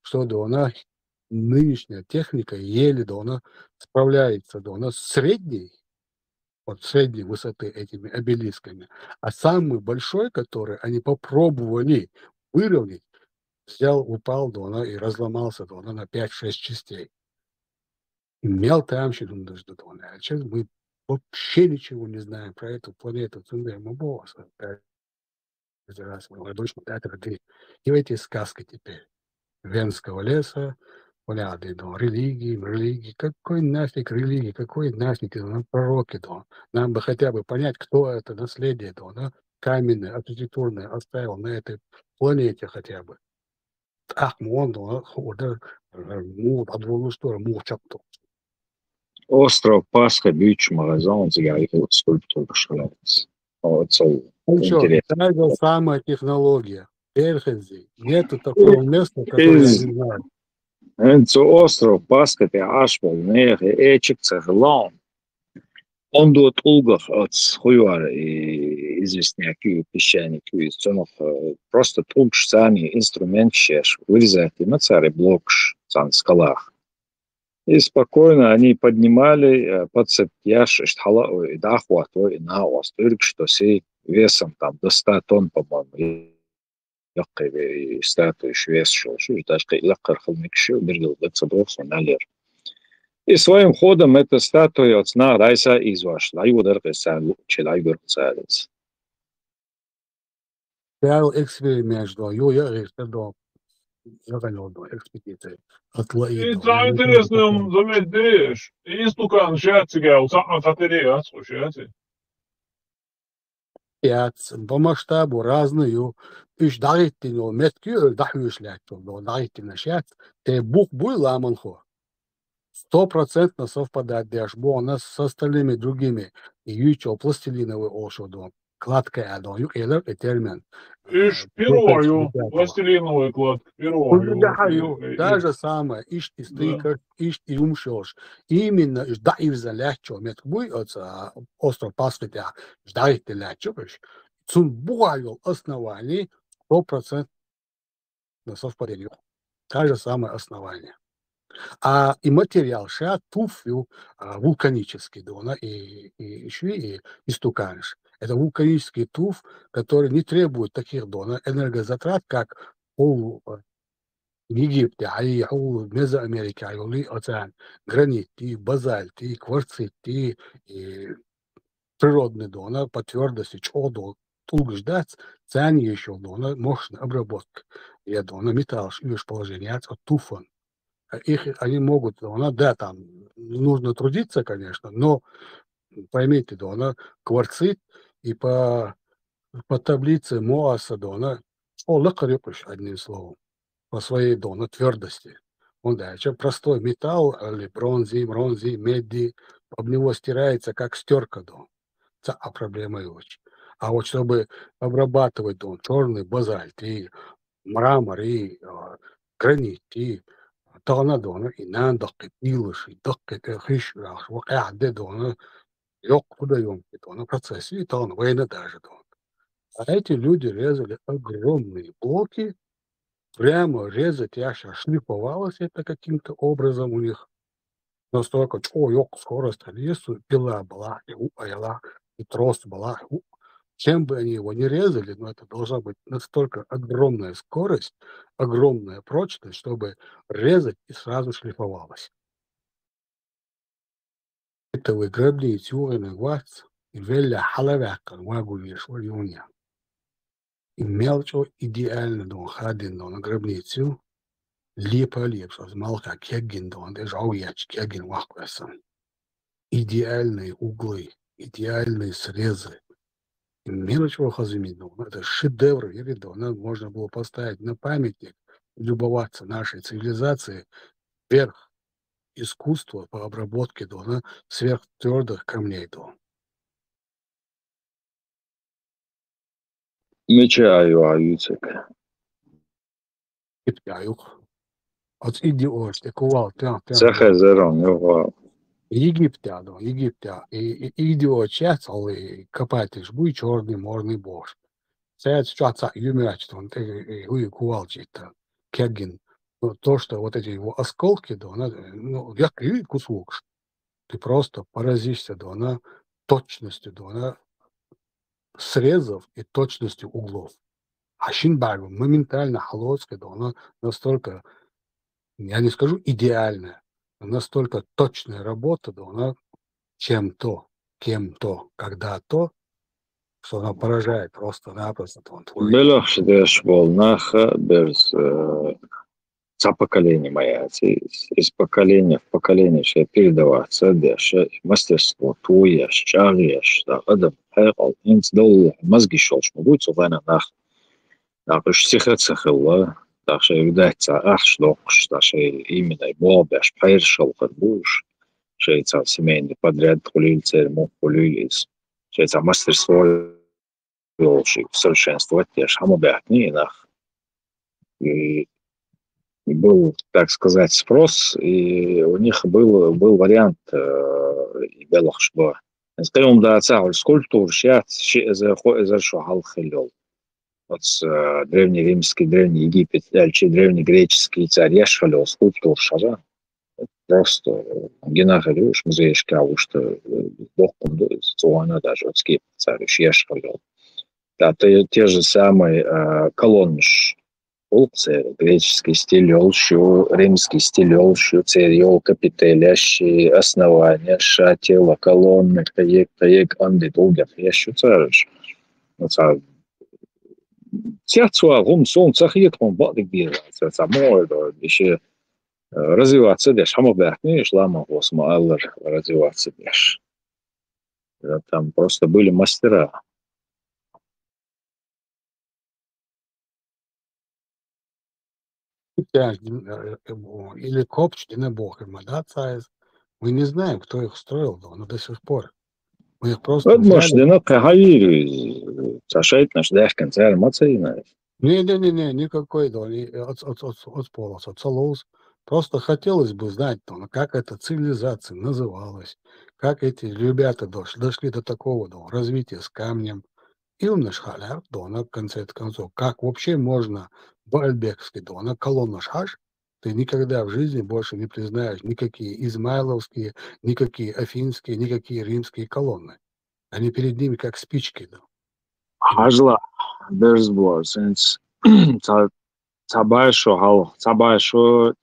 что нынешняя техника еле справляется с средней высоты этими обелисками. А самый большой, который они попробовали выровнять, упал и разломался на 5-6 частей. Имел там сейчас мы вообще ничего не знаем про эту планету. И эти сказки теперь Венского леса, религии. Какой нафиг религии, какой нафиг пророки, Нам бы хотя бы понять, кто это наследие, каменное, архитектурное оставил на этой планете хотя бы. Остров Пасха, бич, магазин, загорел скульптура шляется. Вот та же самая технология. Нету такого места, которое я не знаю. Это остров Пасха, ты ашпал, эчик цеглан. Он дует улгах от хуюара и известняки, песчаники, просто тулгш сани инструмент шеш, вырезать и на царе блокш сан скалах. И спокойно они поднимали подцептяш штхала и дахуато и наос, только что сей весом там до 100 тонн, по-моему, и статуи вес шел, даже лакар холмикши, бергал децабров налер. И своим ходом эта статуя от сна райса извашла, и удар кесал, челайгер царец. Реал эксперимент, я решил, экспедиция. Это интересно, заметишь. Истукан шатсигал, сам сатирия, слушайте. По масштабу разную. Иш даритину меткю, дахушлять, даритину шат, те бух ламанхо. 100% совпадает дашбо у нас с остальными другими. И ючо пластилиновый ошодом. кладка, да, юкелер и термин. Ишь, первую, пластилиновую кладку, первую. Та же самое, ишь ты стыкер, ишь ты умшешь. Именно, да и взалячо, мет буется, остров паспитя, ждать ты лячешь. Цун бугаю оснований 100% совпадение. Та же самое основание. И материал ша туфью вулканический, да, и еще и истуканиш. Это вулканический туф, который не требует таких энергозатрат, как у Египте, у Мезоамерики, океан, гранит, базальт, кварцит, и природный дона по твердости, чодо, tulgždats, ценнейшего дона, мощная обработка. Я дона металл, шьешь положение, от туфан. Они могут, да, там нужно трудиться, конечно, но поймите, кварцит и по таблице Моаса, лакарепыш, одним словом, по своей твердости. Он дальше простой металл, или бронзи, меди, об него стирается, как стерка, а проблема очень. А вот чтобы обрабатывать черный базальт, и мрамор, и гранит, и تغنى إنان دقة إيلش دقة خيش وقاعد دونا يوق куда ёмкий процесс и время даже. А эти люди резали огромные блоки, прямо резать, шлифовалось это каким-то образом у них. Настолько, скорость лесу, пила была, и трос была. Чем бы они его не резали, но это должна быть настолько огромная скорость, огромная прочность, чтобы резать и сразу шлифовалось. Это вы грабли тюрины вац, и веля халавякан вагу вешвар юня. И мелчо идеально хадин на гробницу, лепа, малка кегин жауяч кегин вахвасан. Идеальные углы, идеальные срезы. Мелочь хазимидно. Это шедевр, можно было поставить на памятник, любоваться нашей цивилизацией, верх искусства по обработке сверхтвердых камней. Мечаю, аюцек. От идиот, кувал, Цехезерон, его. Египте. И идиот чесал, и копатель жбуй черный морный борщ. Сейчас чаца юмяч, и кувалчик-то, кегин. То, что вот эти его осколки, я кривый кусок. Ты просто поразишься, точностью, срезов и точностью углов. А Шинбаргу моментально холодская, настолько, я не скажу идеальная, настолько точная работа, чем-то, кем-то, когда-то, что она поражает просто-напросто. Белых деш волнаха без поколение моя, из поколения в поколение все передаваться, деше мастерство твое, щарешь, да, адам, хайрал, инц дол, мозги шелш, будет сувана нах, шсихацахилла, так что видается, шлокш, так что именно бобеш, пайршал, будешь, шейца семейный подряд, хулильцер, мог хулились, шейца мастерство, совершенствовать, те же хамобятни, нах, и был, так сказать, спрос, и у них был вариант белых, что скажем, да, скульптур сейчас за что халхилел. Вот древнеримский, древнеегипет, дальше древнегреческий царь Яшхалел, скульптур шара. Просто генахалюш, музей шкаву, что бог кундует, цуана даже, вот скип царь Яшхалел. Да, те же самые колонныш. Греческий стиль, римский стиль, царь, капителящий, основания, шатела, колонны, таек, анды, долгов, я считаешь. Церцуа, гум, сон, цахит, он бадик бирается, самой, еще развиваться, дешь, хамобятни, шлама, госма, аллар, развиваться, дешь. Там просто были мастера. Или Копч, или Бог, да, мы не знаем, кто их строил, но до сих пор. Мы их просто Может, взяли. ну, кагайри, цашает наш дашкан, царь мацаина. Не, никакой доли от полос, от солоус. Просто хотелось бы знать, как эта цивилизация называлась, как эти ребята дошли до такого развития с камнем. И он наш халяр, в конце концов, как вообще можно баальбекский, колонна шаш, ты никогда в жизни больше не признаешь никакие измайловские, никакие афинские, никакие римские колонны. Они перед ними как спички. Hajla, there's was, and Цабайшо хал, Цабайшо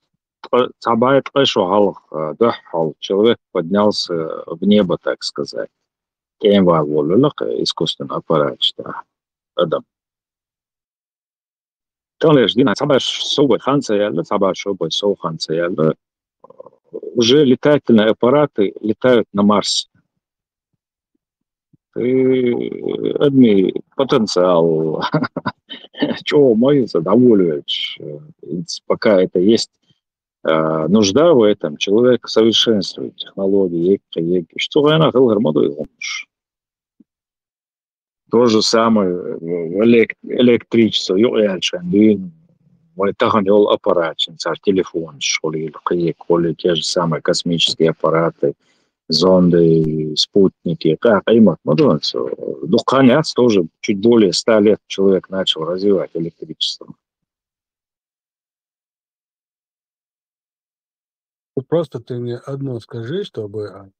хал, дохал, человек поднялся в небо, так сказать. Кем волюлак, искусственный аппарат, что Адам. Конечно, Дина, Цабайшо бой ханцаялла, Цабайшо бой соу ханцаялла. Уже летательные аппараты летают на Марс. И одни потенциал, чего можно задоволивать, пока это есть нужда в этом, человек совершенствует технологии, что она говорит, то же самое в электричество, аппарат, телефон, или те же самые космические аппараты, зонды, спутники, как им конец тоже чуть более 100 лет человек начал развивать электричество. Просто ты мне одно скажи, чтобы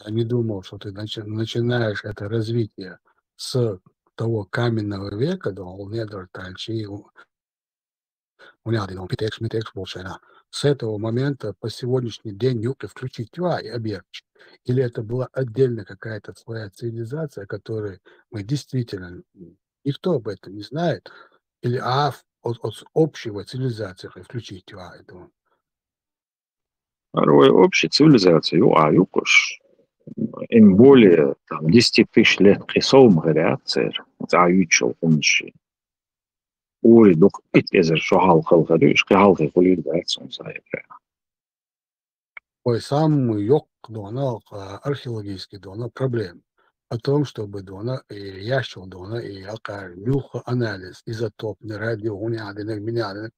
я не думал, что ты начинаешь это развитие с того каменного века, с этого момента по сегодняшний день включить объект. Или это была отдельно какая-то своя цивилизация, которую мы действительно, никто об этом не знает, или от общего цивилизации включить этого. Общей цивилизации, им более 10 тысяч лет рисовым говорят, заючил умши. Ой, дух итезер шахал халгарыш, халгы хулит байтсон сайбре. Ой, сам ёк археологический проблем о том, чтобы и ящил и нюха анализ, изотопный, радиоуниадный,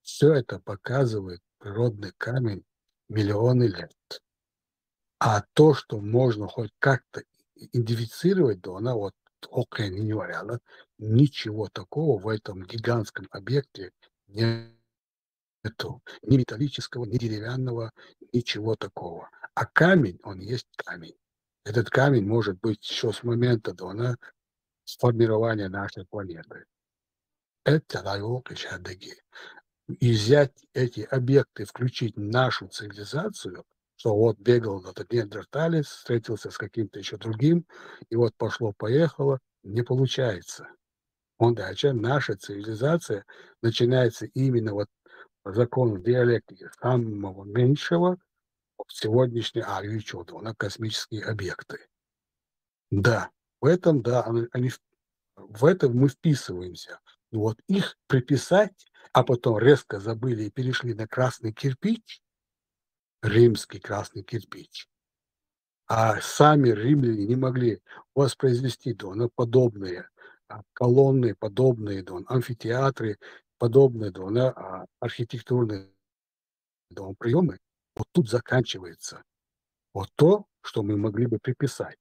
все это показывает природный камень миллионы лет. А то, что можно хоть как-то идентифицировать, ничего такого в этом гигантском объекте нету. Ни металлического, ни деревянного, ничего такого. А камень, он есть камень. Этот камень может быть еще с момента сформирования нашей планеты. Это и взять эти объекты, включить в нашу цивилизацию, что бегал этот неандерталец, встретился с каким-то еще другим, и пошло-поехало, не получается. Наша цивилизация начинается именно закон диалектики самого меньшего сегодняшней космические объекты. Да, в этом, в этом мы вписываемся. Но их приписать, а потом резко забыли и перешли на красный кирпич, римский красный кирпич, а сами римляне не могли воспроизвести подобные колонны, подобные амфитеатры, подобные архитектурные приемы. Тут заканчивается то, что мы могли бы приписать.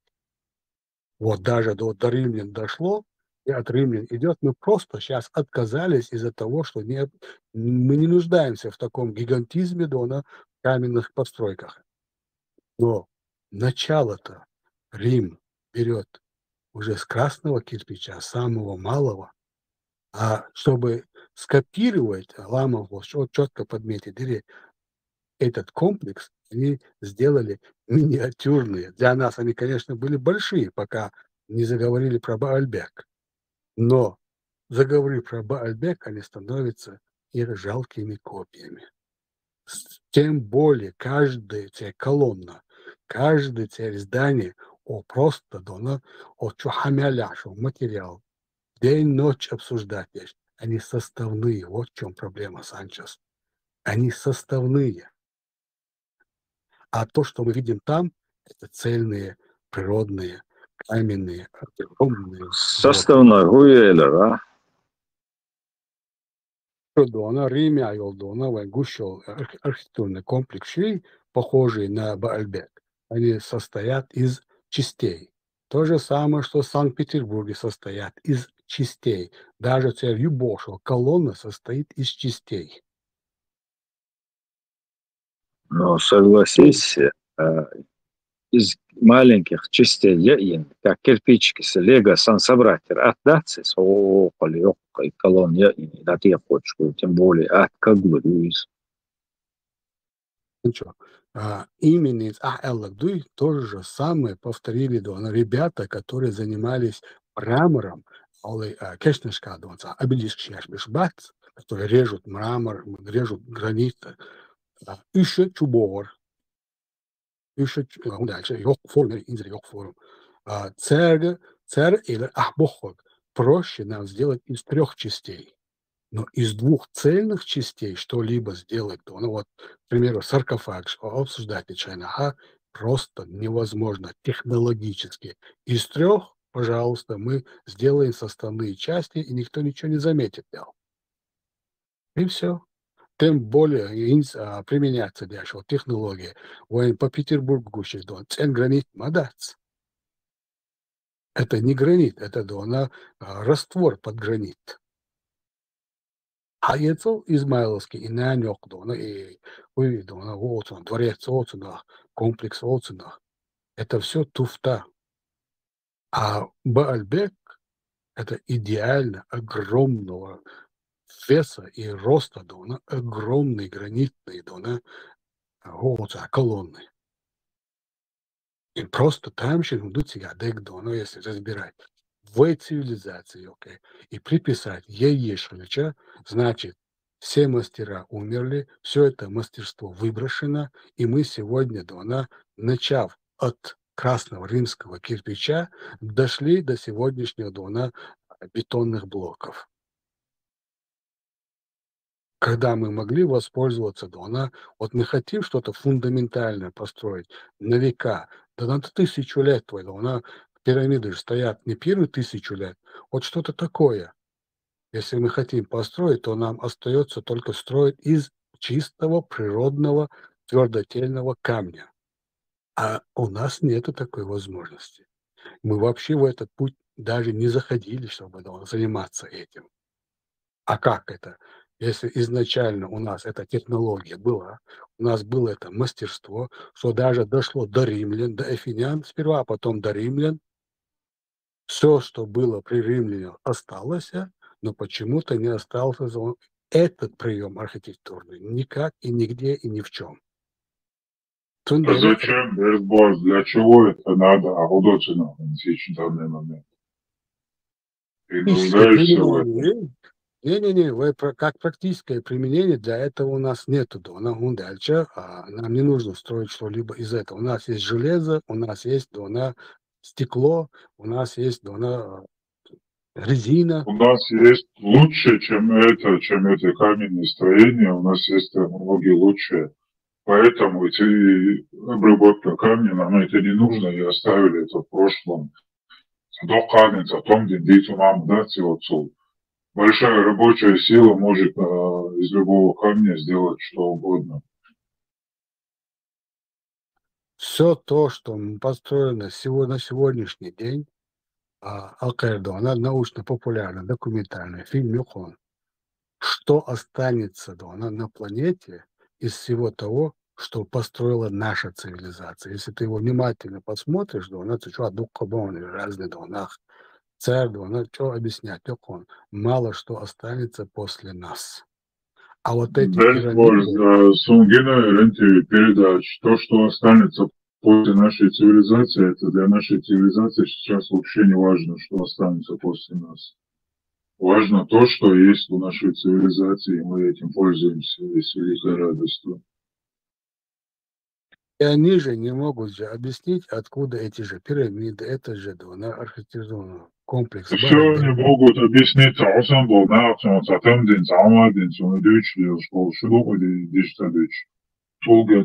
Даже до римлян дошло, и от римлян идет, мы просто сейчас отказались из-за того, что мы не нуждаемся в таком гигантизме в каменных постройках. Но начало-то Рим берет уже с красного кирпича, самого малого, а чтобы скопировать, четко подметить, или этот комплекс они сделали миниатюрные. Для нас они, конечно, были большие, пока не заговорили про Баальбек. Но, заговорив про Баальбек, они становятся их жалкими копиями. Тем более каждая колонна, каждое здание, просто материал. День-ночь обсуждать. Они составные. Вот в чем проблема, Санчес. Они составные. А то, что мы видим там, это цельные природные, каменные, огромные. Составной гуэля, да? Дона, Риме, Айолдона, Вайгушел, архитектурный комплекс, похожий на Баальбек, они состоят из частей. То же самое, что в Санкт-Петербурге состоят из частей. Даже церковь Юбошева, колонна состоит из частей. Ну, согласись, из маленьких частей яин, как кирпичики с лего собратер отдаться с около колонн яин, да ты хочешь, тем более от как бы Ничего. Именно из Эллагдуй то же самое повторили ребята, которые занимались мрамором, которые режут мрамор, режут гранит, еще чубор. Дальше церь или ахбохог проще нам сделать из 3 частей. Но из 2 цельных частей что-либо сделать, то, вот, к примеру, саркофаг, обсуждать нечаянно, просто невозможно технологически. Из 3, пожалуйста, мы сделаем составные части, и никто ничего не заметит. И все. Тем более применяться дальше технологии. По Петербургу гранит мадац. Это не гранит, это раствор под гранит. А яйцо измайловский, и нанек, и дворец Оцинах, комплекс Оцинах. Это все туфта. А Баальбек – это идеально огромного веса и роста, огромные гранитные колонны. И просто там еще идут себя если разбирать. В цивилизации, и приписать Ешевича, значит, все мастера умерли, все это мастерство выброшено, и мы сегодня, начав от красного римского кирпича, дошли до сегодняшнего бетонных блоков. Когда мы могли воспользоваться, вот мы хотим что-то фундаментальное построить на века, да на 1000 лет, пирамиды же стоят не первые 1000 лет, вот что-то такое. Если мы хотим построить, то нам остается только строить из чистого природного твердотельного камня. А у нас нет такой возможности. Мы вообще в этот путь даже не заходили, чтобы заниматься этим. А как это? Если изначально у нас эта технология была, у нас было это мастерство, что даже дошло до римлян, до эфинян сперва, а потом до римлян, все, что было при римлянах, осталось, но почему-то не остался этот прием архитектурный никак и нигде и ни в чем. А зачем, для чего это надо Агудоцина на данный момент? Ты нуждаешься в этом? Не, как практическое применение для этого у нас нету. Дальше нам не нужно строить что-либо из этого. У нас есть железо, у нас есть стекло, у нас есть резина. У нас есть лучше, чем это каменное строение, у нас есть технологии лучшие. Поэтому эти обработка камня, нам это не нужно, и оставили это в прошлом. Большая рабочая сила может из любого камня сделать что угодно. Все то, что построено на сегодняшний день, она научно-популярная, документальная, фильм что останется на планете из всего того, что построила наша цивилизация. Если ты его внимательно посмотришь, разные царь, что объяснять, мало что останется после нас. А вот эти передач, то, что останется после нашей цивилизации, это для нашей цивилизации сейчас вообще не важно, что останется после нас. Важно то, что есть у нашей цивилизации, и мы этим пользуемся с великой радостью. И они же не могут же объяснить, откуда эти же пирамиды, это же архитектурный комплекс. Все они могут объяснить,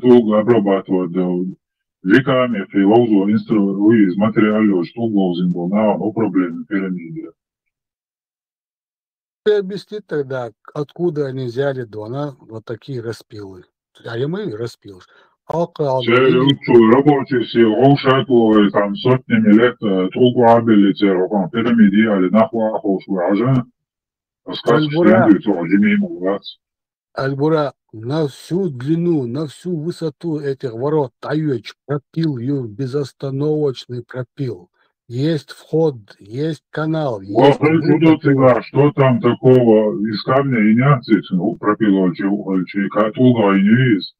долго обрабатывать Веками приложу инструмент из материалов, что должен был на проблемы пирамиды. Ты объясни тогда, откуда они взяли вот такие распилы. А я мы распил. Рабочие все ушаку там сотнями лет трубабили те пирамиды, але нахуй охушу, Альбура на всю длину, на всю высоту этих ворот Таевич пропил ее безостановочный пропил. Есть вход, есть канал. Есть что там такого из камня и нянцы пропило, катуга и не есть?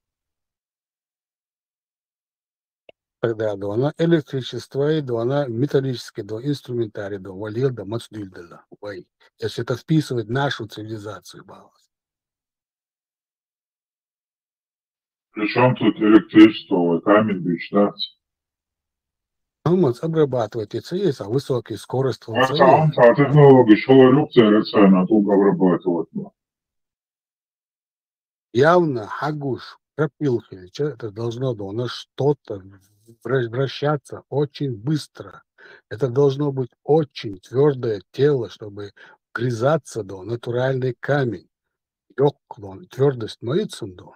Тогда она электричество и она металлический инструментарий валил да мацдильда. Если это вписывать нашу цивилизацию, баланс. Причем тут электричество, камень бечтать? Обрабатывать есть, а высокие скорости. Технологии, что рюкзак на туго обрабатывать. Явно хагуш, пропилка, это должно было на что-то вращаться очень быстро. Это должно быть очень твердое тело, чтобы вгрызаться до натуральный камень. Твердость моится до.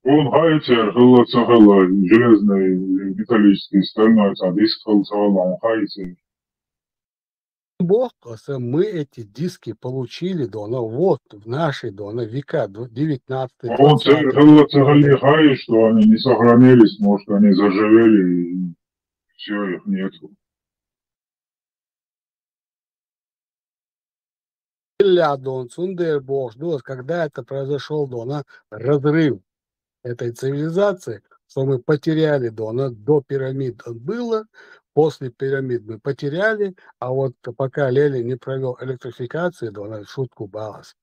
Он хайтер, железный, металлический, стальной, диск, он хайтер. Бог, мы эти диски получили, вот в нашей века, 19-й. Он хай, что они не сохранились, может, они заживели, и все, их нету. Когда это произошел, разрыв этой цивилизации, что мы потеряли до пирамид было, после пирамид мы потеряли, а вот пока Ленин не провел электрификацию, шутку балас,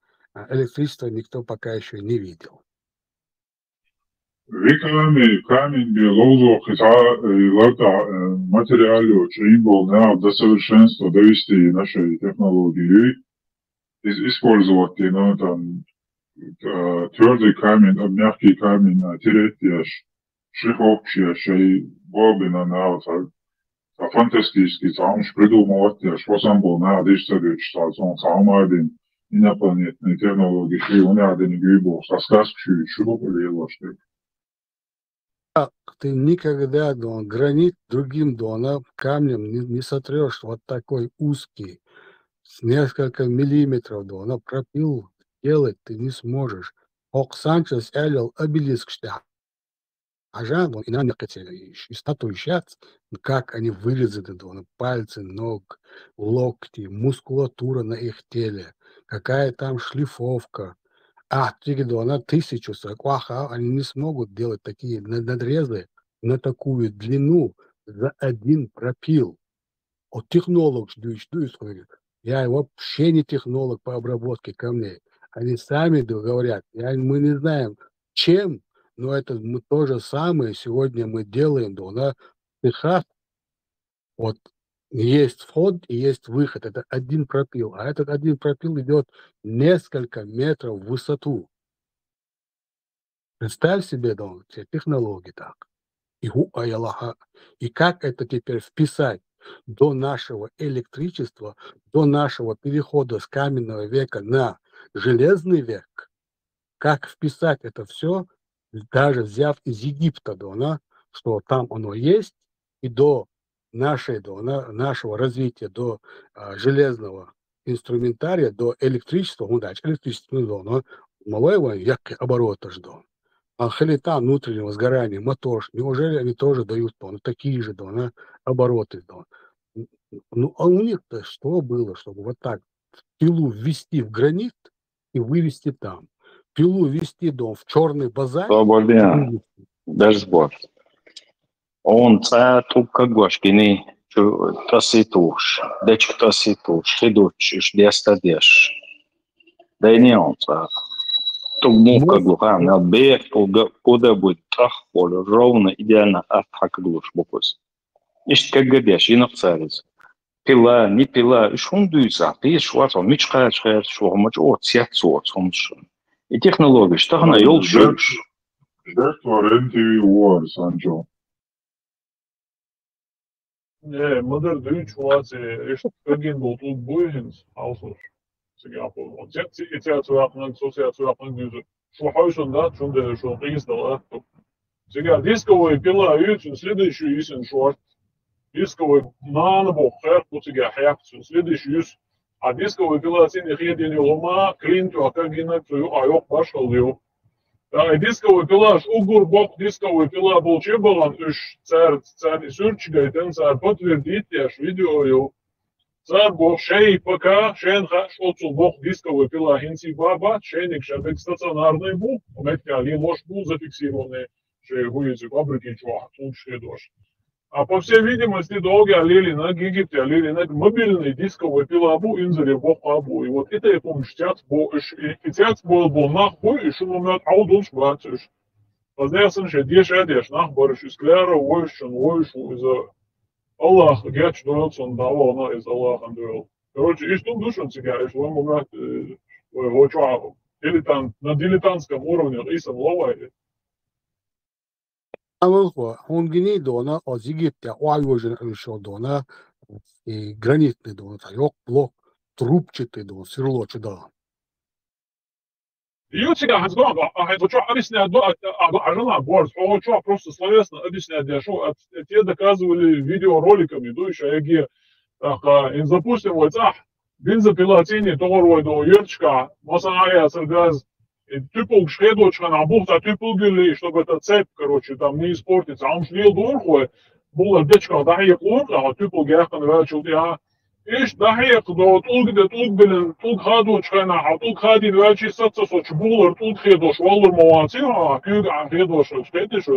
электричество никто пока еще не видел. Веками камень биологов материалов, им был до совершенства довести наши технологии, использовать твердый камень, мягкий камень, тереть, шиховчий, бобина, фантастический, там придумывать, что сам был на дисталечь, сам один инопланетные технологии, что он один грибов, сказки, что было, что ты никогда гранит другим камнем не сотрешь, вот такой узкий, с несколько миллиметров, пропил, делать ты не сможешь. Санчес элил обелиск штя. А жан, и на некоторые статуи сейчас, как они вырезаны, пальцы, ног, локти, мускулатура на их теле, какая там шлифовка. Она 1000 сакваха, они не смогут делать такие надрезы на такую длину за один пропил. Технолог, я вообще не технолог по обработке камней. Они сами говорят, мы не знаем, чем, но это мы то же самое сегодня мы делаем в цехах. Вот есть вход и есть выход. Это один пропил. А этот один пропил идет несколько метров в высоту. Представь себе, те технологии так. И как это теперь вписать до нашего электричества, до нашего перехода с каменного века на железный век? Как вписать это все, даже взяв из Египта, что там оно есть, и до нашего развития, до железного инструментария, до электричества, электричество, малого века оборота ждал. А халита внутреннего сгорания, мотор, неужели они тоже дают такие же обороты? А у них-то что было, чтобы вот так пилу ввести в гранит и вывести там? Пилу ввести в черный базар? Даже сбор. Он трубка гошкини, тоситуш, дечк тоситуш, хидуч, дестадеш. Да и не он Тугмука глухам, на бег, куда будет трах, поле, ровно, идеально, как глуш, букус. Ишь, как гадяш, и нахцарец. Пила, не пила, шум дуется, ты шварцом, мечкаешь, швармач, сятцот, и технологии, что она ел шиш. Жертва РЕН-ТВ War, Санчо. Mother Deutsch was echt begin tot boeiend also Singapur. Jetzt ja zu haben so sehr zu haben diese что huisen да schon der schon register. Сега дисковый пила ютин следующий юсин шорт. Дисковый нанабо хэр путига хяпцу следующий юс. А дисковый пила син хедин лома клинту акагина ту айок башкалдио. Дисковый пилаш угур бок дисковый пила был чебалан үш цар сүрчгайтен цар подтвердит яш видео цар бок шей пока шен хаш оцул бок дисковый пила хинси баба шейник шабек стационарный был метка ли мож был зафиксированный что будет фабрики чего лучше дождь. А по всей видимости долго олили на Египте, олили на мобильный дисковый пилабу инзаре бохабу. И вот это я помню, что тяц был нахуй, и что момент аудун шватыш. Поздняясын, что деш нахбарыш из кляра, войшен, из-за Аллаха, гяч дуэлся, он давал, но из Аллаха дуэл. Короче, и что душен себя, и что момент, на дилетантском уровне, и сам ловали. Авалхо, он гини дона, от Египта, уайвожен решил дона, и гранитный дона, yok блок, трубчатый дона, сверло чудо. Ютига хазгон, а это что объясняет, а жена борс, о что просто словесно объясняет, что те доказывали видеороликами, дующие эги, так, запустим вот, бензопилотине, товарой до юрчка, масаая саргаз, тюпл шхедочка на бухта тюпл гюли, чтобы эта цепь, короче, там не испортится. А он шлил дурхуй, был дечка, да я клонка, а тюпл гяхан вячил, я إيش ضحية دو طول بلن طول خادو شخنا حطول خادي دواجي ستة صوت بولر طول خيدوش والله مواتير كيوج عن خيدوش خيدوش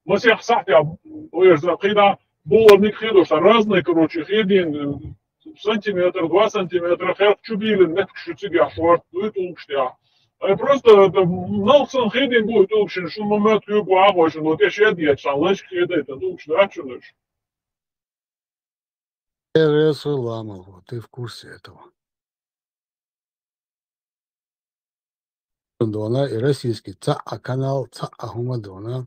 مسيح صحتي ويرزق قيدا بولر نيك خيدوش разные короче خيدين сантиметр 2 сантиметра خير чубилен нетк шутиги ашварт дует улкштя просто налсан خيدين будет улкшин что момент кюг агошин вот я шедия чалаш хеда это улкштя чунеш РС Ламов, ты в курсе этого. Дона и российский канал Ахума Дона,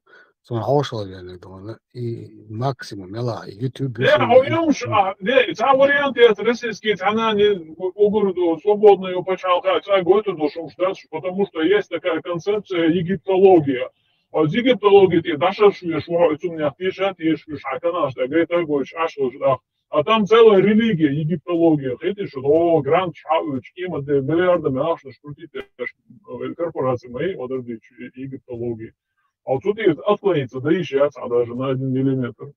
Дона и максимум мела и YouTube. Та варианты это российские каналы угороду свободно ее почалка, год дошел ждать, потому что есть такая концепция египтология. А египтология ты дашашвишь, у меня пишет, есть канал, что говорит, а там целая религия, египтология. Хотите, что грант шауч, има де миллиардами ашно шкрутите корпорации моей, вот это египтологии. А вот тут есть отклониться, да ищется даже на 1 миллиметр.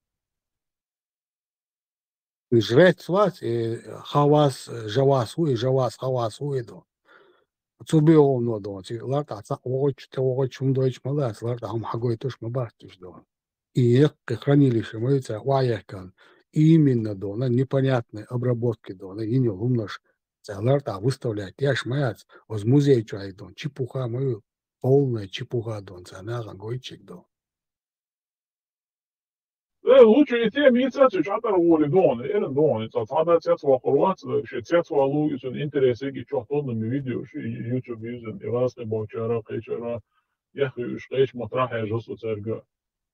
Жрать вас, хавас, жавасу и жавас, хавасу иду. Цубио много, ларта, очень дойч малас, ларта, хагой тоже мабастиш до. И хранилище моется, ваяхкан. Именно дона непонятной обработки дона и не лумнаш целарта выставлять я шмац из музея чай дон чепуха мою полная чепуха дон цена гойчик дон лучше и те инициации чатар воли дон эрен дон это цада цец вакурвац что цец валу из интересы ки чохтонными видео что YouTube юзен и разные бочара кечара я хочу матрах я жосу церга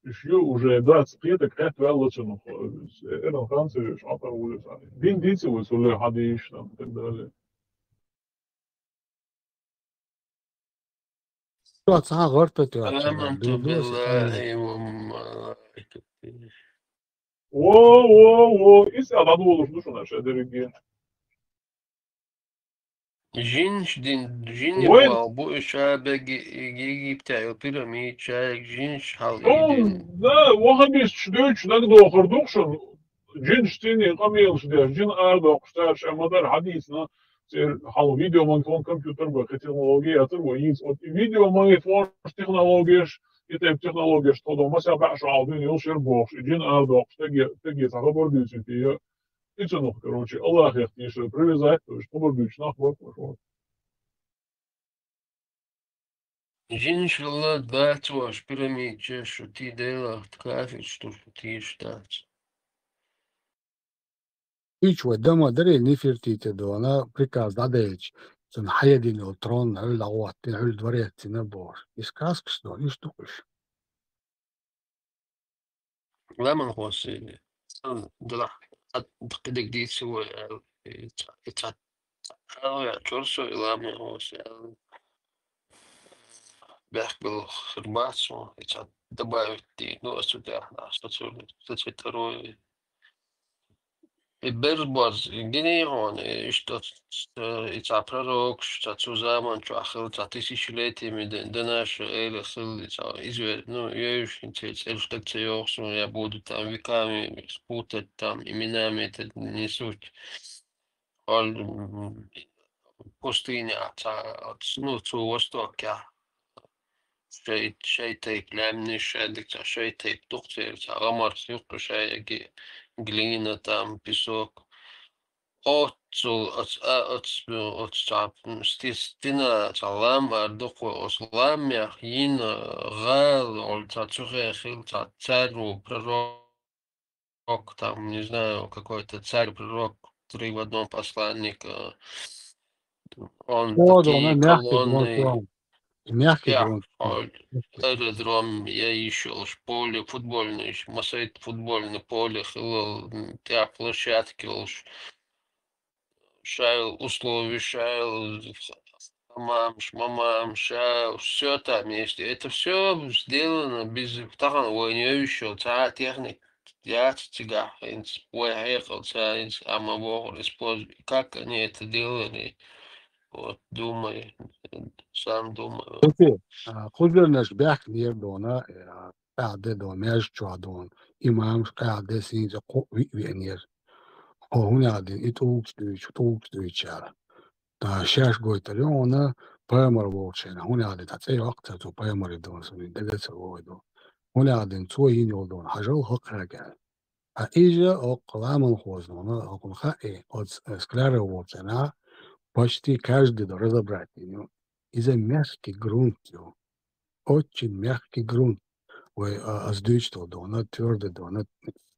Еще уже да, спиета как величину, это француз, шатер улица. Дин дици высули хадиш там и так далее. Что отца горта ты О, и сяда думал, что наша дорогие. جين بو شاب Египта пирамид чайк жин шал да вахабис чдёч нагдо хардукшун жин штини камил шдя жин ардо кшташ амадар хадисна сер хал видео ман компьютер ба технология атыр из от видео ман фор технологияш это технология что до маса баш алдын юшер бох жин ардо кштаги сахабор дюсити это ну короче Аллах их еще привязать чтобы быть нахуй пошел Жин шла батваш пирамид что ты дела кафе что ты штат Ичва дома даре не фертите до она приказ дадеч сон хаядин трон лагот дворец на бор и сказка что не штукаш Ламан хоси Да, قدك دي سوى يتعطل شورسو إلى ما هو بيحكي خدمات يتعطل دي نو أسودة ستة Berboz, генерон, что это пророк, что Сузаман, что ахил, что тысячелетиями до нашей эры хил, ну, я еще интересно, что что я буду там веками спутать там именами, это не суть. Он пустыня, ну, цу востока. شيء تيب لامني شادك شيء تيب تقصير غمر سيوق شيء глина там песок стена салам ардоко осламя хин гал он цацухе хил царю пророк там не знаю какой-то царь пророк 3 в одном посланник он такие колонны. Мягкий Ja, грунт. аэродром, я еще поле футбольное, масайт футбольное поле, я площадки, шайл условия, шайл, мамам, шайл, все там есть. Это все сделано без того, воюющего, техник, я тебя, уехал, использовать, как они это делали, вот, думаю. Сам думаю. خودش بحث نیر دونه قاعده دونش جادون إمام قاعده سینز قوی وینیر هون قاعدين توكس دويتشارا تا شاش قويتري هنا بايمر ووتشينا هون قاعدين تاتي وقت تو بايمر دون سوني دقت ويدو هون قاعدين تو ينيول دون حجل حق رجال إيجا أو قلام الخوزنا أو خائي أو سكلارا ووتشينا почти каждый разобрать ее. Из-за мягкий грунт, очень мягкий грунт. Ой, сдвижство дона, твердый дона,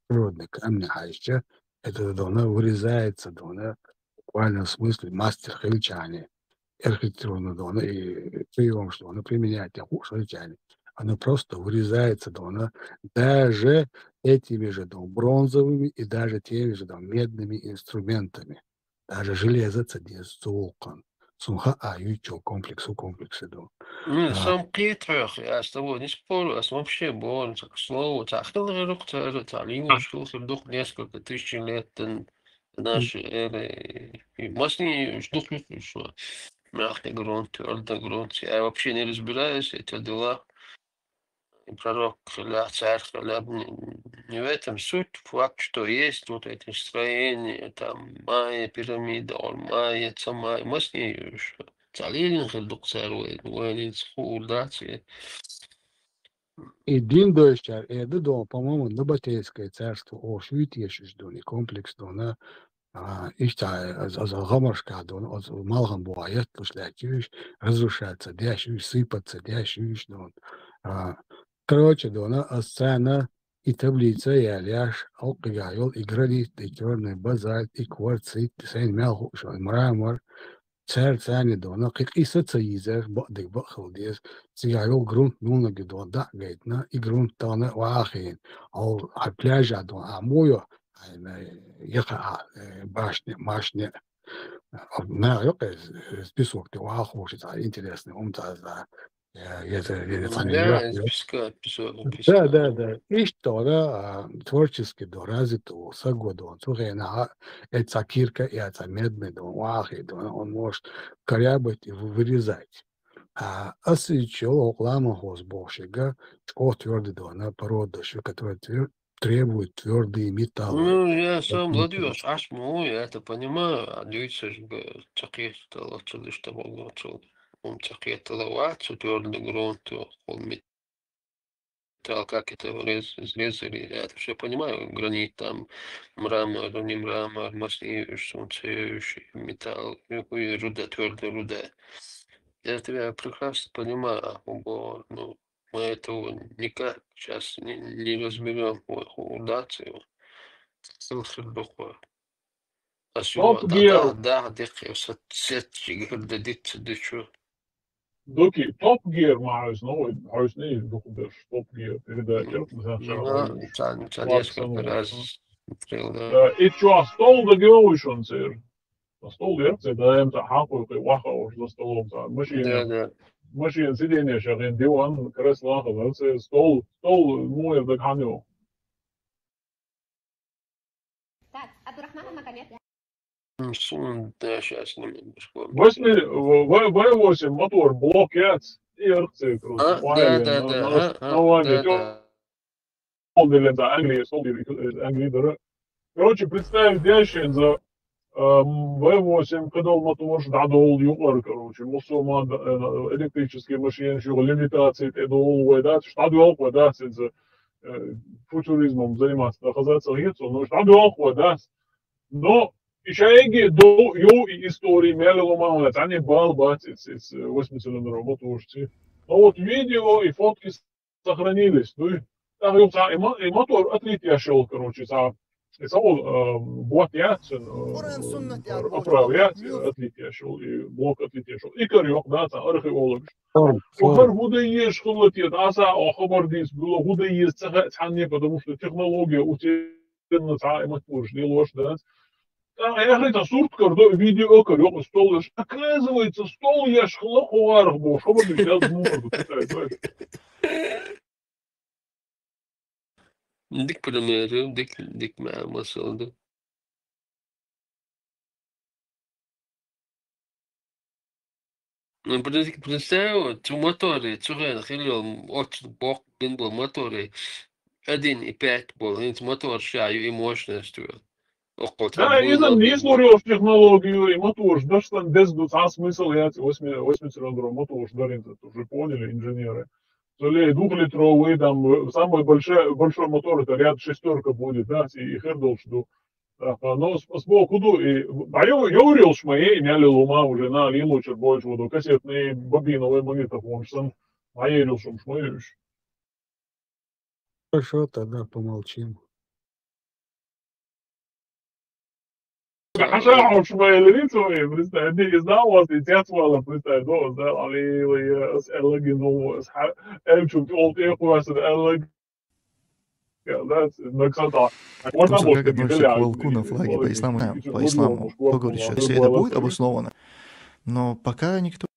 природный камень хайща, это дона вырезается дона, буквально в смысле мастер хельчани, архитектурный дона и прием, что она применяет хельчани. Она просто вырезается дона даже этими же бронзовыми и даже теми же медными инструментами. Даже железо цадес золкан. Сумха аютчо комплексы до. Сам Петрах, я с тобой не спорю, а вообще был, к слову, дух несколько тысяч лет до нашей эры. И масни ждут что мягкий грунт, твердый грунт. Я вообще не разбираюсь, эти дела. Пророк, царь, не в этом суть, факт, что есть вот эти строения, там майя, пирамида, майя, цамай, мы с ней еще. Цалилин, хельдук, царь, уэлин, схудации. И Дин Дойчар, это дом, по-моему, Набатейское царство, о, швитешиш дони, комплекс дона, ишта, гамаршка дон, малгам буаят, пушлятюш, разрушаться, дящуш, сыпаться, дящуш дон. Короче, дона, сцена и таблица, и аляш, алкагайол, и гранит, и черный базальт, и кварцит, и сайн мялхуш, и мрамор, царь цани дона, как и социизер, бадик бахалдес, цигайол грунт нуна гидон, да, гейтна, и грунт тона вахин, ал пляжа дон, а мою, яха башня, машня, на, ёка, список, ты вахуш, это интересный, умтаза. Да, песка. Да. И что, да, творчески развит у Сагодон. Слушай, это кирка и это медный дом, он может корябать и вырезать. А освещал оклама хозбошига, что твердый дом, порода, которая требует твердые металлы. Ну, я сам владеешь, аж мой, я это понимаю, а дюйся же, такие стало, что могло, он такие ловать, твердый грунт, металл, как это изрезали, я это все понимаю, гранит там, мрамор, не мрамор, маслеющий, солнцеющий, металл, руда, твердая руда. Я тебя прекрасно понимаю, ну, мы этого никак сейчас не разберем, удаться его. Да, Доки, Top Gear معاش новый, не докупишь Top Gear передача. Несколько раз смотрел, да. И что, стол договариваешься, сэр? Стол верцы, да, им-то хаку, и ваха уж за столом, Да. машина сиденье, шагин, диван, кресло, стол мой в дыханию. Да, сейчас немножко. V8 мотор, блок яц, и РЦ, Да. Англии. Короче, представь, дящин за V8, когда мотор ждал югор, короче, мусома электрические машины, что лимитации, это да, что да, с футуризмом заниматься, оказаться гицу, но что да, но еще до истории меломана, это не бал бацит с 8-цилиндровым моторчиком. Но вот видео и фотки сохранились. Ну и мотор отлития шел, короче, блок яцен, оправляться, отлития шел, и блок отлития шел. И корек, да, археолог. Ухар худа ешь хулатит, аса ахабардис было худа ешь цахане, потому что технология утеряна, мотор шлилош, да. Я говорю, сурткар, видео, корек, стол, оказывается, стол я шхлахуарх был, что бы сейчас морду такая, Dik примеры, dik масалды. Ну, представь, цу моторы, цурен, хилил, очень бог, был моторы, 1,5 был, мотор шаю и мощностью. Да, не смотрел технологию и мотор, да что там без смысл, я 8-цилиндровый мотор, уже поняли инженеры. Или 2-литровый, там, самый большой мотор, это ряд шестерка будет, да, и хердол жду. Но сбоку, я говорил, что мои имели лума уже на лимучер больше, воду, кассетный бобиновый магнитофон, что я верил, что шмаешь. Хорошо, тогда помолчим. عشان شمالين سوي بريستاي دي إزاي وصلت يتواصل بريستاي دوز ده عليه أسأل إنه أصحاب شو تقول إيه قوس أسأل Просто как относится к волку на флаге по исламу, кто говорит, что если это будет обосновано, но пока никто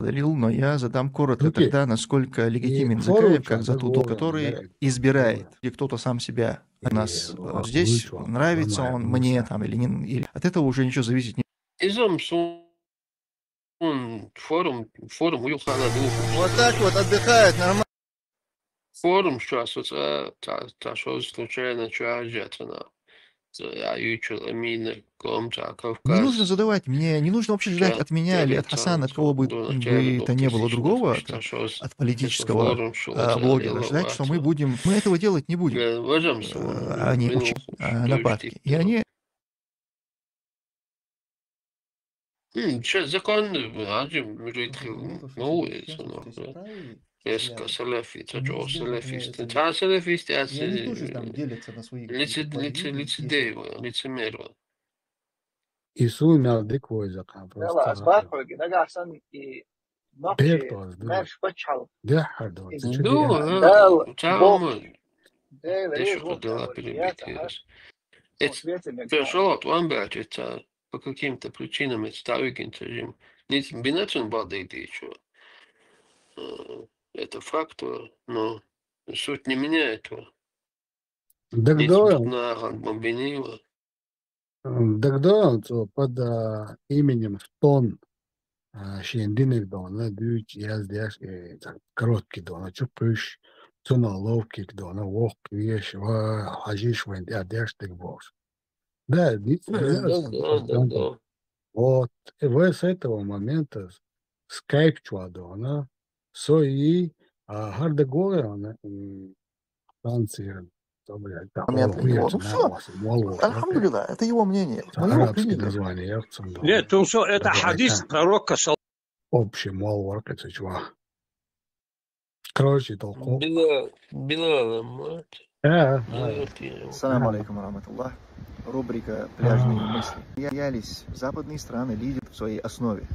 не говорил, но я задам коротко тогда, насколько легитимен Закаев, как Затудул, который избирает, где кто-то сам себя. У нас здесь нравится он мне там или не, или от этого уже ничего зависеть не. Форум уехал. Вот так вот отдыхает нормально. Форум сейчас вот что случайно чаджетана. Не нужно задавать мне, не нужно вообще ждать от меня или от Хасана, от кого бы это не было другого, от политического блогера, ждать, что мы этого делать не будем. Они учат нападки. И они... Сейчас закон, Эска салафист, Джо салафист. Та салафист, я лицемерно. Исуй мелдик войзака просто. Пришел вам брать, это по каким-то причинам это старый режим. Не бинацин бадает еще. Это фактор, но суть не меняет его. Дагдойл под именем Стон Шендинек Дона, Дюч, Яздяш, короткий Дона, Чупыш, Цуналовки Дона, Вох, Веш, Хажиш, Вендяш, Текбош. Да, вот, с этого момента скайп Чуадона, Сои, Хардегола, Франция, момент для него. Ну все, альхамдулилlah, это его мнение. Арабские названия. Нет, ну что, это хадис пророка. Общий молворк, это чего? Короче, толком. Билал, Ассаламу алейкум раматуллах. Рубрика «Пляжные мысли». Ялись западные страны лидят в своей основе.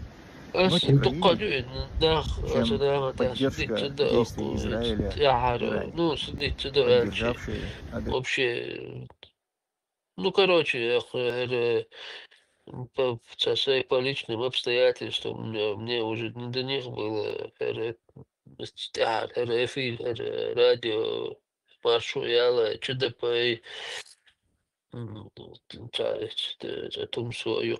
Давайте проверим, чем поддержка действий Израиля в Иране, поддержавшие агрессию. Вообще, ну, короче, по своим по личным обстоятельствам мне уже не до них было. Эфир, радио, маршу яла, ЧДП, Тумсой,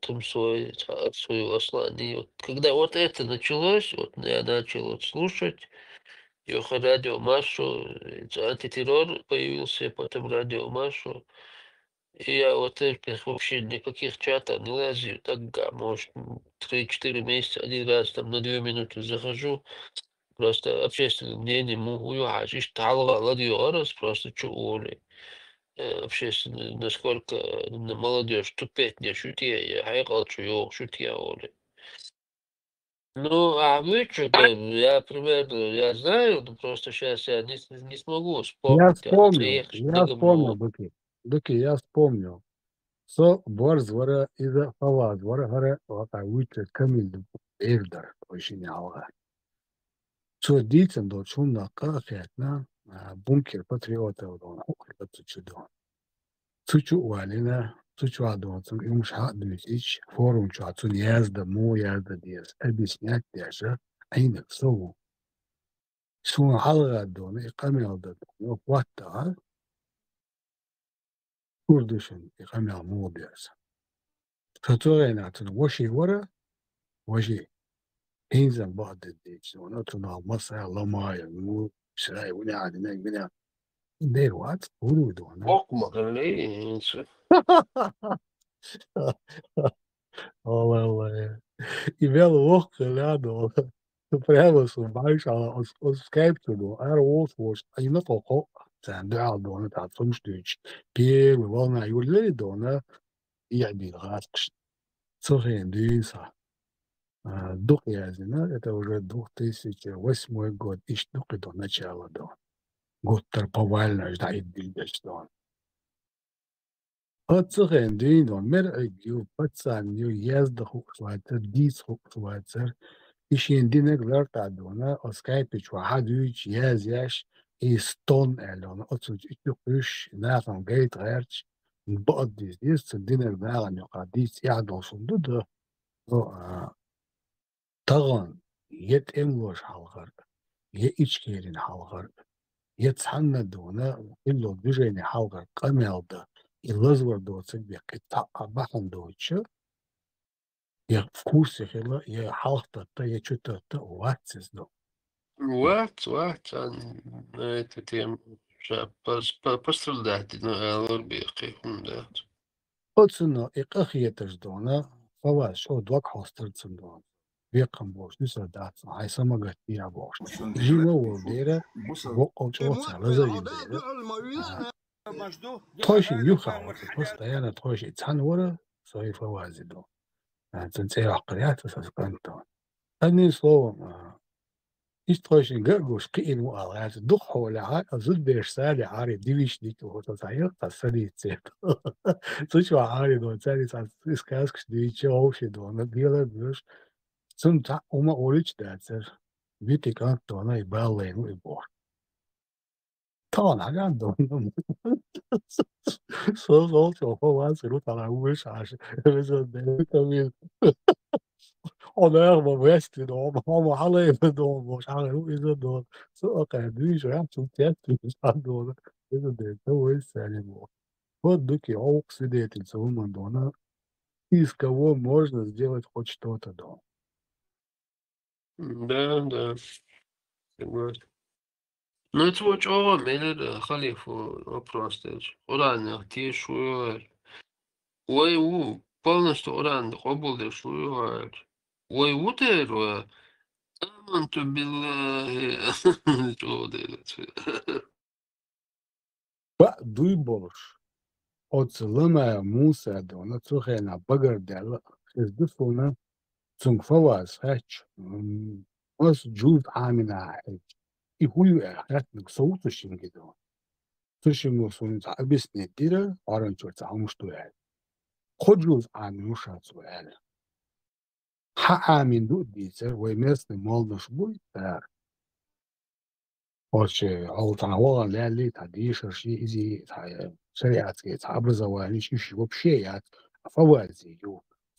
Тумсой, свою ослани. Вот когда вот это началось, вот я начал вот слушать, радио Машу, антитеррор появился, потом радио Машу. И я вот этих вообще никаких чатов не лазил, так, может, 3-4 месяца один раз там на 2 минуты захожу, просто общественное мнение, могу яжить, радио просто чуоли. Общественное, насколько молодежь тупеть не шутия, я хайгал чую, шутия оли. Ну, а вы что-то, я примерно, я знаю, но просто сейчас я не смогу Я вспомнить, вспомнил, Дуки, я вспомнил. So borz vara iza fawaz vara hara waka witlet kamil evdar очень алга. So дитям до чунна кафетна бункер патриотов дон хукрта чудо. Чучу валина, чучу адон, им шадвич форум чату язда му язда диас. Объяснять даже айнак сову. Сун алга дон и камил дон. Ну ватта курдышин и камил му биас. Фотография وشي ورا وشي ينزل بعض الديش ونطلع مصر لمايا مو شراي ونقعد هناك بنا دير وقت ورود Okma lejns. والله e velo orkelado prema su baixa os Skype do era os ainda tocou sendo aldo na tá somos dois que vão na yule do na e a bilhas só rendisa дух язина, это уже 2008 год, ищ дух до начала до. Год повально ждает бильдечдон. Отцехен дин мер ю пацан ю язда хуксватер, дис хуксватер. Ишин динек лартадона, оскайпич вахадуич, язяш, и стон элон, отцуч итюкуш, нафан гейт рерч, бод дис, динек наган юкадис, ядол сундуда, Таган yet emloş halgar, ye içkerin halgar, ye tsanna dona illo düzeyni halgar kamelda ilazvar doçuk bir kıta abahan doçu ye вкусе хела ye halkta ye çötötte vatsiz do. What, это тем, пострадать, но лорбеки, да. Отсюда икахиетеш дона, фаваш, шо двак хостырцын дона. Веком бош, не солдатцын, ай самагат я бош. Жива волдера, волчоца, лазаридера. Тойшин юха, постоянно тойшин цанвора, свои фавази до. Ценцей аккарят, соскантон. Одним словом, истойшин гагуш киину алгаз, дух холя, зуд берсали, ари дивишник, вот это тасалицет. Сучва ари до царис, сказкш дичи овши до, на белый бюш. Sunt uma oriçdäzer, vitikant tona i ballenu i bor. Tana gandon. Så var så låt alla oersärs. Det så det kan vi. Och där var väst då, man var alla i då var så här i då. Så kan du ju ha som tätt så då. Det var så här då. Вот дуки оксидетельца у Мандона, из кого можно сделать хоть что-то дома. Да, согласен. Ну, это вот что, мне халифу вопрос даже. Уран, те шуер. Ой, полностью уран, обл шуер. Ой, утер, аманту билла. Что это? Ба, дуй болш. От лама Муса дона цухена багардела. Издуфуна цунгфавас хач. Ос джуд амина хач. И хую хатник соуту шингидо. Тушинго сунца объяснить дира, оранчурца амуштуэль. Ходжуз аминушацуэль. Амин дудица, вы местный молодежь будет, вообще, аутанавала ляли, тадиша, изи, шариатские, образование, вообще я фавази,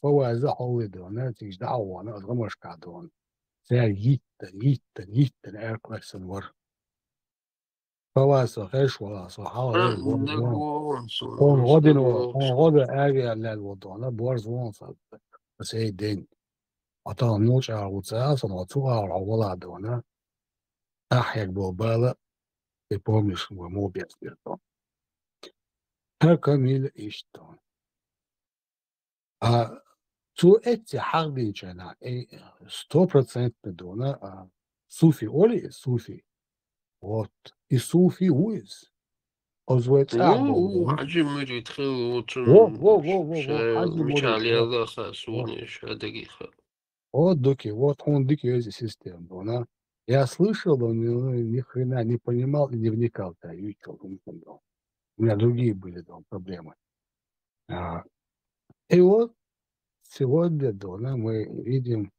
фавази холиды, она тиш дауа, она разгамаш кадон. Sehr jitten, erkleksen var. Fawaz خيش ولا صحة غير دقون on غدا أجي للوضع بورز وانصب بس هي دين أطلع نوش على وتساعة صنعتوها على ولا دونا أحيك بوبالة يبومش ومو بيستيرتون هر كميل إشتون تو эти حقيقة 100% دونا صوفي أولي صوفي вот и صوفي ويز أزوج حجي مريد مش على الله خاصوني دقيقة. Вот доки, вот он дики эти системы, она. Я слышал, но ни хрена не понимал и не вникал, да, и видел, у меня другие были там проблемы. И вот сегодня, да, мы видим,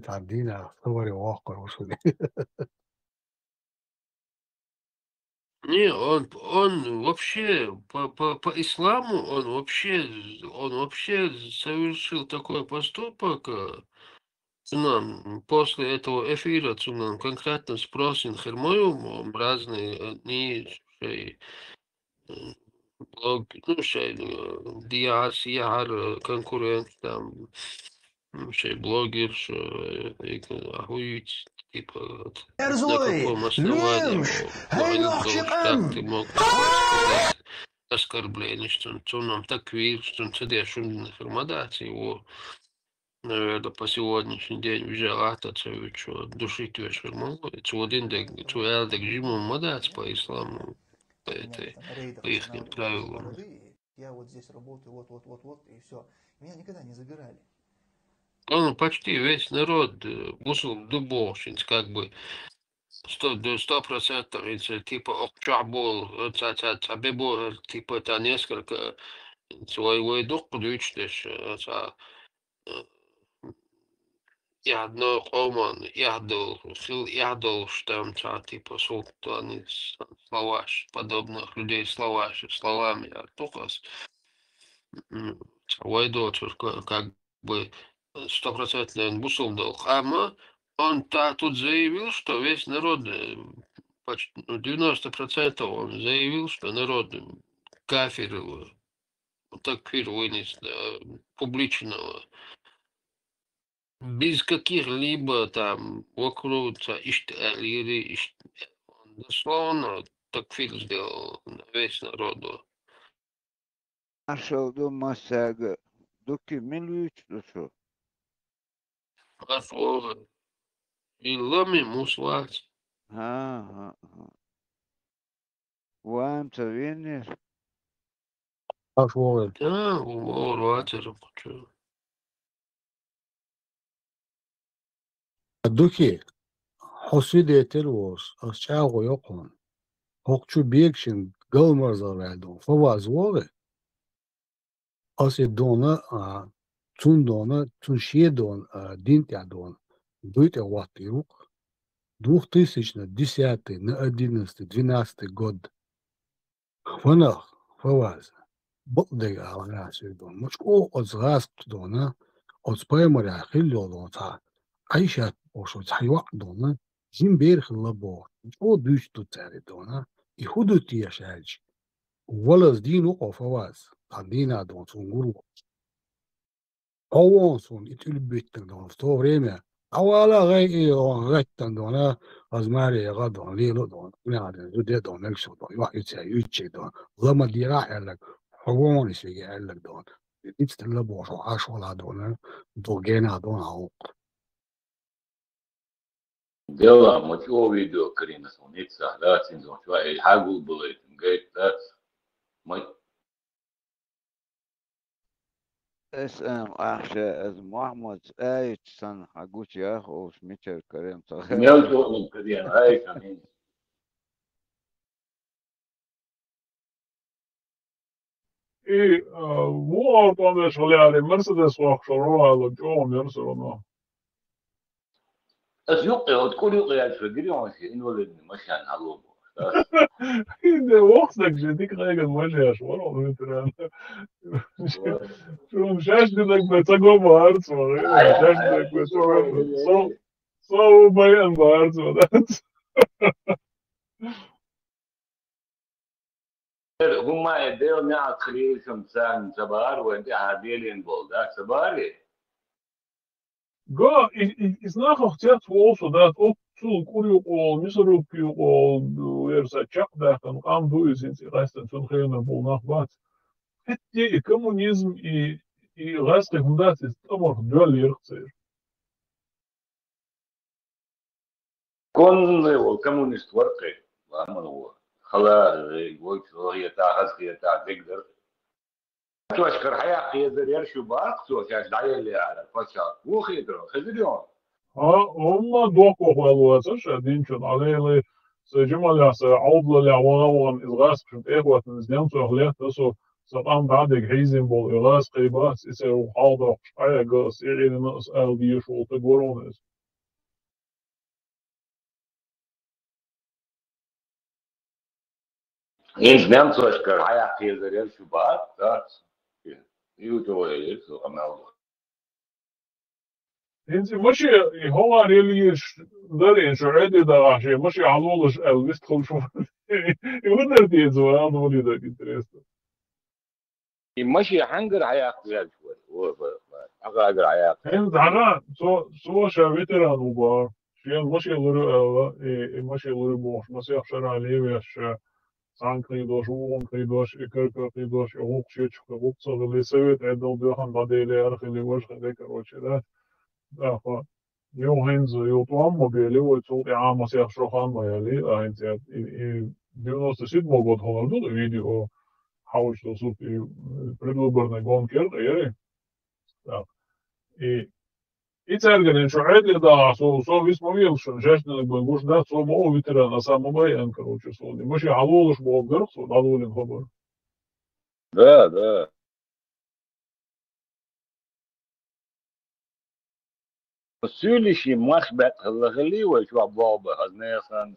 там Дина говорил, хороший. Не, он вообще по исламу он вообще совершил такой поступок. Цунам, после этого эфира цунам конкретно спросим хермою разные ниши блог, ну шей диар конкурент там шей блогер ахують типа на каком основании как ты мог сказать оскорбление, что цунам так вид, что цедя шум информации его. Наверное, по сегодняшний день вже лататься, що душить вечір мовою. Це один дек, це елдек жиму мадаць по исламу, по их правилам. Я вот здесь работаю, вот, и все. Меня никогда не забирали. Ну, почти весь народ мусул дубовщинц, как бы 100%, если типа окчабол, цабебо, типа это несколько своего дух подвичтешь, Яhdol Оман, Яhdol, Хил Яhdol, что там типа султаны, словаш, подобных людей словами, а только Вайдо, как бы 100% бусул дал. Ама он тут заявил, что весь народ, почти 90% он заявил, что народ кафир, такфир вынес публичного. Без каких-либо там вокруг или дословно такфир сделал на весь народ. Нашел дома сага. Доки милуют, что? Афора. И ломи мусвать. Ага. Вам то винер? Афора. Да, ватер. Дуки, حسيدة الوس أشعاغ يقون هقشو بيكشن قلمر زرادون فواز وغي أسي دونا تون دونا تون شي دون دينتع دون دويت واتيروك 2010 на 11-12 год фанах фаваз بقدر على ناسي دون مش أزغاس دونا أزبايمر خلو دون تا عيشة وشو تحيوق دونا جيم بيرخ اللبور او دوش تو تاري دونا يهودو تياشاج ولز دين وقو فواز عندنا دون سنقولو أوانسون يتقل بيتن دون فتو فريمة أولا غاي غايتن دونا أزماري غادون ليلو دون نعدن زودي دون نلشو دون يوحي يتشي دون لما دي راح يالك حواني سيجي يالك دون يتستلبو شو عاشولا دونا دوغينا دون عوق Дело мотиво видео Карина Солнца, да, цинзон, чува, и хагул был этим, говорит, да, اسم أخشى از محمد آيت سن حقوش يا أخو سميتر كريم صغير ميال شو من كريم هاي كمين И вот он же шляли Мерседес вахшоро, Джо Мерсоно. أسيوقي تقول يوقي تفكرين إنه مشان هلو ده وقتك جديك غير المجهش ورا مثلا شو مشاش بدك بتقوم بارتس مشاش بدك بتقوم صو بيان بارتس ودات هم يدير نعت خليل شمسان سبار وانت عاديلين بولدات سباري Ga, is nagedacht also dat ook zo kuriool, miserupiool, er sa chak dat kan aan doen in die resten van geen bol nach wat. Het die communisme i resten van dat is allemaal dualiert zeer. كون والكمونست ورقي وعمل هو خلا يقول هي تاع هي تاع تقدر توشكر حياة يقدر يرشوا باقصو كاش دعي اللي على الفشار مو خيدرو خزريون هم دوكو خلواتش دينشن عليه سجمل يس عوض لعوان إزغاس كنت إخوة نزلم سهلات تسو سطعم بعدك هيزن بول إغاس قيبات إسرو حاضر حياة قاس إيرين نقص آل ديشو تقولونس نزلم توشكر حياة يقدر يرشوا باق يوتو يرسو أمالو انت ماشي هو ريلي داري شعيدي دا عشان ماشي علولش الويست خل شوف يقدر تيزو هذا ولي ذاك انترست ماشي حنقر حياة قيال شوي هو أقدر حياة انت عنا سو شاويتر انوبار شيء ماشي غير ماشي غير بوش ماشي أخشر عليه ويش سان قيدوش وون قيدوش إكر قيدوش يغوق شيء يغوق صغلي سويت عدل دوخن بديلي أرخلي وش خليك روشلات دافع يو هنز يو طعم مبيلي ويتصوت عام مسيح شروخان ميالي انت ديونوس تسيد موجود هولدو فيديو حاولش تصوت بريدوبر نجون كير غيري يتسأل شو عيد لي دا سو весьма вилшен жестный гуш да со мо витера на самом баен короче соли مش علولش بو гырк со علولин خبر да Söyleşi mahbet hıllıhıllı ve şu ababa hazneysen.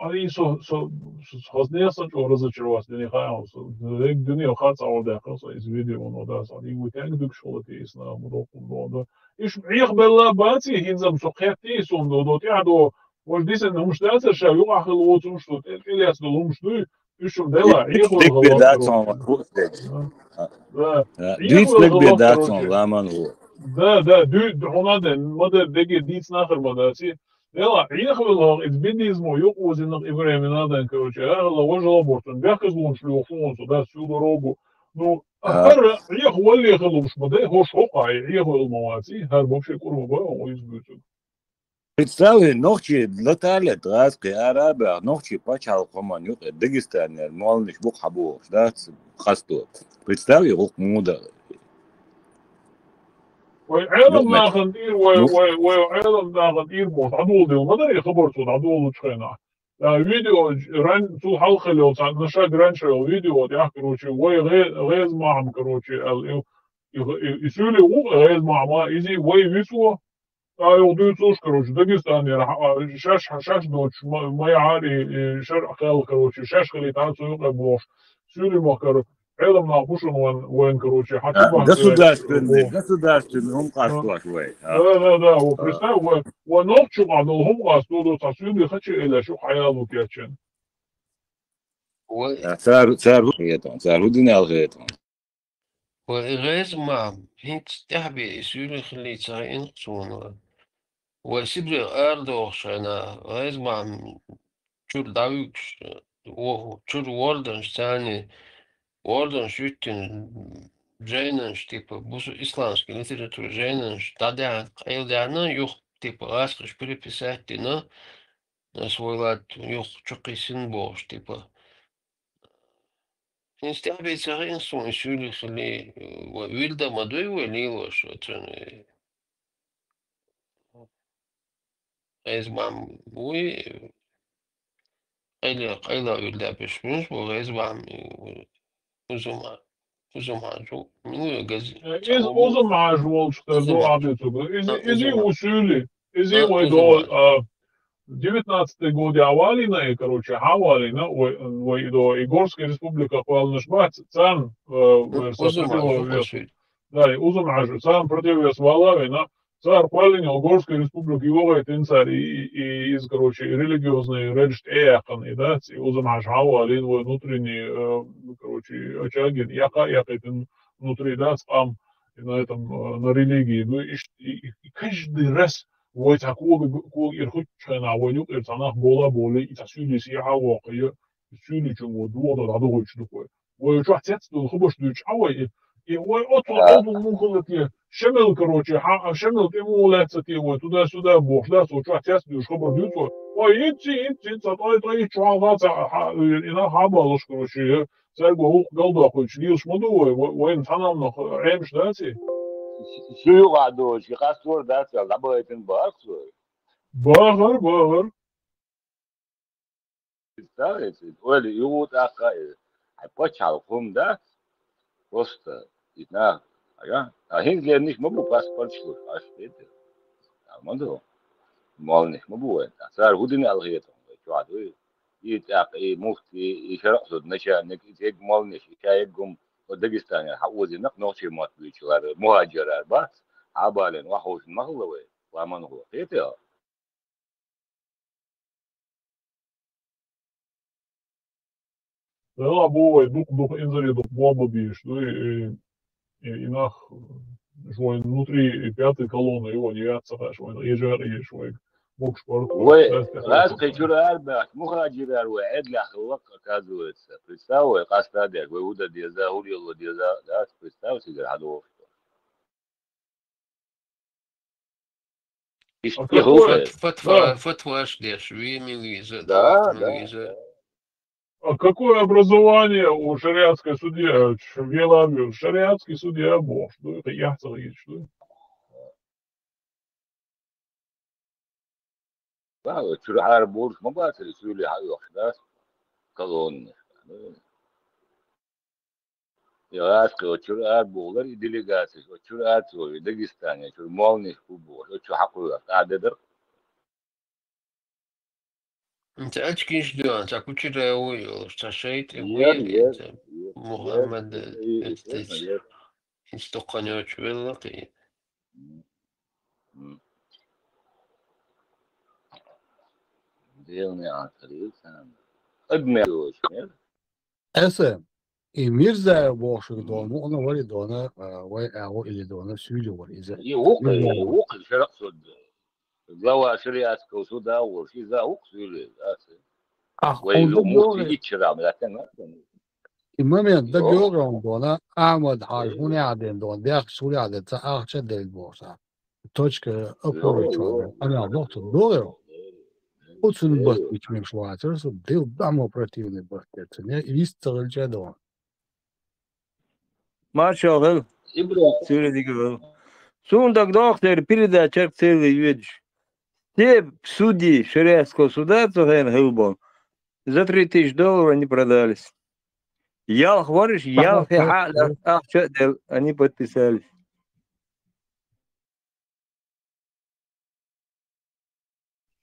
Они сознесан что разочаровать не хаос дни хаца одеха со из видео но да они уикенд дук шолати исна мудокун дода иш их белла бати хинзам сохяти сон додо тядо вот дисен муштаца ша юахыл отун что элиас долум что ишум дела их да Дицлек бедатсон ламан да она да мода деги диц нахер модаци Ela, eigenlijk is bindismo yok was in nog even nadenken, короче, ela وجه لابورتن بياخذون شلوفون صدق شو ضربوا نو هر يخ ولي خلوش بده هو شوقع يخ المواسي هر بوشي كورو بقى ويزبطوا Представляю, ночи летали драски арабы, ночи почал команюк, Дагестан, молодежь бук хабу, да, хасту. Представляю, бук муда. وعالم ناخذ إير وعالم ناخذ إير بوت عدول ديل ما دري خبر صوت عدول تشخينا فيديو رن تو حلقة لو صار نشاط رنشة فيديو يحكي روشي وي غيز معهم كروشي يسولي هو غيز مع ما يجي وي بيسوا يقضي توش كروشي داغستاني شاش دوتش ما يعاري شرق خال كروشي شاش خلي تعال سوق بوش سوري ما كرو علم ناقوشن وين كروشي حتى государственный هم قاصوا شوي да وبرستاو ونوقشوا بعض هم قاصوا تصوير خشي إلى شو حياته كيتشن صار ودنا الغيتون وغيز ما هنت تحبي سوري خلي تسعين قصونا وسيبري أردوش أنا غيز ما شو داوكش شو وردن ثاني وردن شوتين جينش типа бусу исландский литература жейнш тадя элдяна юх типа раскрыш переписать на свой лад юх чукисин бош типа инстабе царин сон сюли хли вильда мадой вилило что это эзмам уи айла вильда пешмус бо эзмам узума uzumhaju. Miluje gazi. Iz uzumāžu do attiecību. Izi usuli. Izi vai do 19 годы авалина, короче, авалина, ой, до Игорская республика Павлнашбац, цан, да, uzumāžu, цан противовес Валавина, цар Павлина, Игорская республика, его инцар, и из, короче, религиозные речь эяханы, да, uzumāžu авалин, внутренний, короче, очаги, яка внутри, да, там, на этом, на религии, ну, и каждый раз, вот такого ирхут чана войну иртанах бола боле и тасюли сиха вакия сюли чего дуода да дойч такой вот что отец до хобош дойч авай и ой оту мухлати шемел короче шемел ты молится ты вот туда-сюда бог да что отец дойч хобош дойч ой идти цатой чуалаца и на хабалош короче церго голда хоч лиш модой войн танам на ремш дати Suyu vardı, çıkastır derse, laba etin bağırsın. Bağır. İster öyle yuvut akı, paçal kumda, просто, итна, ага, hinzleriniz mi bu pasportçuluk, aşkıydı. Anladın mı? Malınız mı bu enta? Sar hudini algıyatım, çoğadı. İtak, mufti, işaret, neşanek, itek malınız, hikayegum, Дагестане хавозинак ночи матвичлар мухаджирар бас абален вахош маглавы ламангу это да бой дух инзари дух бомба бишь ну и нах жой внутри пятой колонны его не вятся шой ежер и шой мог спорт ой раз кечурар бас мухаджирар ва эдля хлак оказывается представь кастадер вы уда деза улило деза да представь себе hadov Фатва ждешь, милиза, да. А какое образование у шариатской судья? Шариатский судья бог, что это яхтовый, что да, чурар борш мабатели сюли хайох, да, колонны. Я сказал, чурар болар и делегации, чурар свой, Дагестане, чурмалный футбол, что хакуя, адедер. انت اشكي شدوان تاكو تشرا ويو اشتشيت ويو محمد استقنيو تشويلقي ديلني عطريل سام ادمي اسم и Мирза бошек дону, он говорит дона, его или дона сюлю говорит. يوقع شرق صد глава шариатского суда и за уксули, и момент да географ дона, Ахмад Хажмуни аден дон, дях сули аден, за ахча дел боса. Точка опорочвана. Она доктор доверил. Уцун бат бичмем швайцер, so дел дамо противный бахтер, не вистер джадон. Маршал, Сюридигл. Сундак доктор передача целый видишь. Все судьи шариатского суда за $3000 они продались. Я говоришь, они подписались.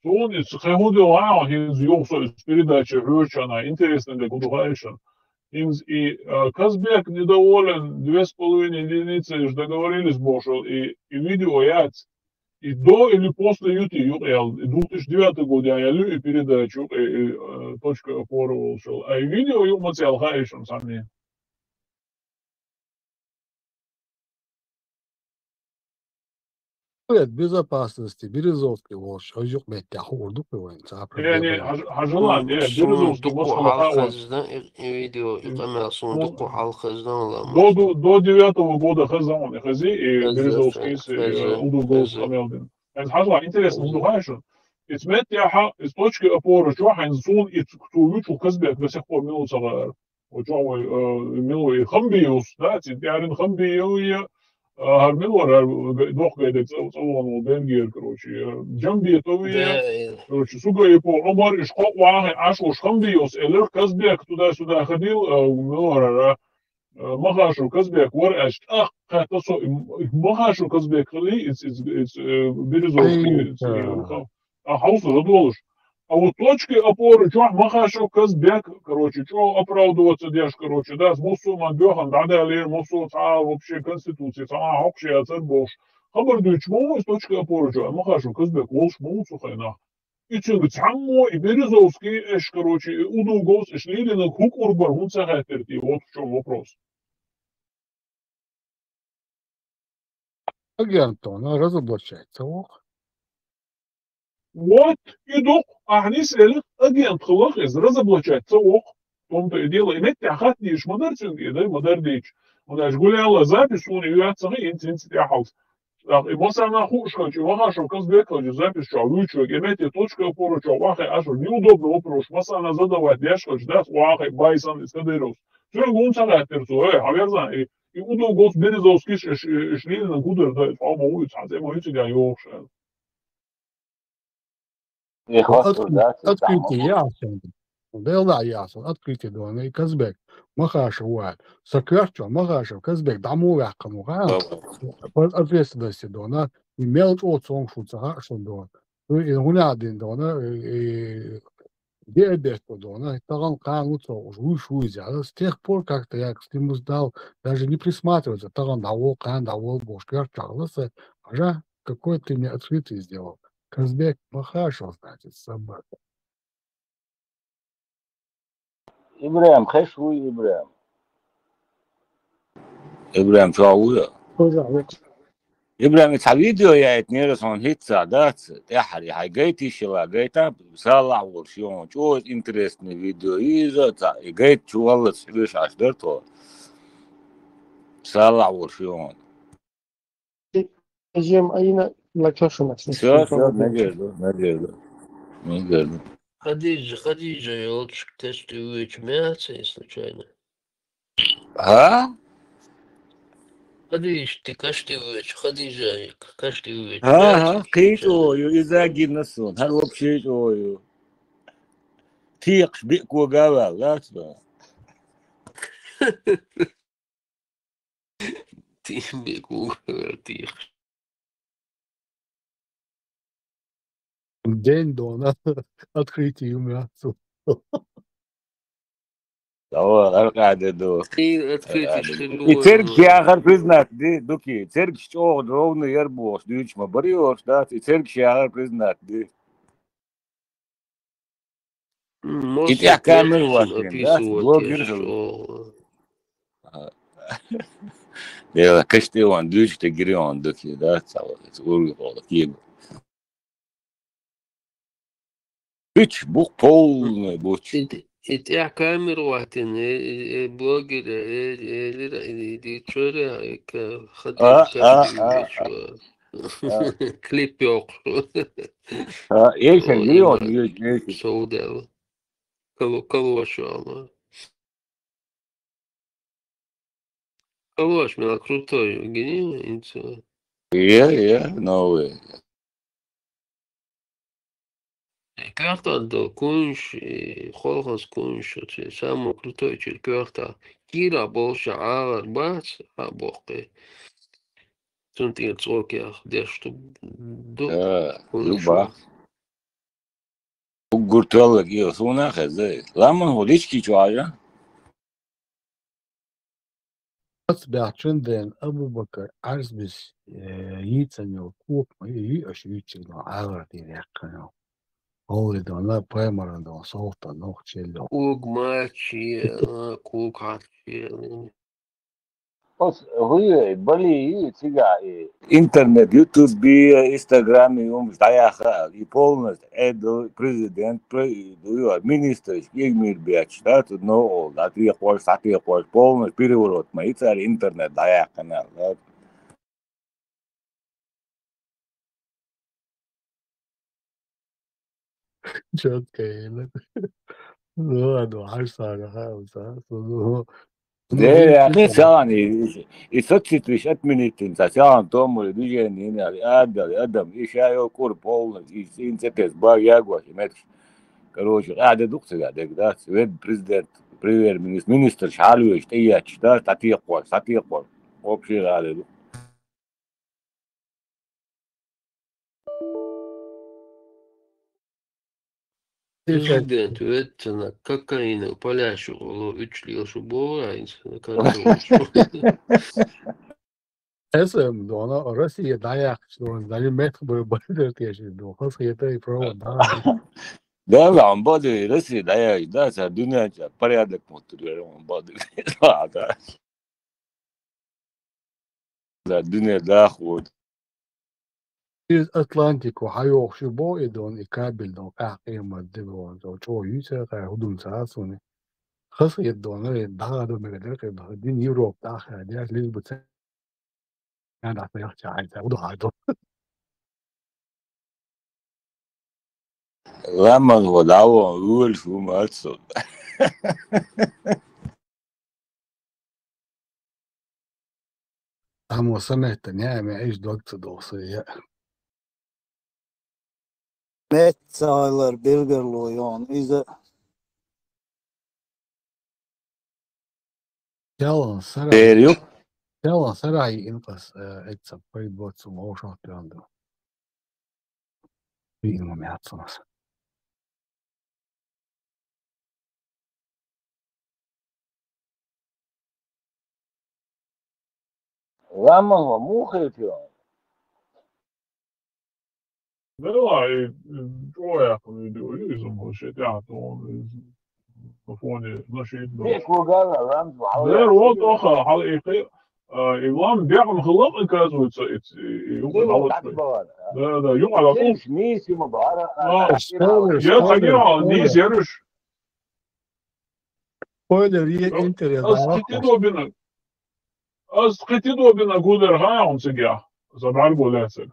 Сонец, хегуди лао, хинз йоксо передача Рёчана, интересный для Гудугайшан. Хинз и Казбек недоволен, 2,5 единицы, договорились Бошел, и видео яц. И до или после YouTube, 2009 год я люблю передачу, точка опоры ушел, а видео я материал хайшем сами. Безопасности, Березовский волш, а юг метя хорду пивается. يعني حجلان Березовский видео камера сундуку алхаздан. До 9-го года хазан и хази и Березовский удугол камелдин. Это حجلان интересно удугайшо. Из метя из точки опоры что ханзун и ктувичу казбек до сих пор минут صغير. وجو ملوي خمبيوس да, يعني خمبيوية هرملور دوخ قاعد تصور بنجير كروشي جنبي طويل كروشي سوق يبو عمر إشقاق واحد عشر خمبيوس إلر كسبك تدا سودا خديل ملور مخاشو كزبيك ورقش تصو مخاشو كزبيك خلي it's березовский хаус задолж. А вот точки опоры, чё махашо казбек, короче, чё оправдываться дешь, короче, да, с мусу мандёхан, да, ли мусу та вообще конституции, та вообще ацербош. Хабардуч мому с точки опоры, чё махашо казбек, волш мому сухайна. И чё, цаммо, и березовский, короче, удугос, шлилина, хук урбар, он сахатерти, вот в чём вопрос. Агентон, разоблачается, ох. Вот, идут, они сели, агент хлах из разоблачается, ох. В том-то и дело, иметь тяхат диш, модерцин, и да, модер дич. Он аж гуляла запись, он и яцахи, инцинц тяхалс. И масана хушка, чуваха, что казбека, запись, что лучше, имейте точка опору, что вахай, аж неудобно вопрос, масана задавать, дяшка, да, вахай, байсан, из кадырос. Все, гумсага, терцу, хаверзан, и удо гос березовский, шли на гудер, да, фаума улиц, а зема улиц, я ёвша. Открытие ясно. Белда ясно. Открытие дома. И Казбек. Махаша уайт. Сокверчо, Махаша, Казбек. Даму вякану. Под ответственности дона. И мелочь от сонгшуца. Что дона. И гулядин дона. И диабет дона. Таган кануца. Уж с тех пор как-то я к нему сдал. Даже не присматриваться. Таган давол, кан давол, бош. Кверчалася. Ага. Какой ты мне открытие сделал. Казбек Махашев, значит, собака. Ибраим, хэшу Ибраим. Ибраим, шауя. Ибраим, это видео я это не раз он хитца, да? Я хари, хай гейти шила, гейта, салла воршион, чё интересное видео, и гейт чувала свиш аж дерто. Салла воршион. Жем, аина Все, надежда. Хадиджа, я вот тестирую мясо, случайно. А? Хадидж, ты каштируешь, Хадиджа, каштируешь. Ага, китою, изагиннасон, хар вообще ою. Тикш бикку гавал, да? Ты бикку гавал, тикш. День до открытия мяса. Давай, аркаде до. И церковь яхар признат, дуки, церковь что ровно ярбош, дючма бариош, да, и церковь яхар признат, ды. И тебя камеру ватрин, да, блогер же. Да, каште он, дючте гирион, дуки, да, цало, ургол, киего. Бич, бух полный буч. И тебя камеру ватрин, блогер, чёря, ходить, клипёк. Ейшен гирион, Соудел. Калошо, Калош, меня крутой, гениальный. новый. Кверта до кунш, холхас кунш, самый крутой кверта. Кира больше арбац, боке. Сунтин цокер, der что до. Люба. Гуртуал гио суна хазай. Ламан холички чуажа. Бячин ден Абу Бакр арзбис яйцами куп и ошвичено агартирякано. Олли дона паймаран дон солта нох челло. Кук мачи, кук хачи. Вы были интернет, YouTube, Instagram, и полностью это президент, министр, Игмир Бяч, да, тут но, да, ты хочешь, полностью переворот, мои царь интернет, да, я канал, да. Четко, ну, арсара, Да, они сами, и соцсети отменить, сам тому движение, Адам, и шайо кур полностью, и инцепес, багягуа, короче, да, дедукция, да, президент, премьер-министр Шалвич, Тияч, да, Сатиқор, общий рады. Президент ürettiğine kakayını paylaşıyor. O 3 yıl şu boğayınca kanka. اسم دونا Россия даяк, что он занимает больше тяжело. Но хоть это и право, да. Да, он бады, Россия даяк, да, за дуня, порядок мотор, он бады. Да. За дуня, да, ход. Из Атлантику хайох шубо идон и кабель дон кахем маддон, то чё юсе кай худун саасуни. خص يدون ده دو مقدرك دين يوروب داخل ده ليزبوت أنا أحتاج عايز أقول هذا لما وداو أول شو ما تصل أما سمعت نعم إيش دوت دوسية Metsalar bilgerlojon iza Yalan saray. Değer yok. Yalan saray inqas etsam qo'yib o'shoqda oldi. Bilmem yatsınız. لما هو مو خير Давай, jag kommer ju då ju som har sett att de får ni نشيط ليش هو قال رمز ده وقت آخر حقيقي إمام بيعمل خلاق كذا يقول ده يوم على طول نيس يوم مبارك يا خلينا نيس يرش Spoiler Inter je أسقطي بنا قدر هاي عم سجى زبال بولاسك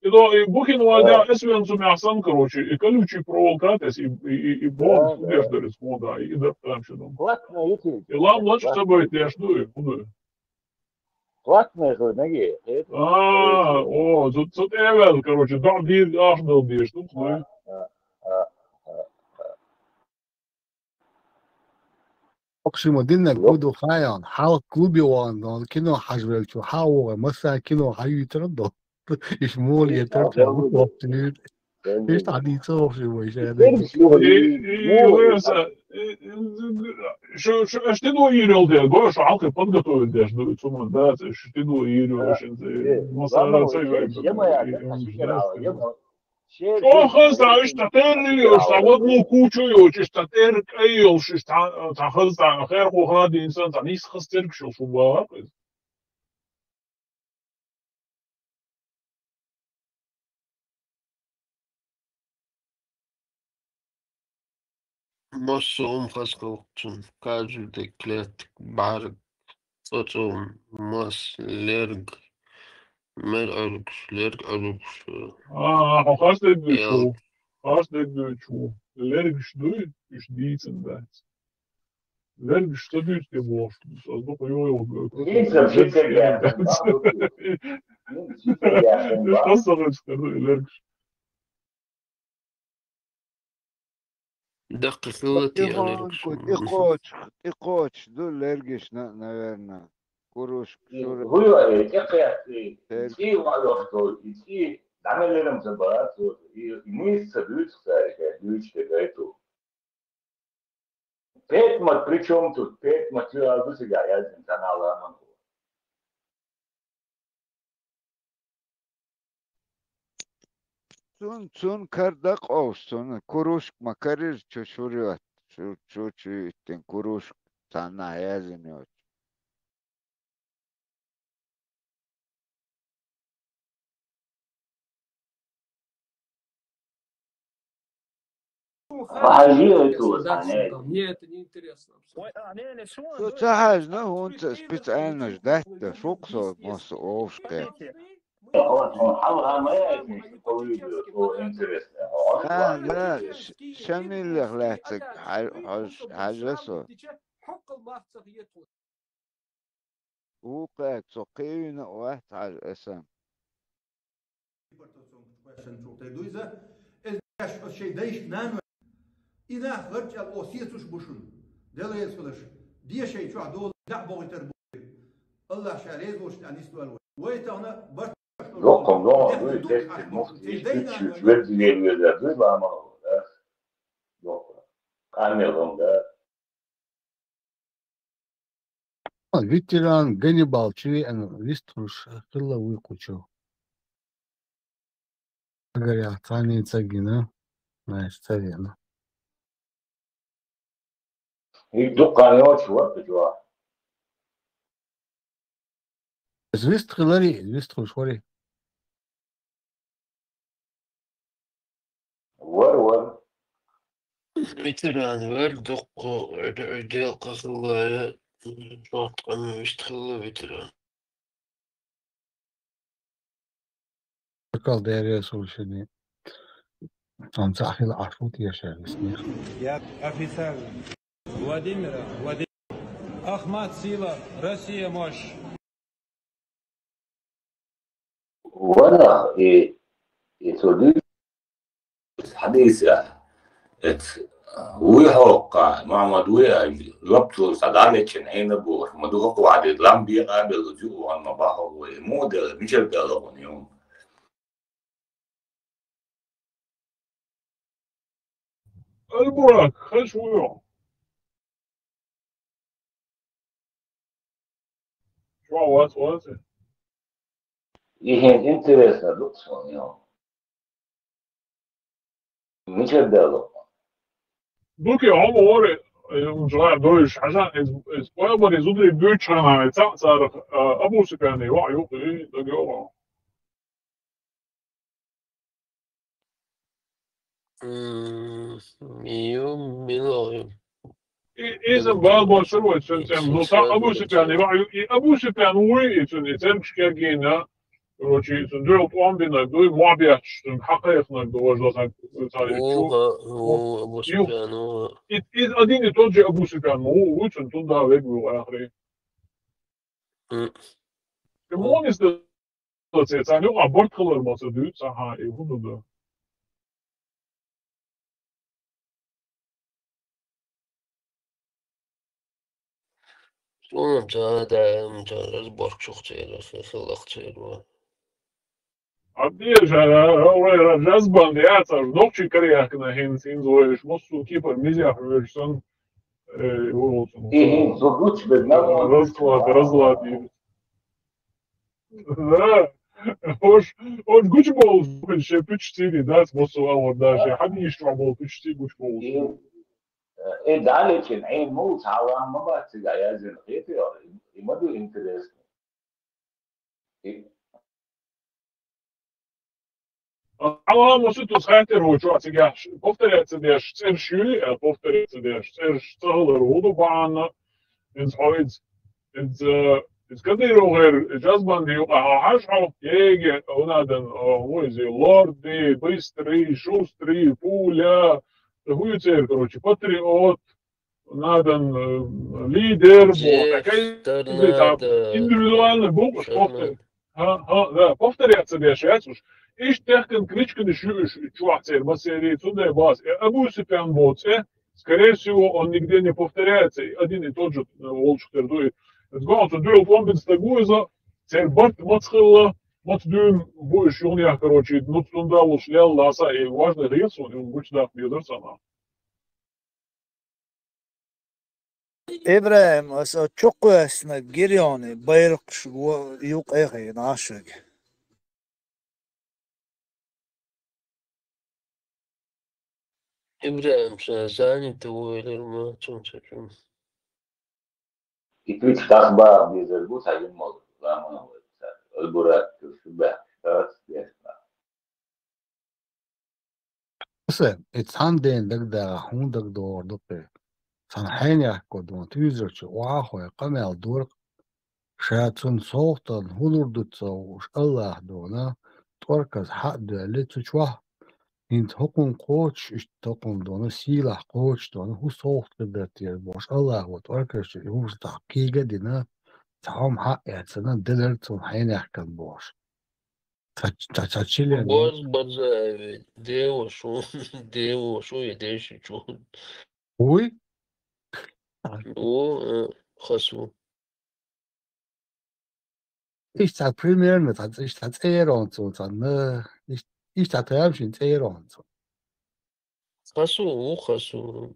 إذا بوكين وادا اسمه سمع سام короче и колючий провокатес и бон судешь до респонда и да там что там и лам лучше с собой я жду платные же ноги тут эвел короче да дир ахнул дир тут ну أقسم دينك كودو خايان حال كلوبي وان كنو حجبل شو حاول مثلا كنو حيو تردو إشمول يترجع وقتين إيش تعدي تصور شو ويش هذا شو اشتدو يريل ده гош алка подготовить даже до цума да اشتدو يريل очень مسара شو خزا اشتتر اشتغلوا كوچو اشتتر ايل تخزا خير خو هذا انسان تنيس خسترك شو بقى Mossum Haskellton, Kaju de Klet, Barg, Sotum, Moss, Lerg, Merg, Lerg, hast du schon. Lergisch du, ich diesen das. Lergisch du die Wurst. Also doch das doch jetzt lergisch. دقق لغتي أنا إيقوتش دول لرجش наверное كروش هو إيه وعلوه إيه نعمل زبالات إنيس سبيوت خارج دوش كده بيت ما причем тут بيت ما تيجي بس جاي إنسان على من цун кардак овсон курушк макарир чушуриот чучу тен курушк тана язинёт Мне это не интересно. Соцахаж, он специально ждать, шоксо, мос овшке. لا شامل لغلاتك حاجة وقعت سقيون واحد على الاسم إذا خرج الأوسيتوش بشون دل يسولش دي شيء شو عدول لعبوا يتربوا الله شاريز وش يعني سؤال ويتهنا برت لقم لقم دوي تست المفتي شو شو ديال دوي ما ما لقم كامل ده ветеран Ганнибал листруш хыла выкучу. Говорят, они цагина, знаешь, царина. يدق نوتش وقت جوا Звезд хылари, листруш вари. ور ветеран ور دق عدل قصلا شوط قم يشتغل ветерان Кал дээрээ суулшны. Анцахил ашут яшаа гэснээр. Я офицер Владимир Ахмад Сила, Россия мощь. وانا يتولي حديث ويحوق محمد ويا لبطل صدالة عين بور مدوق وعد لم بيقابل جو عن مباحه ومودر مش الجالون يوم البراك خشوية شو واس يهين انترست لطفا يوم مش الجالون دوكي هم وري مجرد دوش عشان اسبوع يزودي بيوتش انا صار ابو سكاني وعيو ايه دقيقة يوم ميلويوم إذا بعد ما شروع تسمى نصا أبو سفيان يبغى أبو سفيان وين يسمى شكاجينا روشي سندرو طوام بينا دوي ما بيحش حقيقة دوج لازم هو أبو سفيان هو إذا أديني توجه أبو سفيان هو وين تندا ويجو آخره كمان إذا تسألني أبورت خلر ما صدق صح يهون ده شلون مجال برك شخصية خلقتير عبديش هو جذبان دياتر نوكشي كريا كنا هين زويش مصو كيبر ميزيا فرشتن يقولون إيه زوجوش بدنا رزلا دي لا hoş güç mü olsun şey güç değil das مصو أول ده شيء حد يشتغل بول güç değil güç mü olsun إيه دالك العين مو تعاون ما بتسجع يا زين خيتي ما دو إنترست Allah musi tu skater hoću atsigаш. Повторяется деш цер шюли, а повторяется деш цер штагла роду баана. Ins hoids ins kadīroger jazbandi hašau jēge unadan hoizi lordi, bystri, šustri, pūļa. Huicer, короче, патриот, надан лидер, такая индивидуальный бог, да, повторяется деш, إيش تحكي كريشكن شو عصير مسيري تودي باس أبو سفيان بوتسه скорее всего он нигде не повторяется один и тот же волчуктер дует сгон то дует он без тагуиза цер бат мацхилла матдюн больше он я короче ну тунда ушлял ласа и важный рейс он будет да бьёдер сама إبراهيم أصلا çok esna giriyorni bayrak yok eğer naşık. إبراهيم سازاني تويل ما تنسجم يتويت تخبار بيزربوس هاي مول لا ما هو البراك تشبه تاس يسمع Sen etsanden dagda hun dagdor dope. San hanya kodon tüzerçi wahoy qamel dur şatsun soğtan hulurdut soğuş Allah dona torkaz hadde letuçwa int hokun koç ist tokun dona silah koç dona hu soğut gıdatır boş Allah ve torkaz hu tahkiga dina tam ha etsana delertun hanya kan boş. Taçile باز بزاوي ديو شو يديش شو Uy خصو Ich sag примерно, ich erzählon so, ne? Ich sag schon erzählon so. خصو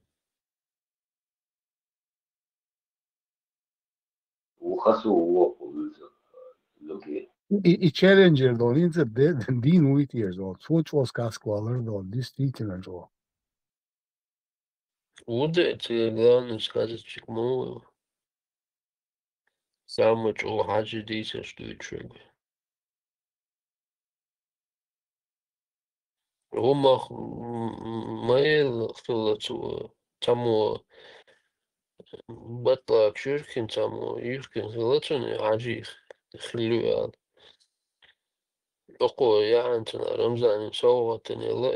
I challenger don in the din 8 years old. Switch was casqualer don this teaching and so. это главное сказать, чему самое что хачи дети, что и чего. Ромах майл хтолацу тамо батла чуркин тамо юркин хлацуни хачи хлюял. Око я антона рамзан соватни ла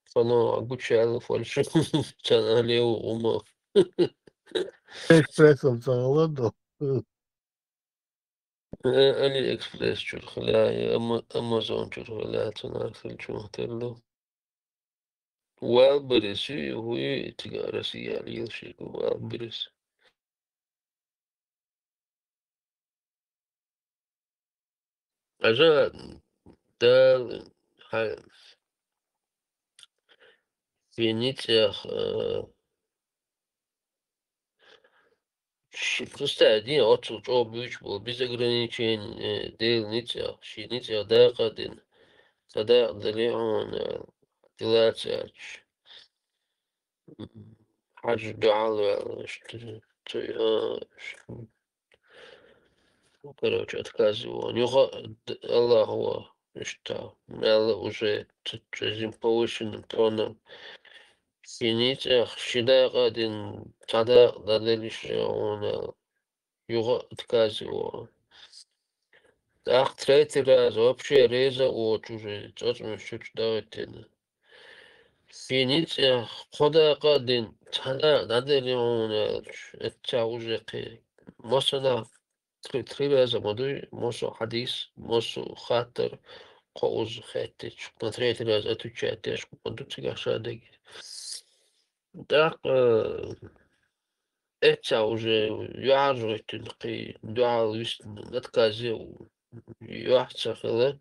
фано агучал фальш чаналеу ума. Экспрессом саладо. ألي إكسبريس شرخ لا أمازون شرخ لا تناخل شو تلو والبرسي هو تجارسي يعني يلشيك والبرس عشان ده في نيتيخ просто один отцу что бьюч был без ограничений дел нитя ши нитя да один тогда дали он делать حاجة دعاء что короче отказываю الله هو что الله уже этим повышенным тоном сините всегда один тогда дали он его отказываю. Так, третий раз вообще реза от уже, точно чуть давайте. Финиция хода один, тогда надо он это уже مثلا три раза модуй, мосо хадис, мосо хатер, коуз хэтич. На третий раз отвечает, я модуй цыга шадеги. Так, это уже яжет, ты дуал висн, отказил, яхцахела.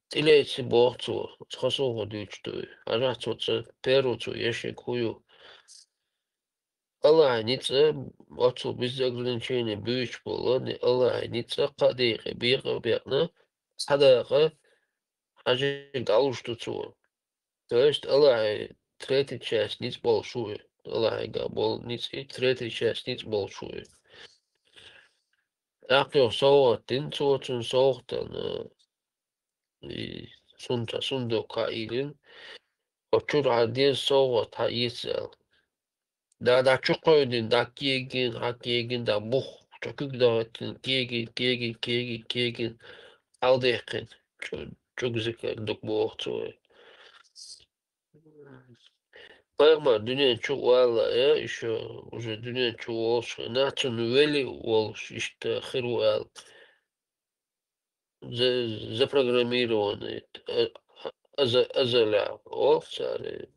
Тилейси бохцу, схосу ходючтой, а жахцуца перуцу, еши кую. Allah ница, отцу без ограничения бьюч полони, Allah ница, кадиха, биха, бехна, садаха, хажи галуштуцу. То есть Allah третья часть ниц большую. Allah габол ниц и третья часть ниц большую. Ахлё соа, тинцуцун соахтан, и сундука илин. Очур один соа та исел. Да чукойдин, да киегин, да бух. Чукук да киегин. Алдехин. Чукзикер дук бохцуй. Пойма, dünya çok valla ya, еще уже dünya çok olmuş. Начал вели olmuş, işte хируал. Запрограммированный. Азаля. О, цари.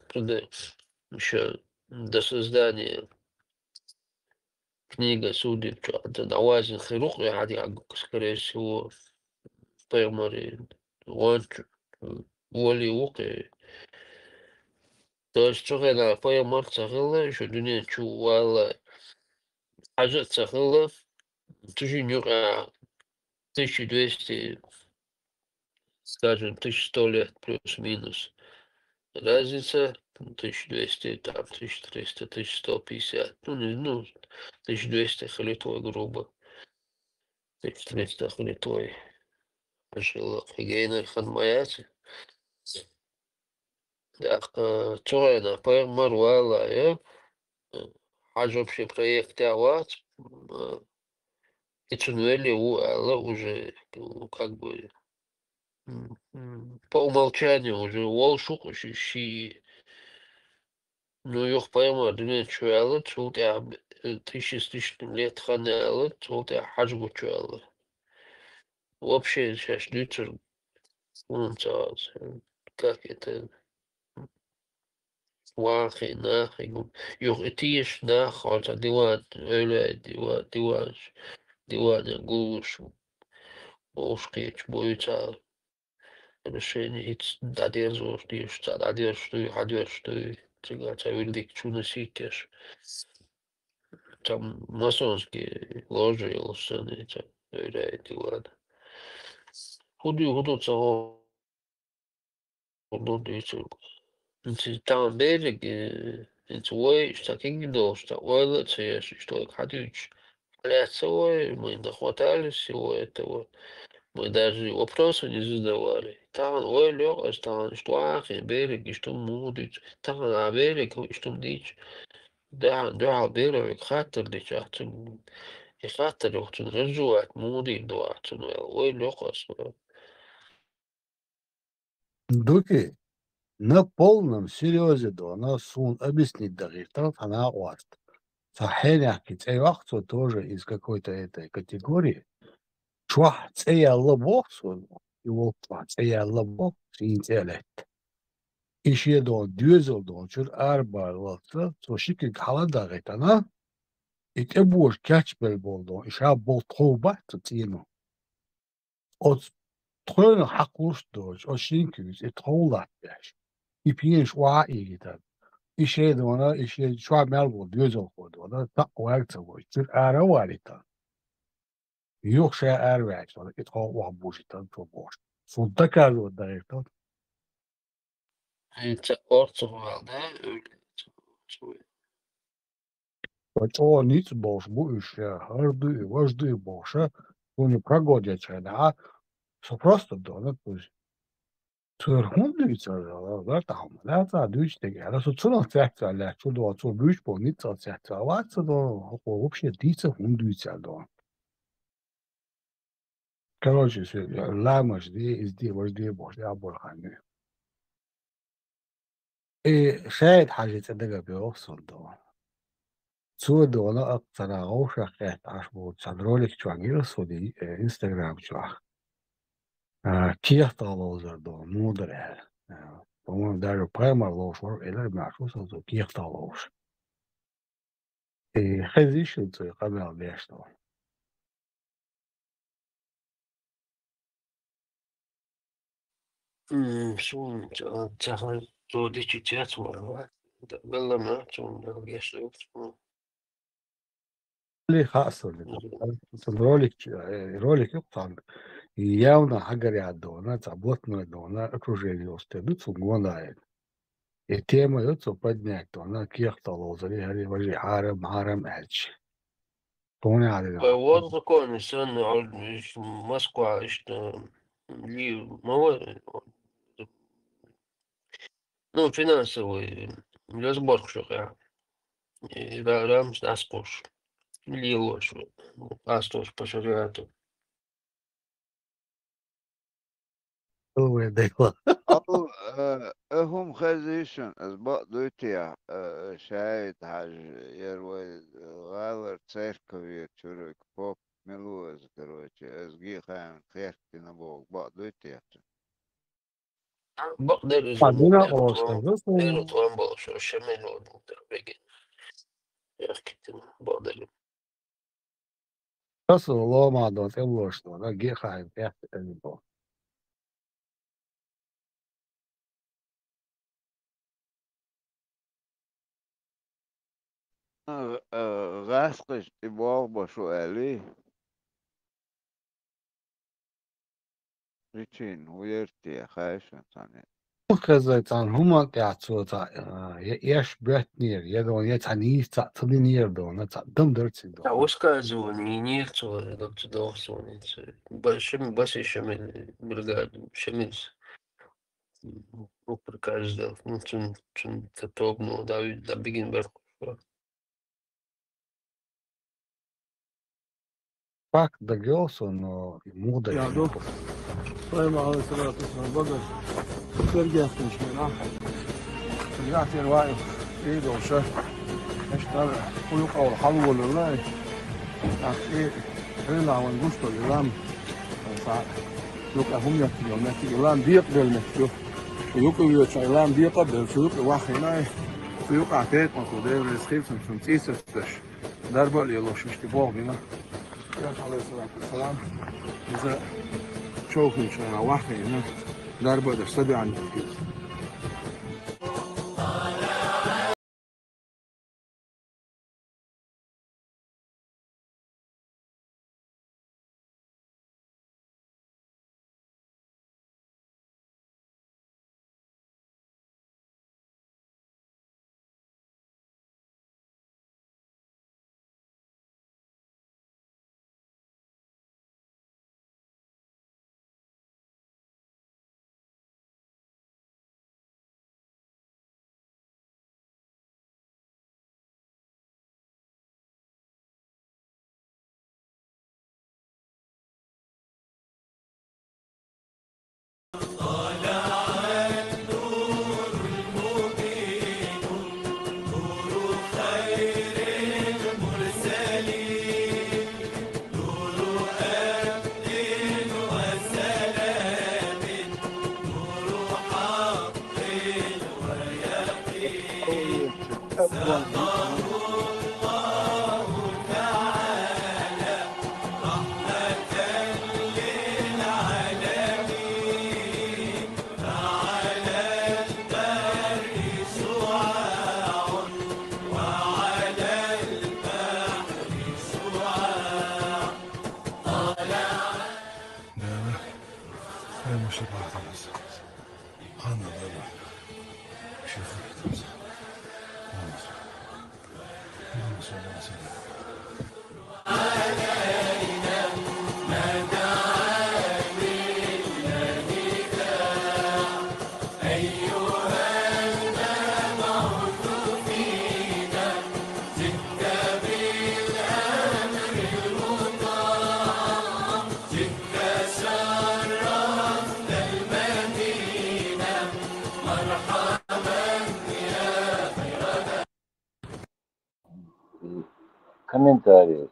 Еще до создания книга судеб, что Навазин Хирух, я скорее всего, Поймари, воли уки. То есть, что я Поймар цахила, еще dünya çok valla. Хажа цахила, тоже 1200, скажем, 1100 лет плюс-минус. Разница 1200, там, 1300, 1150, ну, 1200 хлитой грубо. 1300 хлитой. Жила Гейнер Ханмаяти. Так, Чойна, Поймарвала, Хаж вообще проект Ават. И Цунвели уже, как бы, по умолчанию уже волшук, щи. Ну, их пойма, dünya çuvalı, çoğultu ya 1000 лет ханяlı, çoğultu ya hacı çuvalı. Вообще сейчас лютер, как это, واقع ناخي يغتيش ناخ على ديوان أولاد ديوان يقوش وشقيت بويتا الشيء هيت دادير زوج ديش دادير شتوي حدير شتوي تيجا تاويلديك شو نسيتش tam masonski lože ili sanice, rejti vada. Hudu caur dicu. Tam bērig, voiš, tā kingdos, tā oilacijas, что ходить. Лицо, мы дохватались всего этого. Мы даже вопросы не задавали. Там ой лёгость, там что ахи, берег, что мудить. Там на берег, что дичь. ده بيرو يخاطر لشاتن يخاطر وقتن رجوات مودي دواتن وين لقص. Дуки, на полном серьезе, да, она сун объяснить даже, что она уаст. Сахеляки, цей вахту тоже из какой-то этой категории. Чуах, цей лобок, и вот цей лобок, синтеллект. İşe doğru, düz oldu, çünkü ağırbalıkta, soşiki kalada gitana, ite bu kaç bel oldu, işe bol toba tutuyunu. O toyunu haklıştı, o çünkü toğlat yaş. İpinin şua iyi gider. İşe de ona, işe şua mel oldu, düz oldu, ona tak vakti bu, çünkü ağrı var ita. Yok şey ağrı var, it hava boş ita, çok boş. Sonunda kaldı da ita. Ortalarda öyle. О, ниц бош, будущее, вожды боша, не прогодятся, а все просто да, то есть. Сверхундуется, да, там, да, дучите, а что цена цяця, ля, что да, что büyük bu, ниц цяця, а ватса да, вообще дица хундуется, да. Короче, ламаш, дي, вожды бош, я бурханы. И شاهد حاجة تدقى بيوصل ده. سوى ده أنا أكثر عوشة قاعد عشبو تسادرولك شوانجير سودي إنستغرام شوان. كيف طالوزر ده مودر طبعا دارو برايمر لوشور إلى معشوس ده كيف طالوش. خزيش ده قبل بيش ده. شو تاخذ تودي تشات ولا والله ما تون لقيش اللي خاصة ролик يقطع явно حاجة عدونا تعبطنا دونا окружение остается гуанает и тема это поднять доنا كيف طلوزري هذه وجه عارم ألش توني على вот такой инсан Москва что ли ну финансовый разбор что я рам аспош ли лош астош по шариату هم خزيشن أسبق دوتيا شايد حاج يروي غالر تسيركوية تشورك بوب ملوز كروتي أزقي خان خيرتي نبوك بق دوتيا بقدر عندنا قواسطة بيرو طوان بوش الشمال والمنطقة بيجي يحكي بقدر بس الله ما دوت إلوش دونا جي خاين تحت البو غاسقش إبوغ بسؤالي ريتشين ويرتي خايشن ثاني сказать, هما تعطوتا يش بيتنير يدون يتعني تعطينير دون تعدم درتي دون وسكازوني نيرتو دكتور دوسوني بس يشمل برغاد شمس وبركاز ده ممكن تتوبنو دا بيجين بركو فاك دا جوسون مودا يا دكتور طيب عليه الصلاة والسلام بقى ترجع مش من أحد رجعت الواقف إيده وشاف اشتغل ويقع والحلو لله إيه رجع ونقصته الإمام يقع هم يكتب يوم يكتب الإمام بيقبل نفسه ويقع يوم الإمام بيقبل شو يقع واحد هنا يقع تيتنا كده رزقي في تيسستش دربا ليلوش مش تبوغ بنا عليه الصلاة والسلام إذا تشوف إن شاء الله واحد هنا دربا درسدي عن التفكير كومنتاري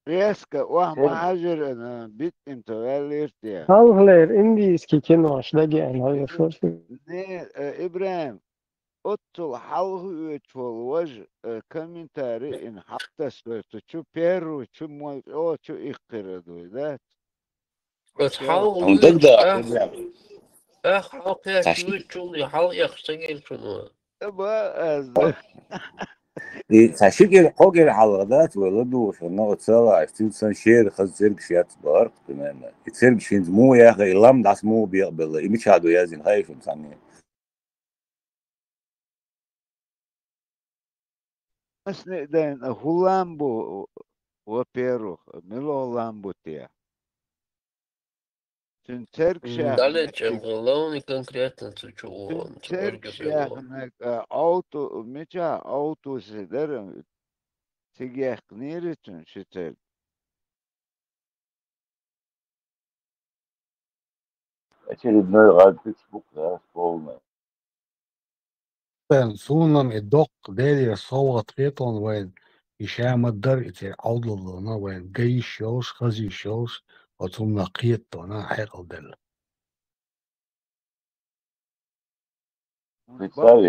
ريسكا وهم حجر أنا بيت أنت غاليرتيا Halklar indiski kinoşdagi anlayışlar. Ne إبراهيم أطل حلو يتفولوج كومنتاري إن حتى سويتو شو بيرو شو مو أو شو إقردو ذات حاول حلقة شو حلقة يخسر شنو تشكل حاجة الحلقات ولدو شنو تصير استنسان شير خزر بشيات بارك تماما تصير بشين مو يا أخي لام داس مو بيقبل يمشي عدو يازين هاي شو مسميه بس نقدر هولامبو وبيرو ملو هولامبو تيا تنترك Далее, чем главный конкретно, чего он شاخنك أوتو متى أوتو سدر تجاه نيرتون شتل очередной раз фейсбук да полный سونم الدق داري صوت فيتون وين إشام الدر إتر عضلنا وين جاي شوش خزي شوش وتم نقيتنا حيق دل представь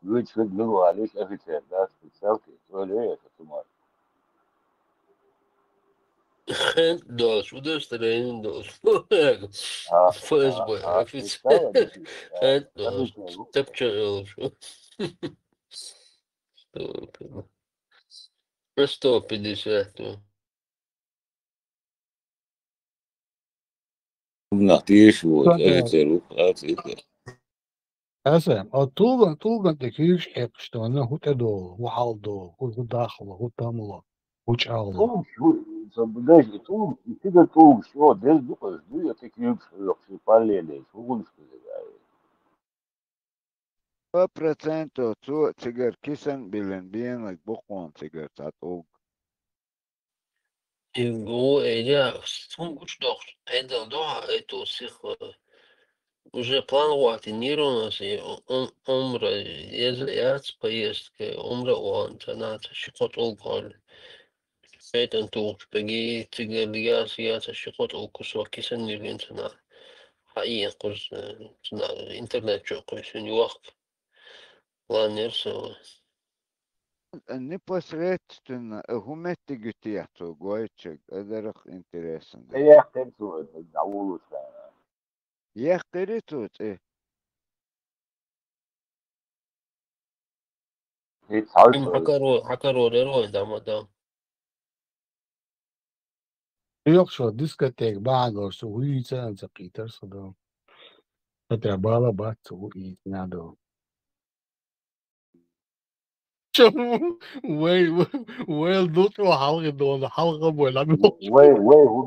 выйдешь офицер да представьте это туман Dos, dos trein, dos. ФСБ, офицер. Dos. Тепчел. Про 150. نعطيش офицеру أسم طولن تكيش إقشتنا هو تدو هو حالدو هو داخله هو تامله هو شعله Том, подожди, Том, и ты готов, все, дες духаш, дуя такие все параллели, фугун сказали. 100% تو تجر كيسن بلندين لك بقون تجر تاتوق Его, я сам что, это да, это всех уже планировано, он умра, если я поездка, умра он, она шикот алкоголь. فايت توش بقي تقلياس ياس الشقوط أو كسوة كيسن الإنترنت حقيقة قرص إنترنت شو قرص وقت Планерсова. Непосредственно гуметигутияту гойчек, эдерах интересен. Я хочу на улице. Я тут, Им Хакаро дамада. Yok şu diskotek bağlı şu uyuyacağın zakitler sonra. Hatta bağla bat şu uyuyacağın. Çabuk. Well دوت وحلقة دون حلقة ولا وي هو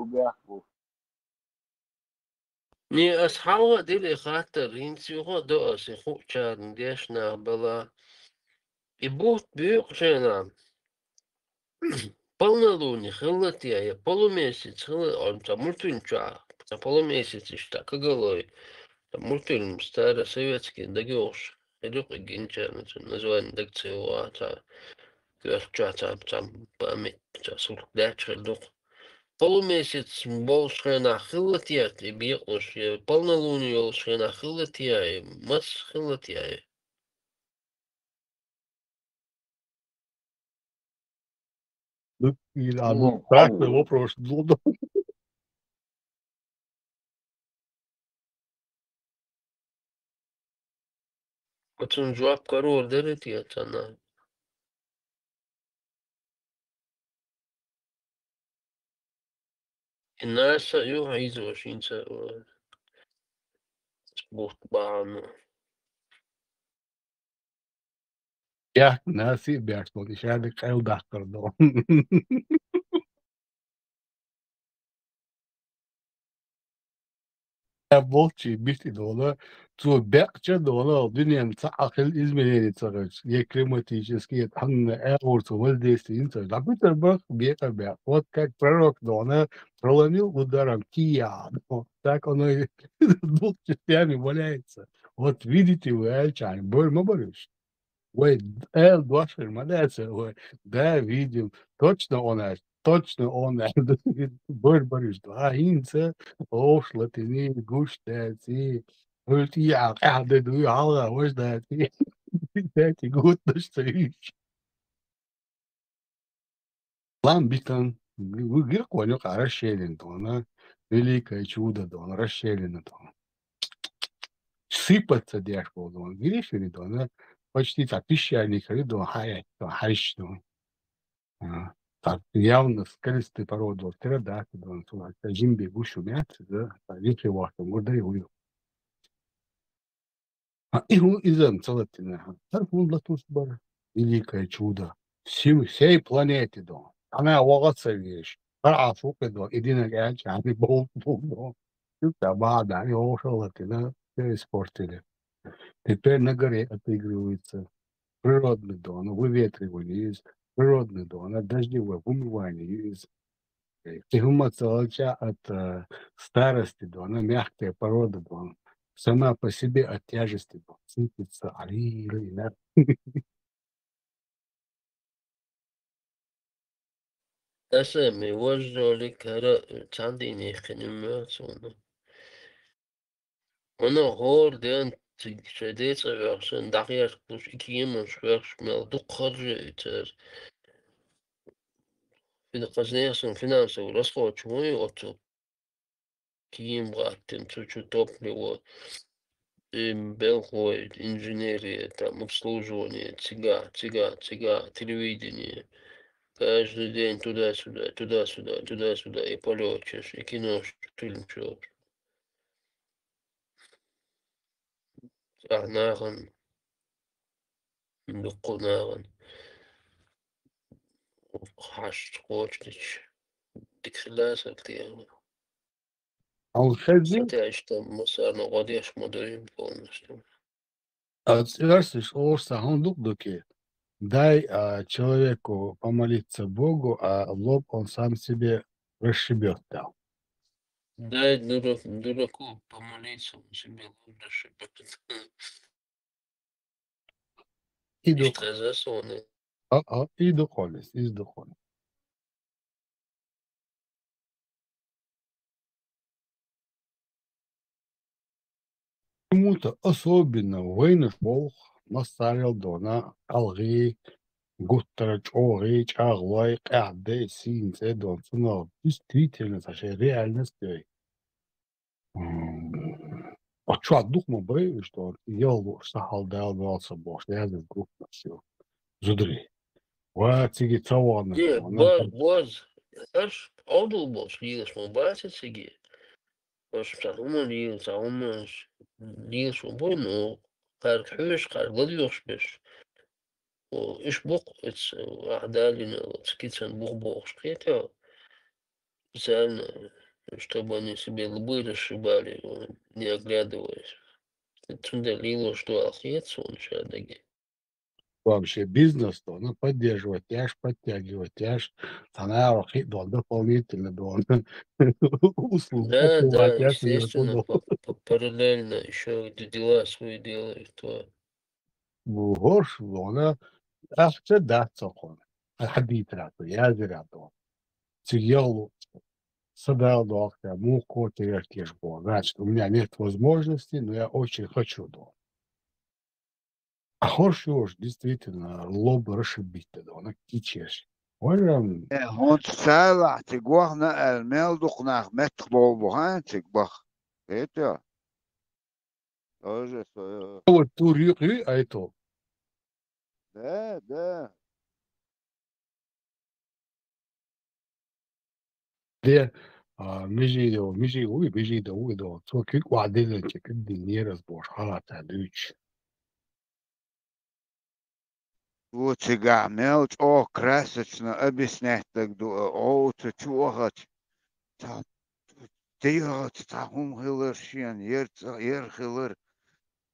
بيحكوا Ni ashawa dili khater insiho do asihu chan deshna bala. И бут бюкшена. Полнолуние, хилатия, полумесяц, он там мультфильм за полумесяц что каголой. Там мультфильм старосоветский, дагёш. Идёт гинчан, название дакцио, там память, сурк дача, дух. Полумесяц болшена хилатия, и бьёш, полнолуние болшена хилатия, и мас хилатия. Ну, страшный вопрос. Вот он жвап корор дерет она. الناس يعيز وشين سبوت بعض Ya nasi biyasmo dışarıda kayıl dahtardı. Bolçi bitti dola. Tu bekçe dola dünyanın akıl İzmir'e tsarız. Климатические hangi аэропорты воздействия. Да Петербург бека бек. Вот как пророк Дона проломил ударом Кия. Так оно и двух частями валяется. Вот видите вы, Альчан, больно борюсь. Ой, Эльдошер, молодец, ой, да, видим, точно он, Борь Борис, Инца, Ошлатини, Гуштати, Ультия, Кадеду, Алла, Ождати, Дати, Гутно стоишь. Ламбитан, Гирконек, расщелин, она великое чудо, он расщелина, сыпаться дешево, он грифери, она почти так песчаник, хайш, так явно скалистые породы, птеродакты, зимби, гущу мяты, да, веки вахту, гордаю. И он изем целотина. Так он латус бар. Великое чудо. Всей планете, да. Она вагаться вещь. Парафук, да, единая гача, они бол. Это бада, они ошалатина, все испортили. Теперь на горе отыгрывается. Природный дон, выветривание есть. Природный дон, дождевое вымывание есть. Психоматология от старости, да, она мягкая порода, да, сама по себе от тяжести, да, сыпется, أسامي وجهه لك تعديني خنماتنا أنا غور دين شديت عشان دقيقة مش كيما شويش مال دقر تر في قصنيسن فينانس ورسخو شوي وتو كيم غاتن تشو توبلي و белхой инженерия, там обслуживание, тяга, телевидение. Каждый день туда-сюда, туда-сюда, туда-сюда, и полетишь, и кино, фильм, что наган, духу наган, хаш, хочешь, дикселяса, ты, хотя что мусорно годишь модуем полностью. Слышишь, он дуки. Дай человеку помолиться Богу, а лоб он сам себе расшибет там. Дай дураку помолиться, он себе лоб расшибет. И что засуны. И духовность, и духовность. Почему-то особенно войны бог наставил дона алги гуттер чоги чаглой кадde син дон но действительно это реальность. А что дух мы бы что ел сахал давался бог я за группу все зудри. Вот тиги цаваны. Де, боз, аж одул боз, лилаш му бацет сиги. Boş takımın iyi savunmuş. Değil şu boy mu? Karkış kargıl yokmuş. O iş bok it's ahdalina скидсан бог шкета. Специально, чтобы они себе лбы расшибали, не оглядываясь. Туда лило, что алхец он шадаги. Вообще бизнес, то ну, поддерживать, тяж подтягивать, тяж, она дополнительно услуги Да, покупать, тяж естественно, параллельно еще дела свои делают. Горш, она ахче да цохон. Хадит рато, я зрято. Сидел, садал доктор, муку тешь было. Значит, у меня нет возможности, но я очень хочу дома. А хорошо, действительно, лоб расшибить тогда, она кичешь. Можем... هون سالع تقوحنا الميل دقنا متخ بوبوهان تقبخ ايتا Вот турюры, а это... Да. ده ميجي ويدو سو كيك وعدين كيك الدنيا رزبوش حالات هدوش وتقع ميلج او красочно объяснять до او тчугат та тият тахум хилершин ерхилер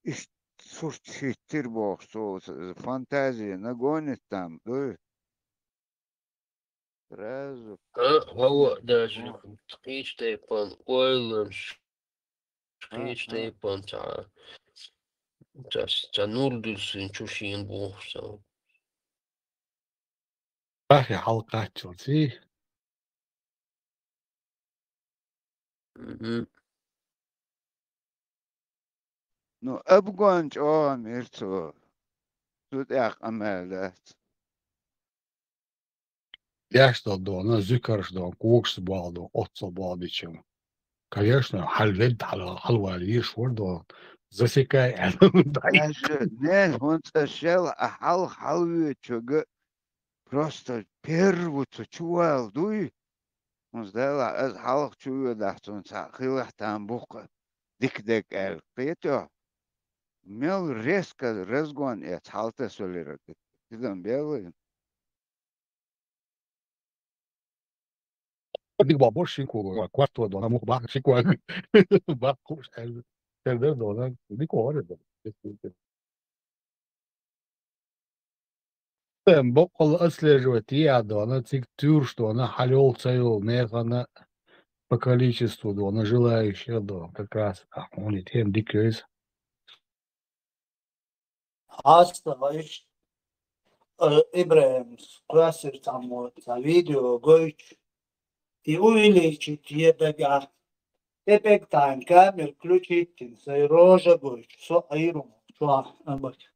иш сурчитир бог со фантазия нагонит там да сразу هو даже скричтейпан ойлен скричтейпан та нурдурсин чушин бухса. أخي حلقات تشوتي نو أبغانج ميرتو تود أمالات ясно да, она зикарш да, кокс бал да, отца бал бичем. Конечно, халвед халва лишь ворда засекай. даже не он сошел халве чего просто первую-то чувал дуй он сделал از халк чуя дахтун сахилах там бука дик это мел резко разгон и халта солира ты там белый Dico, ma boh, 5 quarto da una mucca, 5 ma per da donna, dico ore da. بقول отслеживать она текстур, что она халел цел, она по количеству, да, она желающая, да, как раз, он и тем дикёс. Hasta vairs Ibrahim's klasser tam video goich. И увеличить ебега. Тепек тайм камер включить, сай рожа гоич. Со айрум. Шо абать.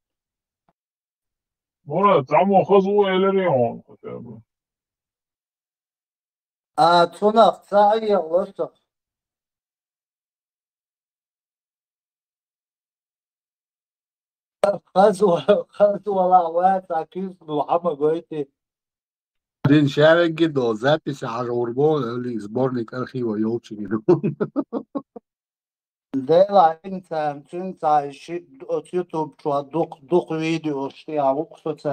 Ну, там охозу элерион хотя бы. А цунах цай лоса. خذوا وقت أكيد محمد قويتي Один человек гидо, запись ажурбо, или сборник архива Ёлчинина. ديلا انت شي يوتيوب شو دوق فيديو شتي عوقت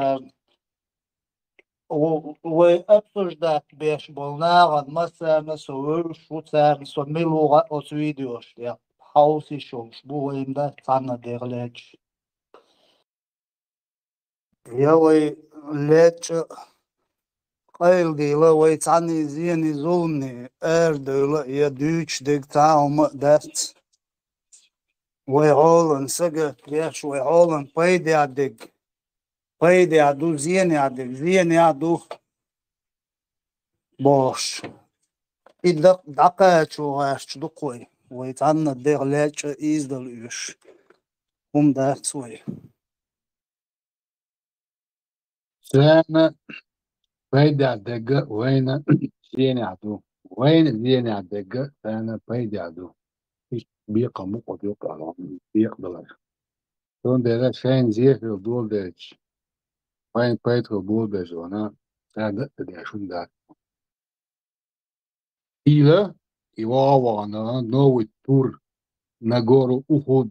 وابسجدات بيش بولناغ مثلا سوور شو تسام سمي لغة او فيديو شتي حوسي شوش بو يمدا تانا ديغليج يوي ليج قيل ديلا ويتعني زيني زولني ديلا يدوش ديك تاهم دات ويعولن سقط ليش ويعولن بيدي عدق بيدي عدو زيني عدق زيني عدو boş. Bir dakika şu ağaç dukkoy. Ve tanrı derleç izdalıyor. ده شوية سنة فايدة عدقة وين زيني عدو وين زيني عدقة سنة فايدة عدو إيش بيقى مقود يقع بيقدر تون ده شين زيك الدول ديش وين فايت الدول ديش وانا سنة ده شون ده إلى إيواوانا نوي تور نagoro uhud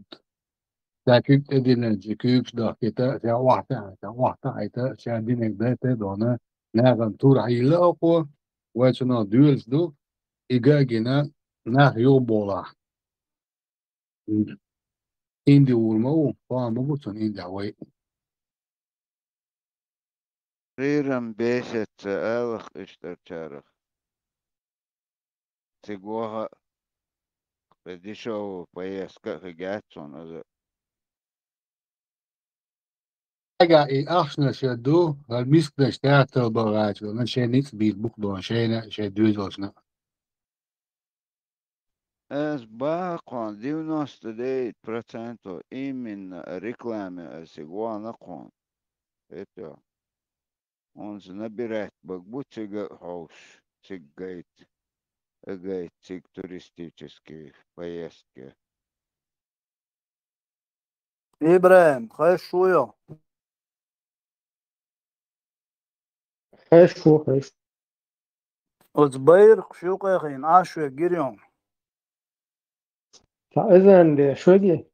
takip edilince küyük dakika se ayta şendinek dete dona nagan tur hayla oku ve şuna düels du iga gina nah yobola indi urma u fama butun indi away ريرم بيشت سألخ اشتر شارخ تقوها بديشو بيسكا خجاتون أزا Aga i afsna shadu al miskna shtatel baraj na she nits bit buk don she duzosna Es باقون 99% من ريكلامي سيقوانا قون إتو ons набирать бакбут хоуш гайд туристические поездки. إبراهيم خير شوية خيش أتباير شو قاخين عاشوا جريون فإذا شو دي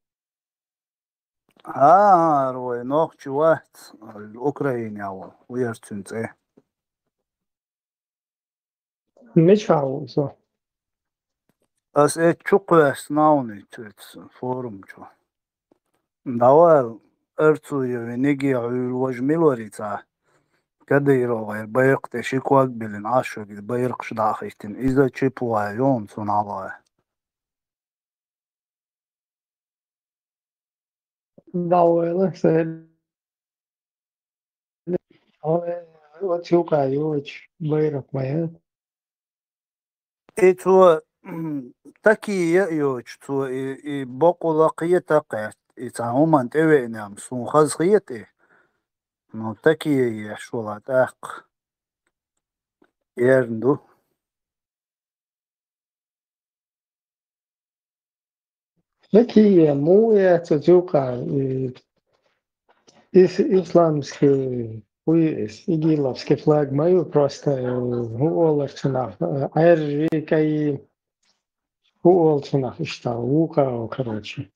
روي نوخ واحد الأوكراني أول ويرتنت إيه مش عاو صح أس إيه تشوقس ناوني تيتس فورم شو دوال أرتو يونيجي عيل وجميل تا كده يروغي بيق تشيكوك بلين عاشوا بيرقش داخيتين إذا تشيبوا يوم صنعوا دعوة سهل وتشوقع يوج بيرك مايات إتو تكي يأيوج تو بقو لقية تقعت إتعوما تأوي نعم سون خزخية إيه نو تكي يحشولات أق يرندو لكي مو تتوقع إسلامский хуес игиловский флаг мою просто хуолерчунах айрикай хуолчунах ишта ука короче.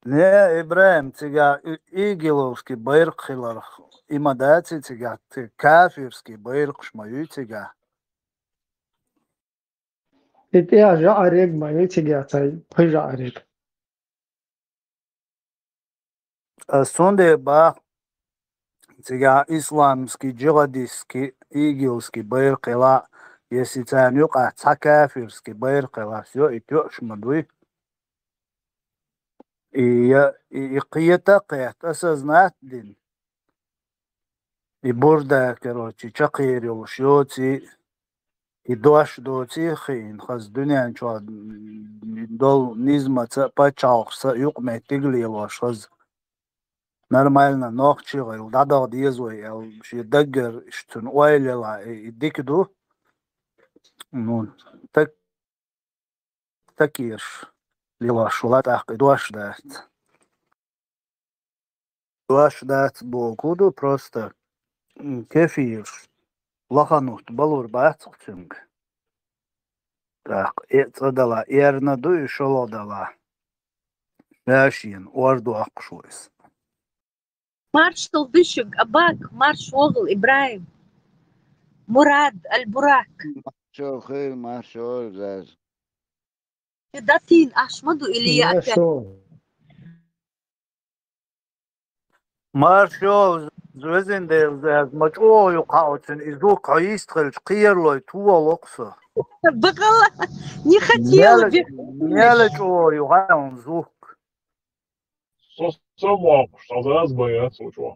Не, Ибраим, тига игиловский байрк хиларх има дати тига кафирский байрк шмаю тига إتيا جارك مايو تيجاتاي بجارك Сонде ба тига исламский джихадистский игилский байрк ила если тянюка кафирский байрк ила все и тёш мадуй и قيتا قيت أساس دين и борда короче чакир يوشيوتي и дош доти خين خز دنيا شو дол низма пачалса юкме тигли лош خز нормально нохчил дадо дизой ел ши дагер штун ойлела идикду ну такирш лилаш ла тах дош дат бокуду просто كيفيش لخنوت بلور باتقتنج так это ерна ду шоло дала ماشيين وردو أقشويس مارش تلدشق أباك مارش وغل إبراهيم مراد البراك شو خير ما شو زاز داتين أشمدو إلي مارشو زوزن دير مجموع يقاوتن إذو قايست خلش قير لوي توا لقصة بقلا не хотела ميالج أو يغاون زوك سموك شازاز بيات وشوا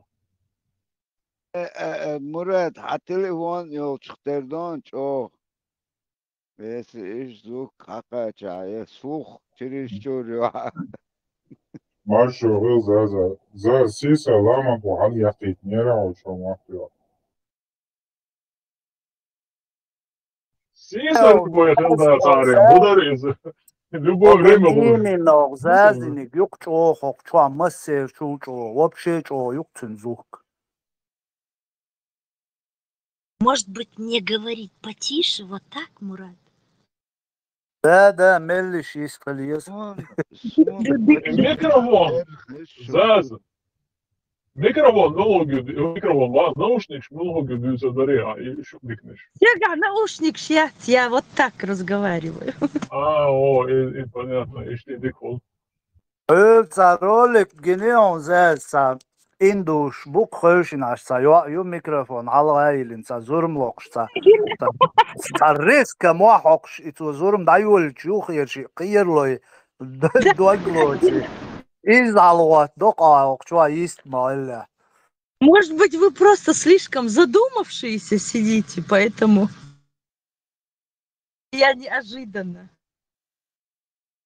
مراد حتى لي وان يو تختردون شو Если إيش زوك حقا سوخ чересчур. Маршал за сиса лама бухал яхтит нера ушел мафио. Сиса любой хелда тарим, бударез. Любое время будет. Именно, зазиник, юкчо, хокчо, массе, шучо, вообще чо, юкцинзук. Может быть, мне говорить потише, вот так, Мурат? Да, меллиш есть колес. Микрофон, Заз. Микрофон, микрофон, вас наушник, много бьются даря, и еще дикнешь. Я наушник сейчас, я вот так разговариваю. И понятно, и что дикол. Ролик генеон заза. Индуш, бук хойшинаш, ю микрофон, алгайлин, зурмлокш, риска мохокш, и зурм даюль чухирши, кирлой, доглочи. Из алуат, дока, чуа есть малля. Может быть, вы просто слишком задумавшиеся сидите, поэтому я неожиданно.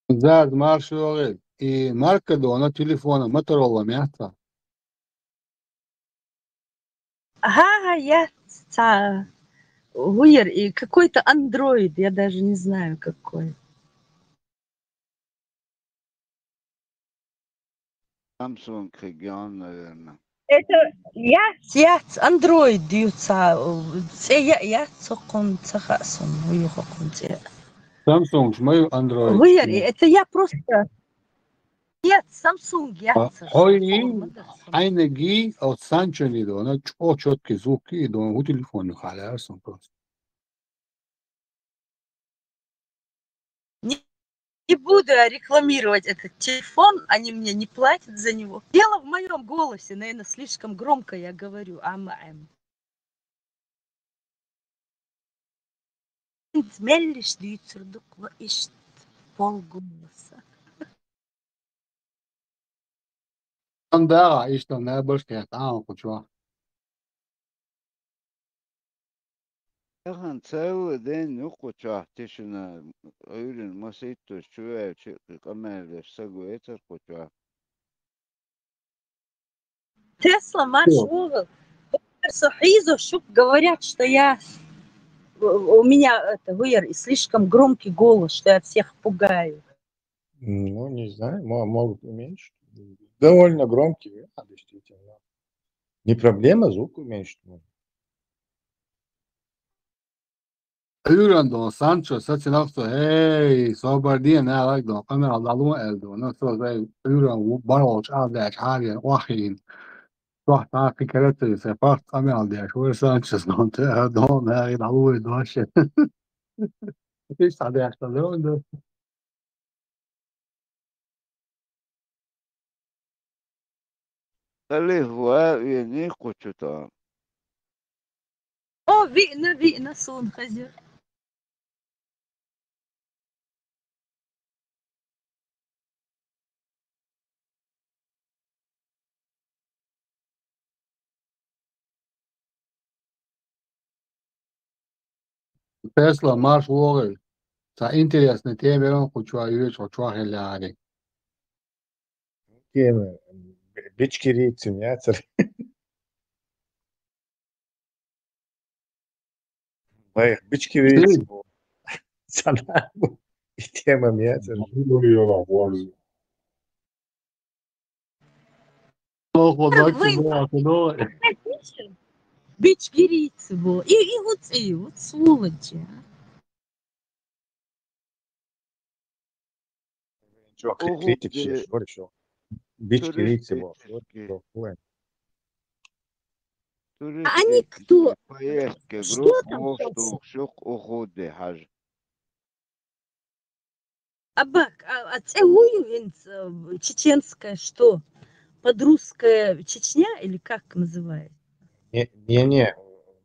Да, маршал, и марка дона телефона, Motorola, мягко. Ага, я Гуер, и какой-то андроид, я даже не знаю какой. Samsung регион, наверное. Это я андроид дьются, я цокон цахасон, Samsung, мой Android. Гуер, это я просто. Нет, Samsung, я هاي عينجي أو سانشوني دو أنا четкий звук и до у телефона халясом просто. Не буду я рекламировать этот телефон, они мне не платят за него. Дело в моем голосе, наверное, слишком громко я говорю. Меллиш дюйцердукла ищет полголоса. Да, и что не больше там почему? Яхан целый день нукуча тишина уйрен маситу шуя камер сагуэтер куча. Тесла, маршрут. Сахизо, шук говорят, что у меня и слишком громкий голос, что я всех пугаю. Ну, не знаю, могут уменьшить. Довольно громкий, действительно. Не проблема, звук уменьшить можно. Uran Sancho saçın aksa hey sobar diye ne alak do kamera dalu eldo na so zay uran baroç aldaç haliyen wahin صح تعرف كانت سفاح قامي على دي شوية سانشيز دون هاي dalu doş ايش تعدي عشان ده خليه هو ينيقو شتا. فينا صون خزر. Tesla Marš Vogel. Sa interesne teme, on hoću reći, hoću heljari. Teme, bički rici, mjacar. Bički rici. Sanabu. I tema mjacar. Бич Гирицево. И вот сволочи. Критик ще, що? Бич Гирицево. А они кто? Поездки, Что там? Абак, а целую чеченская что? Подрусская Чечня или как называется? Не,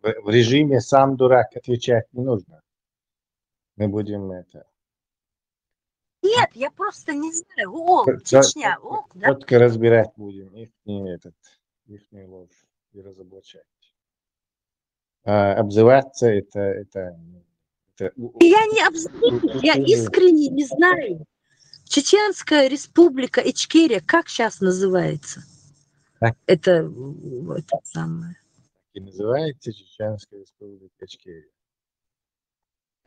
в режиме сам дурак отвечать не нужно. Мы будем это... Нет, я просто не знаю. Чечня, да? Четко разбирать будем их ложь и разоблачать. А обзываться это Я не обзываю, я искренне не знаю. Чеченская республика Ичкерия, как сейчас называется? Это самое. И называется Чеченская республика Ичкерия.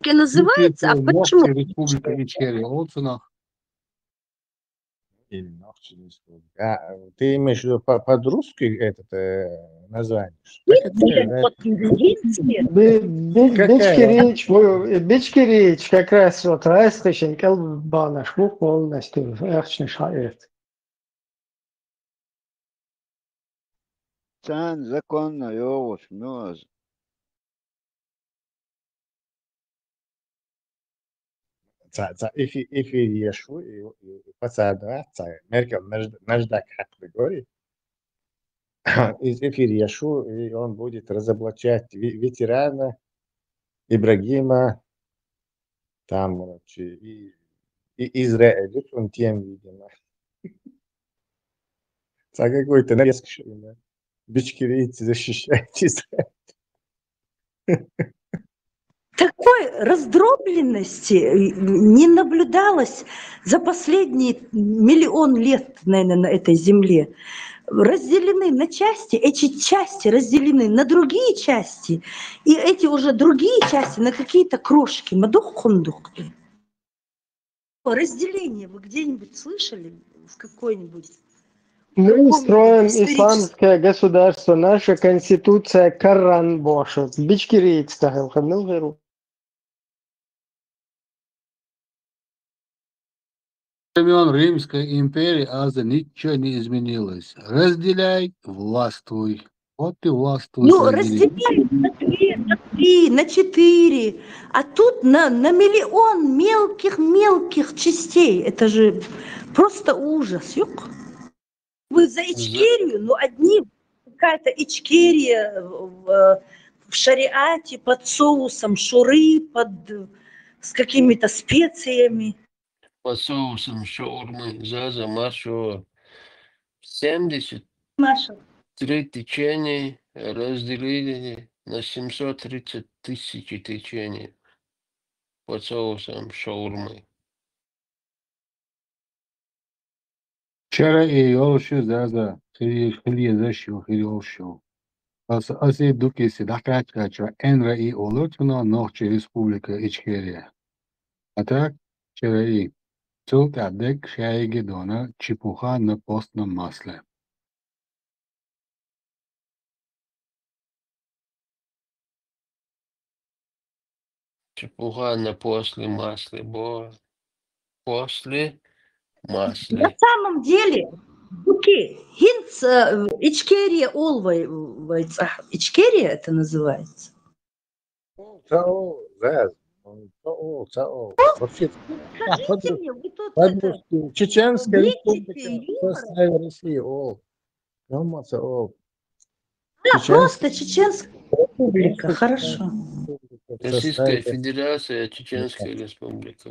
И называется, а почему? Республика Ичкерия, Олцунах. Или Нохчи республика. Ты имеешь в виду под-русски это название? Бичкирич как раз вот Райскошен, Келбана, Шмук полностью, Эрчный Шаирт. Сан законно его шмёз. If Ешу и посадоваться, Меркель наждак категории. Из эфир Яшу, и он будет разоблачать ветерана Ибрагима, там, короче, и Израиль, он тем, видимо. За какой-то нарезка, бичкирийцы защищают Израиль. Такой раздробленности не наблюдалось за последние миллион лет, наверное, на этой земле. Разделены на части, эти части разделены на другие части, и эти уже другие части на какие-то крошки. Мадух-хундух. Разделение вы где-нибудь слышали в какой-нибудь? Мы строим исламское государство, наша конституция Коран Бошев. Бичкирийц стахил, хаднул веру. Времен Римской империи Аза ничего не изменилось. Разделяй, властвуй. Вот и властвуй. Ну, разделяй на 2, на 3, на 4. А тут на миллион мелких частей. Это же просто ужас. Юк. Вы за Ичкерию, но одни какая-то Ичкерия в шариате под соусом шуры, с какими-то специями. Под соусом шаурмы, Заза, Маша, 73 течений разделили на 730 тысяч течений под соусом шаурмы. Вчера и Олшу Заза, Хилье Зашу, Хильолшу. Аси Дукиси, Дахкачкача, Энра и Олотуна, Нохчи Республика Ичкерия. А так, вчера и Цултадек Шайги Дона, чепуха на постном масле. Чепуха на после масле, после масле. На самом деле, Хинц Ичкерия Олвайца. Ичкерия это называется? Вообще, Чеченская республика, Россия, просто Чеченская республика, хорошо. Российская Федерация, Чеченская республика.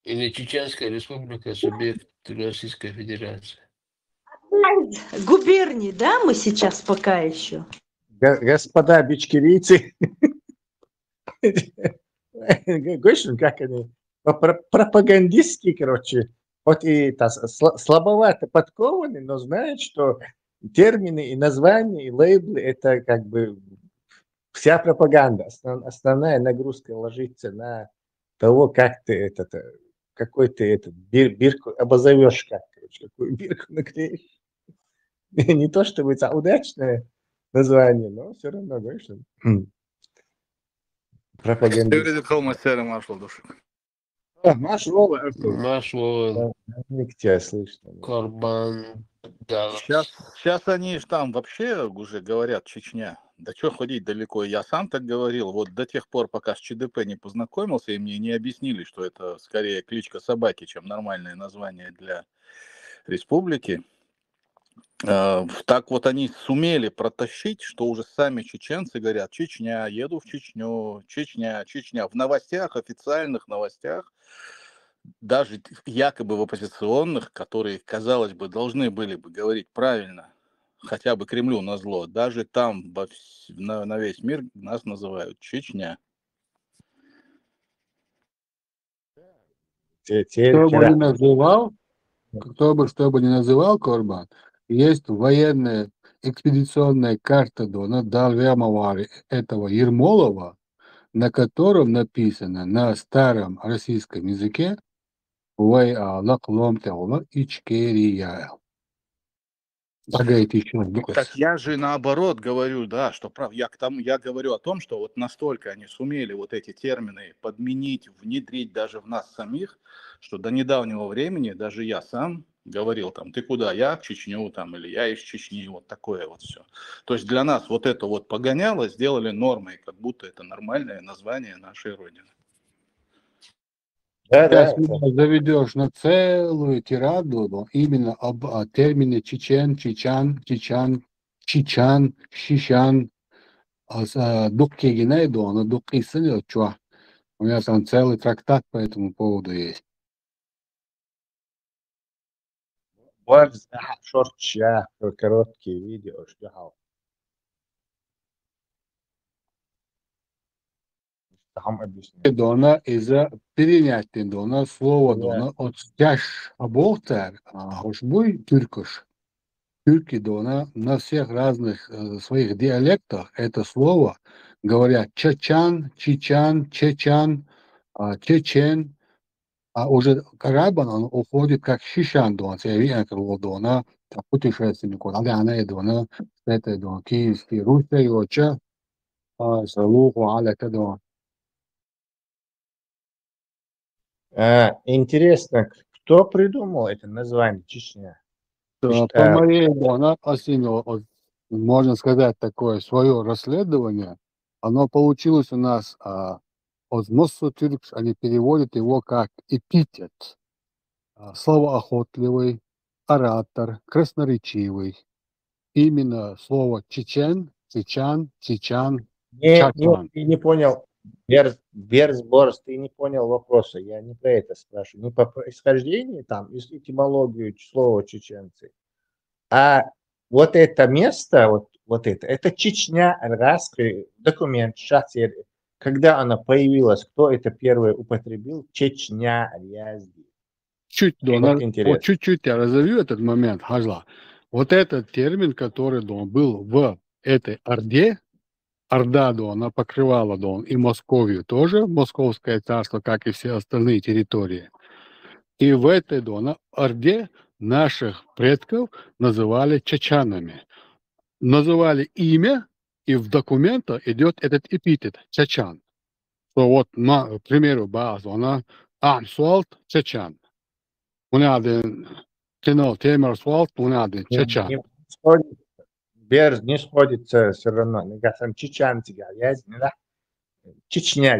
Или Чеченская республика, субъект Российской Федерации. Губернии, да, мы сейчас пока еще? Господа бичкирийцы, Гошин, как они, пропагандистские, короче, вот и слабовато подкованы, но знают, что термины и названия, и лейблы, это как бы вся пропаганда. Основная нагрузка ложится на того, как ты какой ты бирку обозовешь, какую бирку наклеишь. Не то чтобы это удачное название, но все равно, знаешь, пропагандист. Нашел. Не тебя слышно. Карбан. Сейчас они же там вообще уже говорят Чечня. Да что ходить далеко? Я сам так говорил. Вот до тех пор, пока с ЧДП не познакомился, и мне не объяснили, что это скорее кличка собаки, чем нормальное название для республики. Так вот они сумели протащить, что уже сами чеченцы говорят: Чечня, еду в Чечню, Чечня, Чечня. В новостях, официальных новостях, даже якобы в оппозиционных, которые, казалось бы, должны были бы говорить правильно, хотя бы Кремлю назло, даже там на весь мир нас называют Чечня. Кто бы не называл, кто бы не называл Корбан, есть военная экспедиционная карта Дона Далвямовари этого Ермолова, на котором написано на старом российском языке «Вай Аллахлом Теола Ичкерия». Так я же наоборот говорю, да, что я говорю о том, что вот настолько они сумели вот эти термины подменить, внедрить даже в нас самих, что до недавнего времени даже я сам говорил там, ты куда, я в Чечню там, или я из Чечни, вот такое вот все. То есть для нас вот это вот погоняло, сделали нормой, как будто это нормальное название нашей Родины. Сейчас заведешь на целую тираду именно об термине чечен, чичан, чичан, шишан, дуккегинай дона, дуккисыли, чуа. У меня там целый трактат по этому поводу есть. Шорт-ча, короткие видео, что Дона из-за перенятия Дона, слово Дона, от тяж оболтер, хошбуй тюркуш. Тюрки Дона на всех разных своих диалектах это слово говорят чачан, чичан, чечан, чечен, а уже карабан он уходит как шишан Дона, это Дона, путешественник, она Дона, это Дона, киевский, русский, оча, салуху, аля, Дона. Интересно, кто придумал это название Чечня? По моей, она, можно сказать, такое свое расследование, оно получилось у нас от Моссотюркс, они переводят его как эпитет. Слово охотливый, оратор, красноречивый. Именно слово чечен, чечан, чичан, чачан. Ты не понял. Берсборс, ты не понял вопроса, я не про это спрашиваю, не по происхождению, там, этимологию слова чеченцы, а вот это место, вот это Чечня, арабский документ, когда она появилась, кто это первый употребил, Чечня, Язди. Чуть-чуть я разовью этот момент, Хажла. Вот этот термин, который был в этой Орде, Орда, она покрывала и Московию тоже, Московское царство, как и все остальные территории. И в этой Орде наших предков называли чачанами. Называли имя, и в документах идет этот эпитет чачан. Что вот, к примеру, базу, она Амсуалт чачан. Унаден Тенол Темерсуалт, унаден чачан. Берз не сходится все равно. Чечня,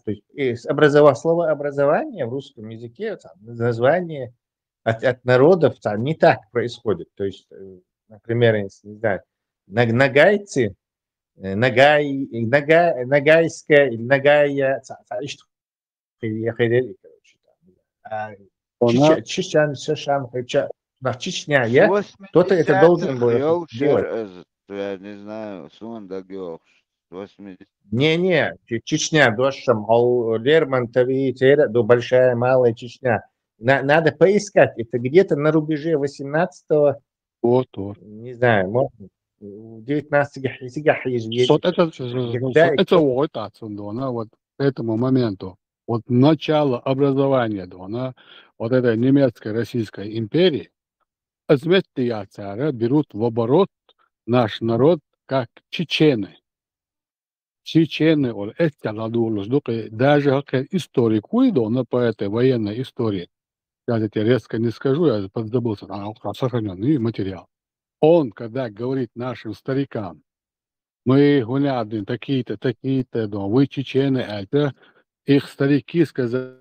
то есть слово образование в русском языке, название от народов не так происходит. То есть, например, не знаю, нагайцы, нагайская или нагая, Чечня, Чечня, кто-то это должен был делать. Я не знаю, Сундагёв, 80. Не, Чечня, Дошам, Лермонтови, большая, малая Чечня. Надо поискать, это где-то на рубеже 18-го, не знаю, может, 19-го, это вот к этому моменту, вот начало образования, вот этой немецкой Российской империи, берут в оборот наш народ как чечены. Чечены, даже как историку, по этой военной истории, я тебе резко не скажу, я подзабылся, сохраненный материал. Он, когда говорит нашим старикам, мы гуляды такие-то, вы чечены, это их старики сказали,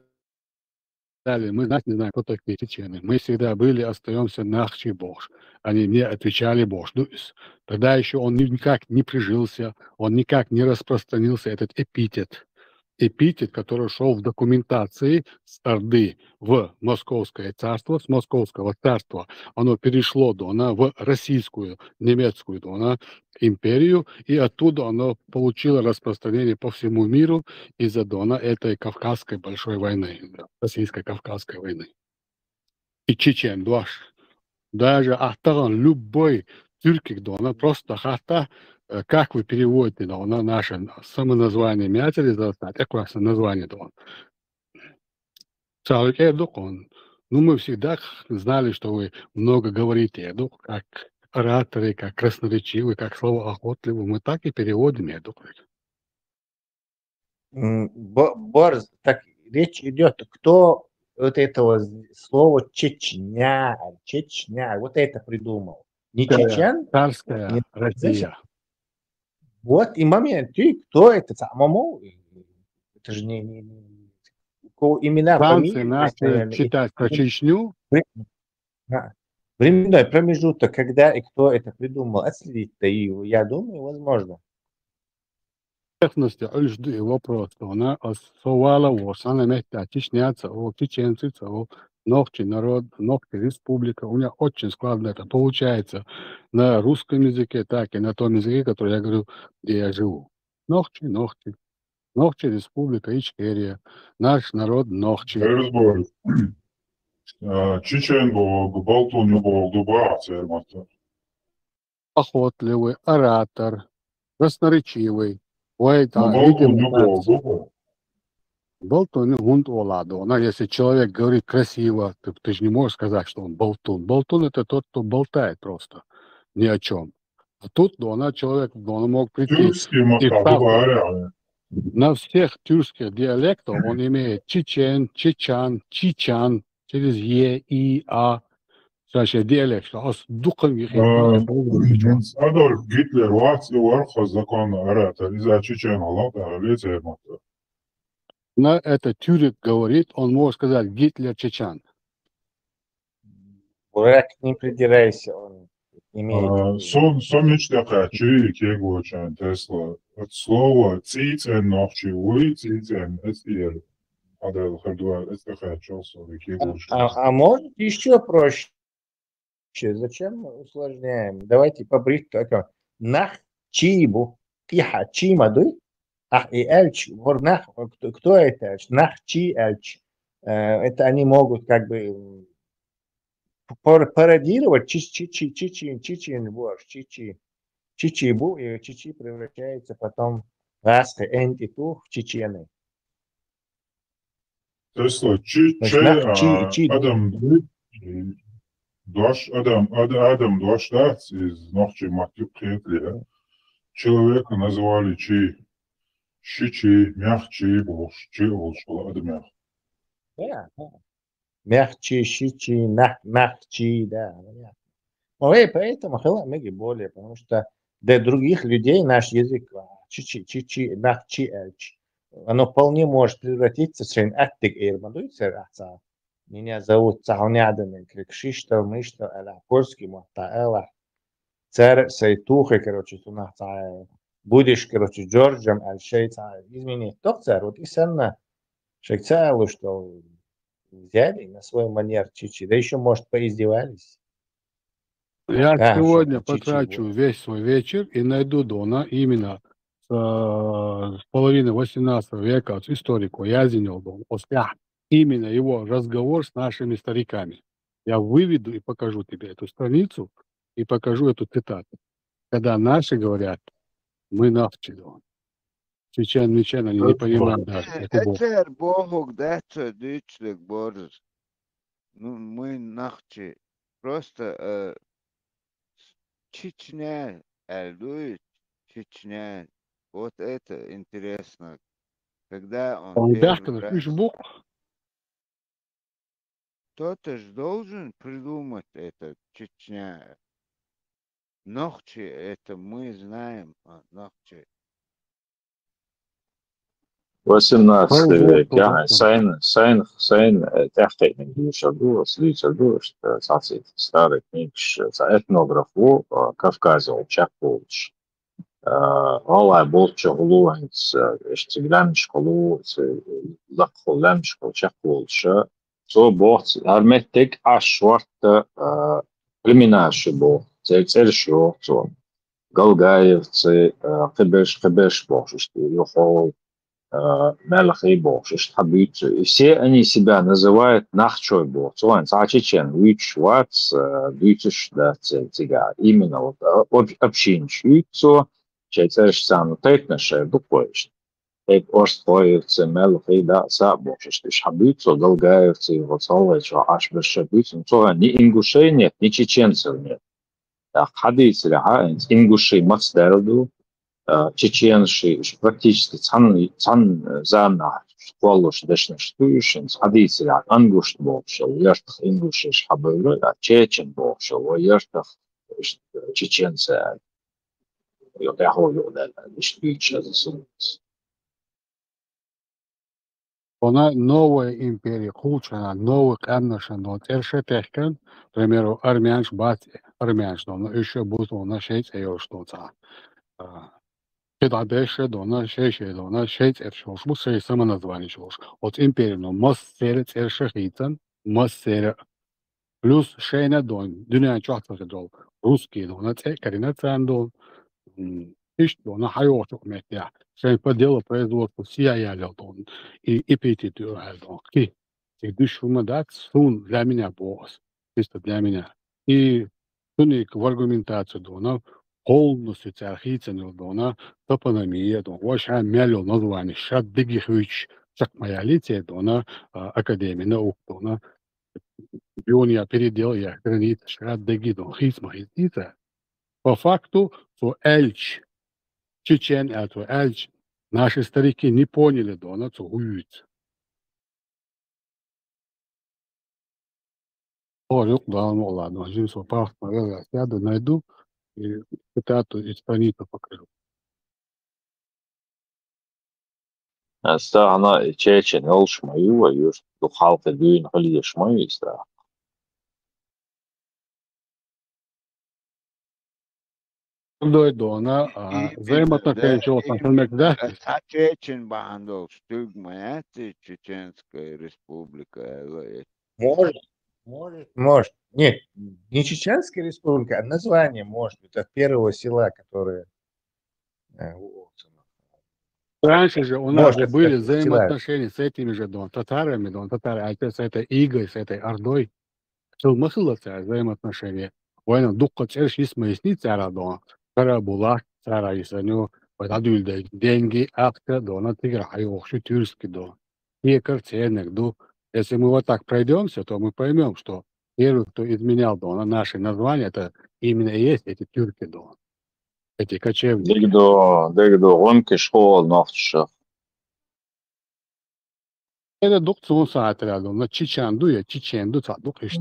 мы не знаем, кто такие чечены. Мы всегда были, остаемся нахчи Бож. Они мне отвечали Бож. Тогда еще он никак не прижился, он никак не распространился, этот эпитет. эпитет, который шел в документации с Орды в Московское царство, с Московского царства оно перешло в российскую, немецкую империю, и оттуда оно получило распространение по всему миру из-за этой Кавказской большой войны, российско-кавказской войны. И чечен, даже ахтаган любой тюркик, просто хата, как вы переводите на наше самоназвание мятери, какое название ну, мы всегда знали, что вы много говорите, как ораторы, как красноречивый, как слово охотливый. Мы так и переводим, Борис, так речь идет, кто вот этого слова Чечня, вот это придумал. Не чечен? Царская Россия. Вот и момент, кто это? Это же не имена, фамилии. Начали читать про Чечню. Временной промежуток, когда и кто это придумал, отследить-то, и я думаю, возможно. Честности, жду вопрос, что она совала она места чечняца, чеченцы, Ногти народ, Ногти республика. У меня очень складно это получается на русском языке, так и на том языке, который я говорю, где я живу. Ногти республика, Ичкерия. Наш народ Ногти. Чечен Балтун Дуба, охотливый, оратор, красноречивый. Болтун гунт оладу. Если человек говорит красиво, ты же не можешь сказать, что он болтун. Болтун — это тот, кто болтает просто ни о чем. А тут человек мог прийти на всех тюркских диалектах он имеет чечен, чечан, чичан через е, и, а. Значит, диалект, а с духом Адольф Гитлер варха закон оратор из-за чечен на это тюрик говорит, он может сказать Гитлер чечен. Враг, не придирайся, он имеет. Сон такая, чирик Тесла. От слова цицен ногчи, вы цицен, это А может еще проще? Зачем мы усложняем? Давайте побрить только. Нах чибу, тиха чимадуй. Ах и эльч, ворнах, кто это? Нах чи эльч. Это они могут как бы пародировать чичин борщ, чичибу, и чичи превращается потом раска энтиту в чечены. То есть, Адам Дуаштац из Ногчи Матюкетли. Человека назвали Щичи, мягче, чи, Адам Мягче, щичи, мягче, да. И поэтому мы более, потому что для других людей наш язык чичи, мягче, эльч. Оно вполне может превратиться в аттик ирмадуйцер. Меня зовут Цахунядин, Крикшишта, Мишта, Алякорский, Махтаэла. Царь Сайтухи, будешь, Джорджем, Аль-Шейца. Измени, кто царь? Вот и сенно Шейцалу, что взяли на свой манер чичи, да еще, может, поиздевались. Я сегодня потрачу весь свой вечер и найду именно с половины 18 века от историку Язинел именно его разговор с нашими стариками. Я выведу и покажу тебе эту страницу и покажу эту цитату. Когда наши говорят, мы навчили. Чечен, мечен, они не понимают даже. Это Богу где-то дичлик борз. Ну, мы нахчи. Просто Чечня, Эльдуй, Чечня. Вот это интересно. Когда он первый раз... Кто-то же должен придумать это, Чечня. Ногчи, это мы знаем, Ногчи. 18 век, сайн тахтай нэг шагу, сличагу, что старый книг этнографу Кавказа Чакович. والله بولش غلوهنس اشتغلانش غلو لقولانش شقولش سو بوت ارمتك اشورت كريمينالش بو تيرشو تو Галгаевцы, Кыбеш бошишь, Юхол, Мелахи бошишь, Хабицы. И все они себя называют Нахчой бошиш. А чечен, Вич, Вац, Вичиш, да, Цельтига. Именно вот общинч Вицо, Чайцерш сам тейкнаше, дупоишь. Тейк Орстхоевцы, Мелахи, да, Са бошишь. Тиш Хабицо, Галгаевцы, вот Солвечо, Ашбеш Хабицо. Ни ингушей нет, ни чеченцев нет. حديث لها إنجوشي مصدردو تشينشي практически цан зана школуш дешнеш туишенс حديث لها أنجوش بوشل يرتخ إنجوشيش حبيلو تشيچن بوشل يرتخ تشينسا يقعو يقول إشتيش هذا سنس. Она новая империя, куча, новых аннашан, вот эршетехкен, к примеру, армянш бат, армянш, но еще будет у нас шесть что-то. Когда дальше, дона шесть, дона шесть эршош, мы шесть самоназвание шош. Вот империя, но массерец эршехитан, массер, плюс шейна дон, дюня чахта дол, русский дон, карина цандон, ищ дона хайошок метя. Шейн по делу производства сияя лётон и эпитету лётон. Ки, ты душума дат сун для меня босс, чисто для меня. И туник в аргументацию дона полностью цархицен дона топономия дона. Вообще мяло название шат дигихвич шак моя лице дона академии наук дона. Биония передел я гранит шат диги дона хисма хисица. По факту, что эльч чечен, это эльч, наши старики не поняли, да, она цугуют. Говорю, да, ну ладно, один свой паспорт, я сяду, найду и пытаюсь исполнительно покажу. أنا تشيچن أولش مايو يوش دخالت الدين خليش مايو يستا. Дона, взаимоотношения чего-то например, А Чечен бандол стигма, Чеченская республика. Может. Нет, не Чеченская республика, а название может быть от первого села, которое... Раньше же у нас были взаимоотношения с этими же татарами, татары, а с этой Игой, с этой Ордой. Смысл взаимоотношения. Война духка церш исмаисни цара дон. Карабулак цара исаню. Вададюльда деньги, акта дона тигра хайохши тюркский дон. Екар ценник ду. Если мы вот так пройдемся, то мы поймем, что первый, кто изменял дона наши названия, это именно и есть эти тюрки дон. Эти кочевники. Дегдо гонки школ нафтша. Это дух цунса рядом. На чеченду я чеченду цадук ишь.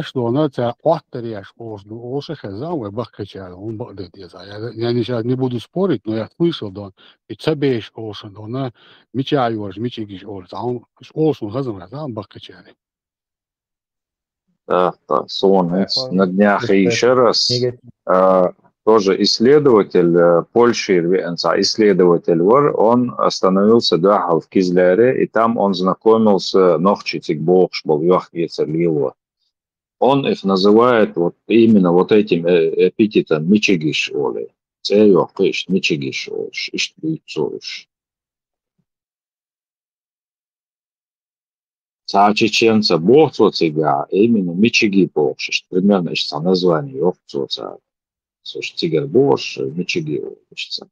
Что она тебя оттерешь ожду, оши хазан, вы бахкачал, он багдет я. Я не буду спорить, но я слышал, да, и цабеш ошен, да, на мичаю ож, мичигиш ож, он ошен хазан бахкачали. Да, сонес. На днях еще раз тоже исследователь Польши, исследователь он остановился в Кизляре, и там он знакомился нохчитик бокшбол, йохгецерлило. Он их называет вот именно вот этим эпитетом мичигиш оли. Цейохиш, мичигиш олш, иштвицош. Ца чеченца бокцоцига, именно мичиги бокш, примерно что название йохцоца. Слушай, тигр бош, мичиги учится.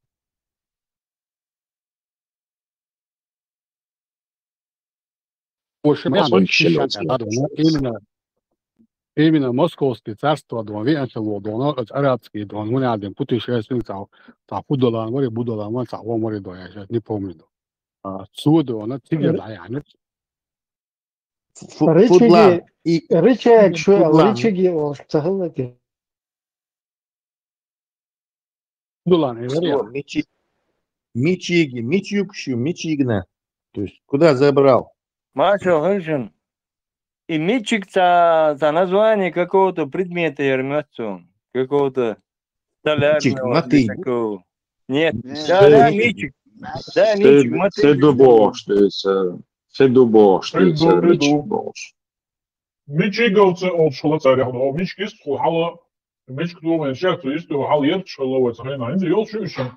Именно московское царство, арабские, мы надо путешествовать, Будалан море, я сейчас не помню. Отсюда она тигр, да, Рычаги, Мичигна. То есть куда забрал? Мачо, Гришин. И мячик за название какого-то предмета Ермёцу, какого-то Мячик, столярного или мотыль. такого. Нет, Не, да, Се, мячик, да, мячик, se мотыль. duboštis, se duboštis, mič Иду. boš. Мичи голце от школа царя, но мички схуала. Мички думает, сейчас есть, то хал ед школа царя. Инде ёлчушен.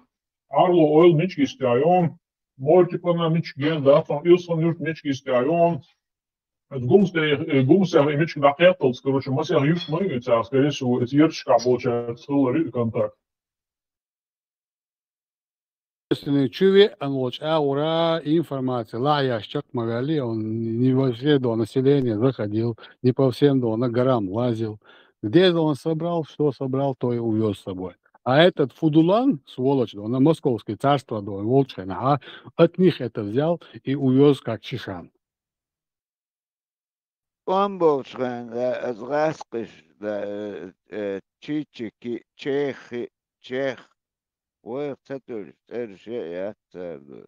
Арло ойл мички стяйон. Мультипана мички, да, там илсон юрт мички стяйон. Het gumster in mečki da ketels, короче, масяг юж мыгается, скорее всего, это ерчка получается, стыл контакт. Чуве, анлоч, аура, информация, лая, щак магали, он не во все до населения заходил, не по всем до, на горам лазил. Где он собрал, что собрал, то и увез с собой. А этот Фудулан, сволочь, он на Московское царство, до, Волчина, от них это взял и увез как чешан. Помбовшхан, az rasqish, chichiki, чех, ой, цатуль, я царду.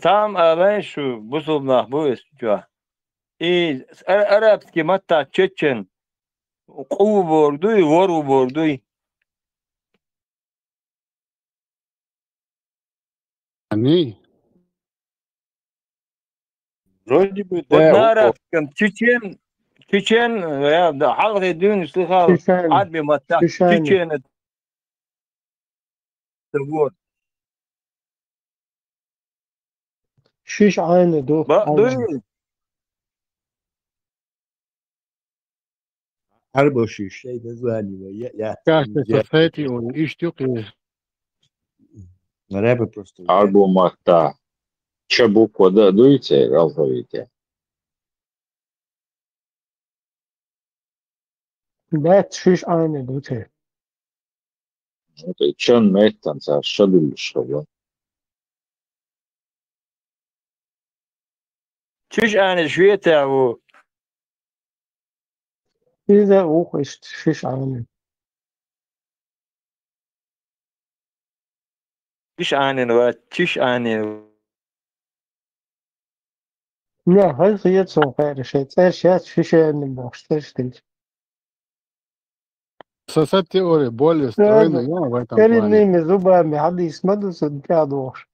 Там, ben şu buzulmak bu istiyor. Arapski matta Çeçen, kuvu borduy, voru borduy. Они? Вроде бы, Вот да. на арабском Чечен, я да, халқи дюн слыхал, Чечен. адми маtta Чечен. Чечен, это вот. Şiş aynı dur. Duy, Harbo şey название. Я Каждый соцсети, он ищет, Рэбе просто. Albumā Čabuko duice alfavītē. Bet şiş aynı dur. Čan metans ar šaduļušava. çüş yani şuyete bu. Bize o işte şiş aynı. Çüş yani var, çüş yani. Ne, hayır yet son her şey. Her şey şiş aynı boştur değil. Сосед теории более стройный, но в этом плане. Коренными зубами, хадис, мадуса, пядуш.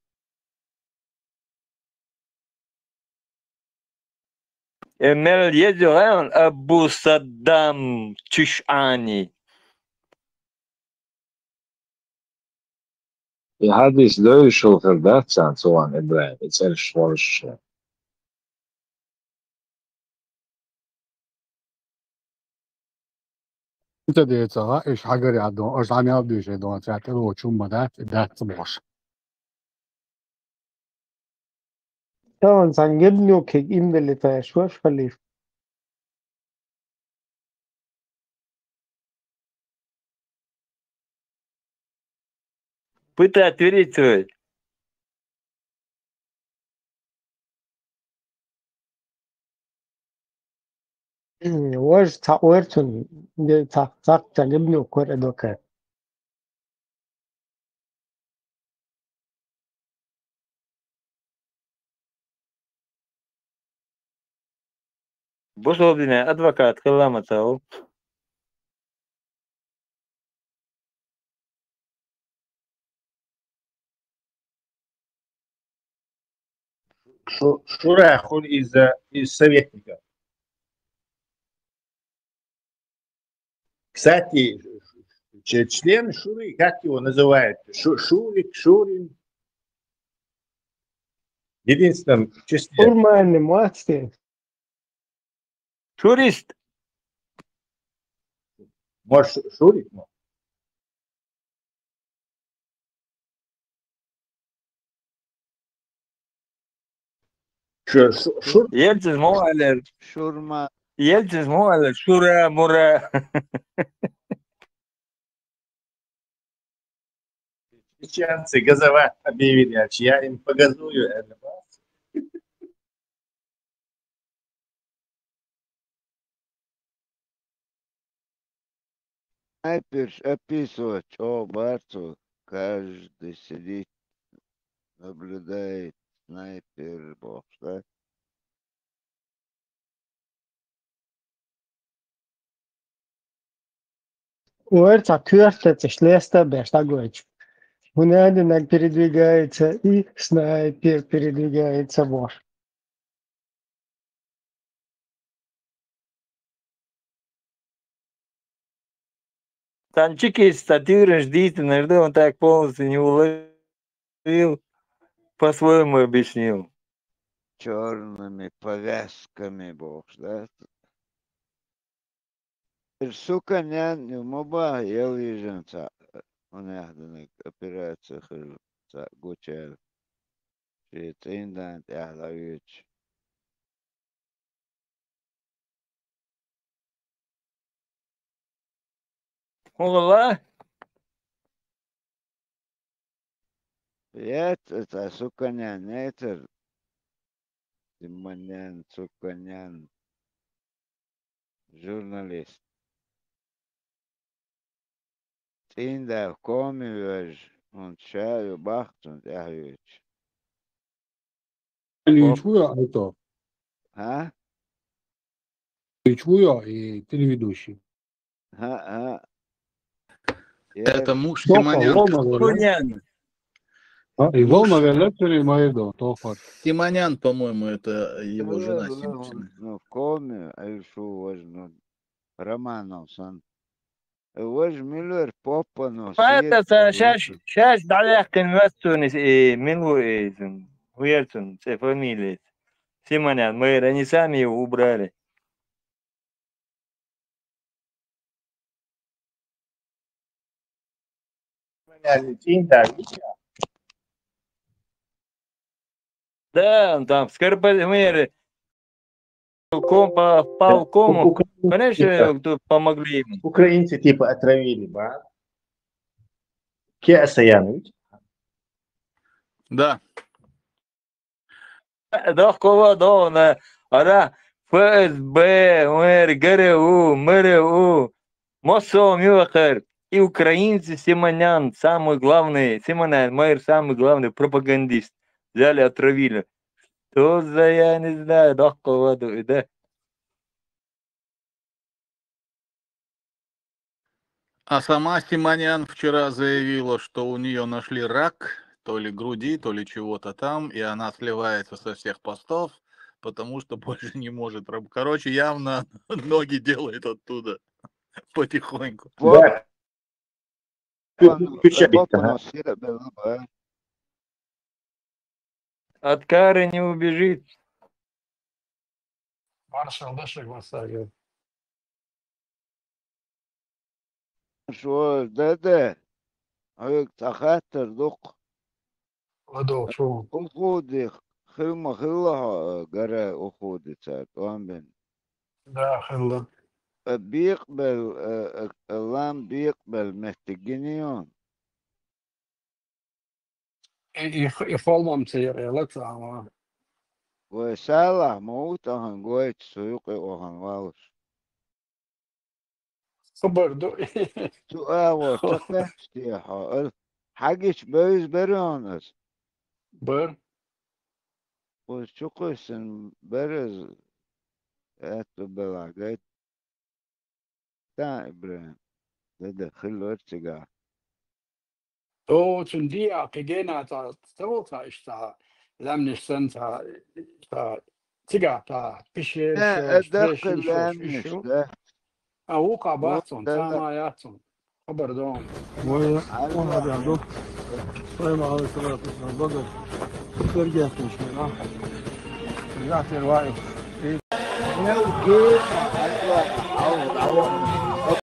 Emel yazıyor Abu Saddam Çüşani. Hadis döjušal Ferdacans on Ibrahim, ceļš foršs. انت ديتها ايش حجر يعدون ايش عم يعدوا شيء دون تعتبروا شو مدات ده صباح Tamam sen gelmiyor ki imdeli taş var halif. Пытай ответить. Var tavertun de tak gelmiyor kore doka. Бусолдине адвокат кыламатау. Шура из советников. Кстати, член Шуры, как его называют? Шурик, Шурин. В единственном числе. Урманный мастер. Шурист. Может, Шурик? Ельцин муалер. Шурма. Ельцин муалер. Шура, мура. Чеченцы газовать объявили, я им погазую. Описывать, Барцу, каждый сидит, наблюдает, снайпер бокста. Уэрца кюртется, шлеста бештагоч. Хунадинак передвигается и снайпер передвигается вор. Танчики статюры ждите, жду, он так полностью не уловил, по-своему объяснил. Черными повязками бокста. Сука, не моба, я лежанца. Он яхдник операция хырца гучел. Шейтиндан яхдавич. Ула? Это суканян, это Симонян, суканян, журналист. Инда в коме веж, он чаю бахтун яхвич. Ильичуя это, А? Ильичуя и телеведущий. А? Это муж Тоха, Симонян. Симонян. И волна Муж велятели Майдо, Тохар. Симонян, по-моему, это его жена. Ну, в коме, а еще важно. Романов сан. Вож Миллер попа, но Это свет. сейчас далеко конвертсионис Минвуэйзен. Уерцен, це фамилия. Симонян, они сами его убрали. Да, он там скоропомеры полкому. Конечно, тут помогли ему. Украинцы типа отравили, ба? Ке Саянович? Да. Дохкова, да, она ФСБ, мэр, ГРУ, МРУ, МОСО, МЮХР. И украинцы Симонян, самый главный, Симонян, мэр, самый главный пропагандист. Взяли, отравили. Что за, я не знаю, Дохкова, да. А сама Симонян вчера заявила, что у нее нашли рак, то ли груди, то ли чего-то там, и она сливается со всех постов, потому что больше не может работать. Короче, явно ноги делает оттуда потихоньку. Да. От кары не убежит. Маршал дошли глаза. شو ده هيك تخاطر دق Ладо, шо? أخودي خلما خلها جرى أخودي سات وامبن Да, хелла. بيقبل اللام بيقبل محتاجينيون И холмом цере, лаксама. وسالة موت أهن قويت سويقي وهن والش خبر دو. سؤال وشقة استيحا حاجش بيز بريونس بر. وشقة سن برز اتو بلاغيت تا إبراهيم ده خلو ارتقا То цундия кегена та столта ишта ламнишсан та тига та пишер шо أدق спеши шо لامنش ишо. ده А ука مو бахтон ده тама ятон. خبر دوم. Моя, он عارفة обряду. Своим алысыра тусна богат. Сергей Смешнина. Я перваю. لو جيت عاوز عوض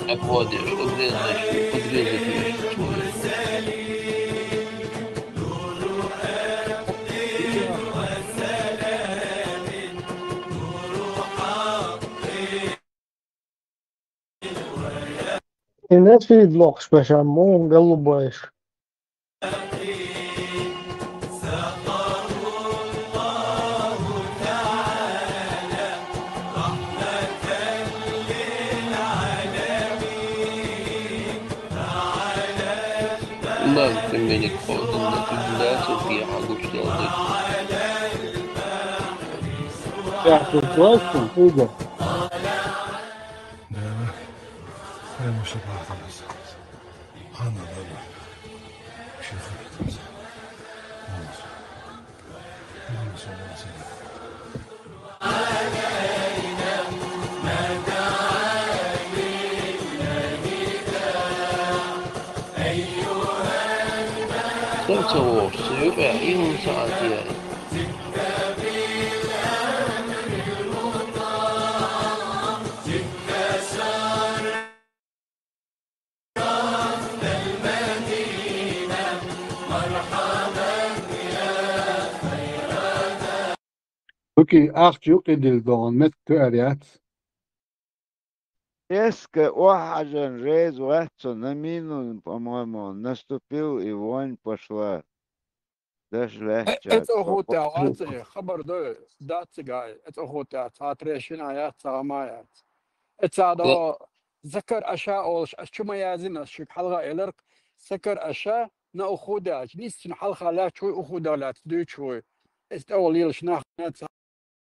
Обводишь, подрезать الناس في دلوقتي باش عمو نقلبوش ما تملك قوة لا تستطيع قلت Пятый класс, Игорь. تتصور سيبقى إيه ساعات يعني Okej, Arthur är dildon med töriat. Eska Охаджан рейз ватсо на мину, по-моему, наступил и вонь пошла. Даже легче. Это охота, خبر دات جاي. Это охота, تاتريشين آيات سامايات. Это ذكر أشياء أو شو ما يازن شو حلقة إلرك ذكر أشياء نأخذها. ليش حلقة لا شوي أخذها لا تدوي شوي. است أول يلش ناخذ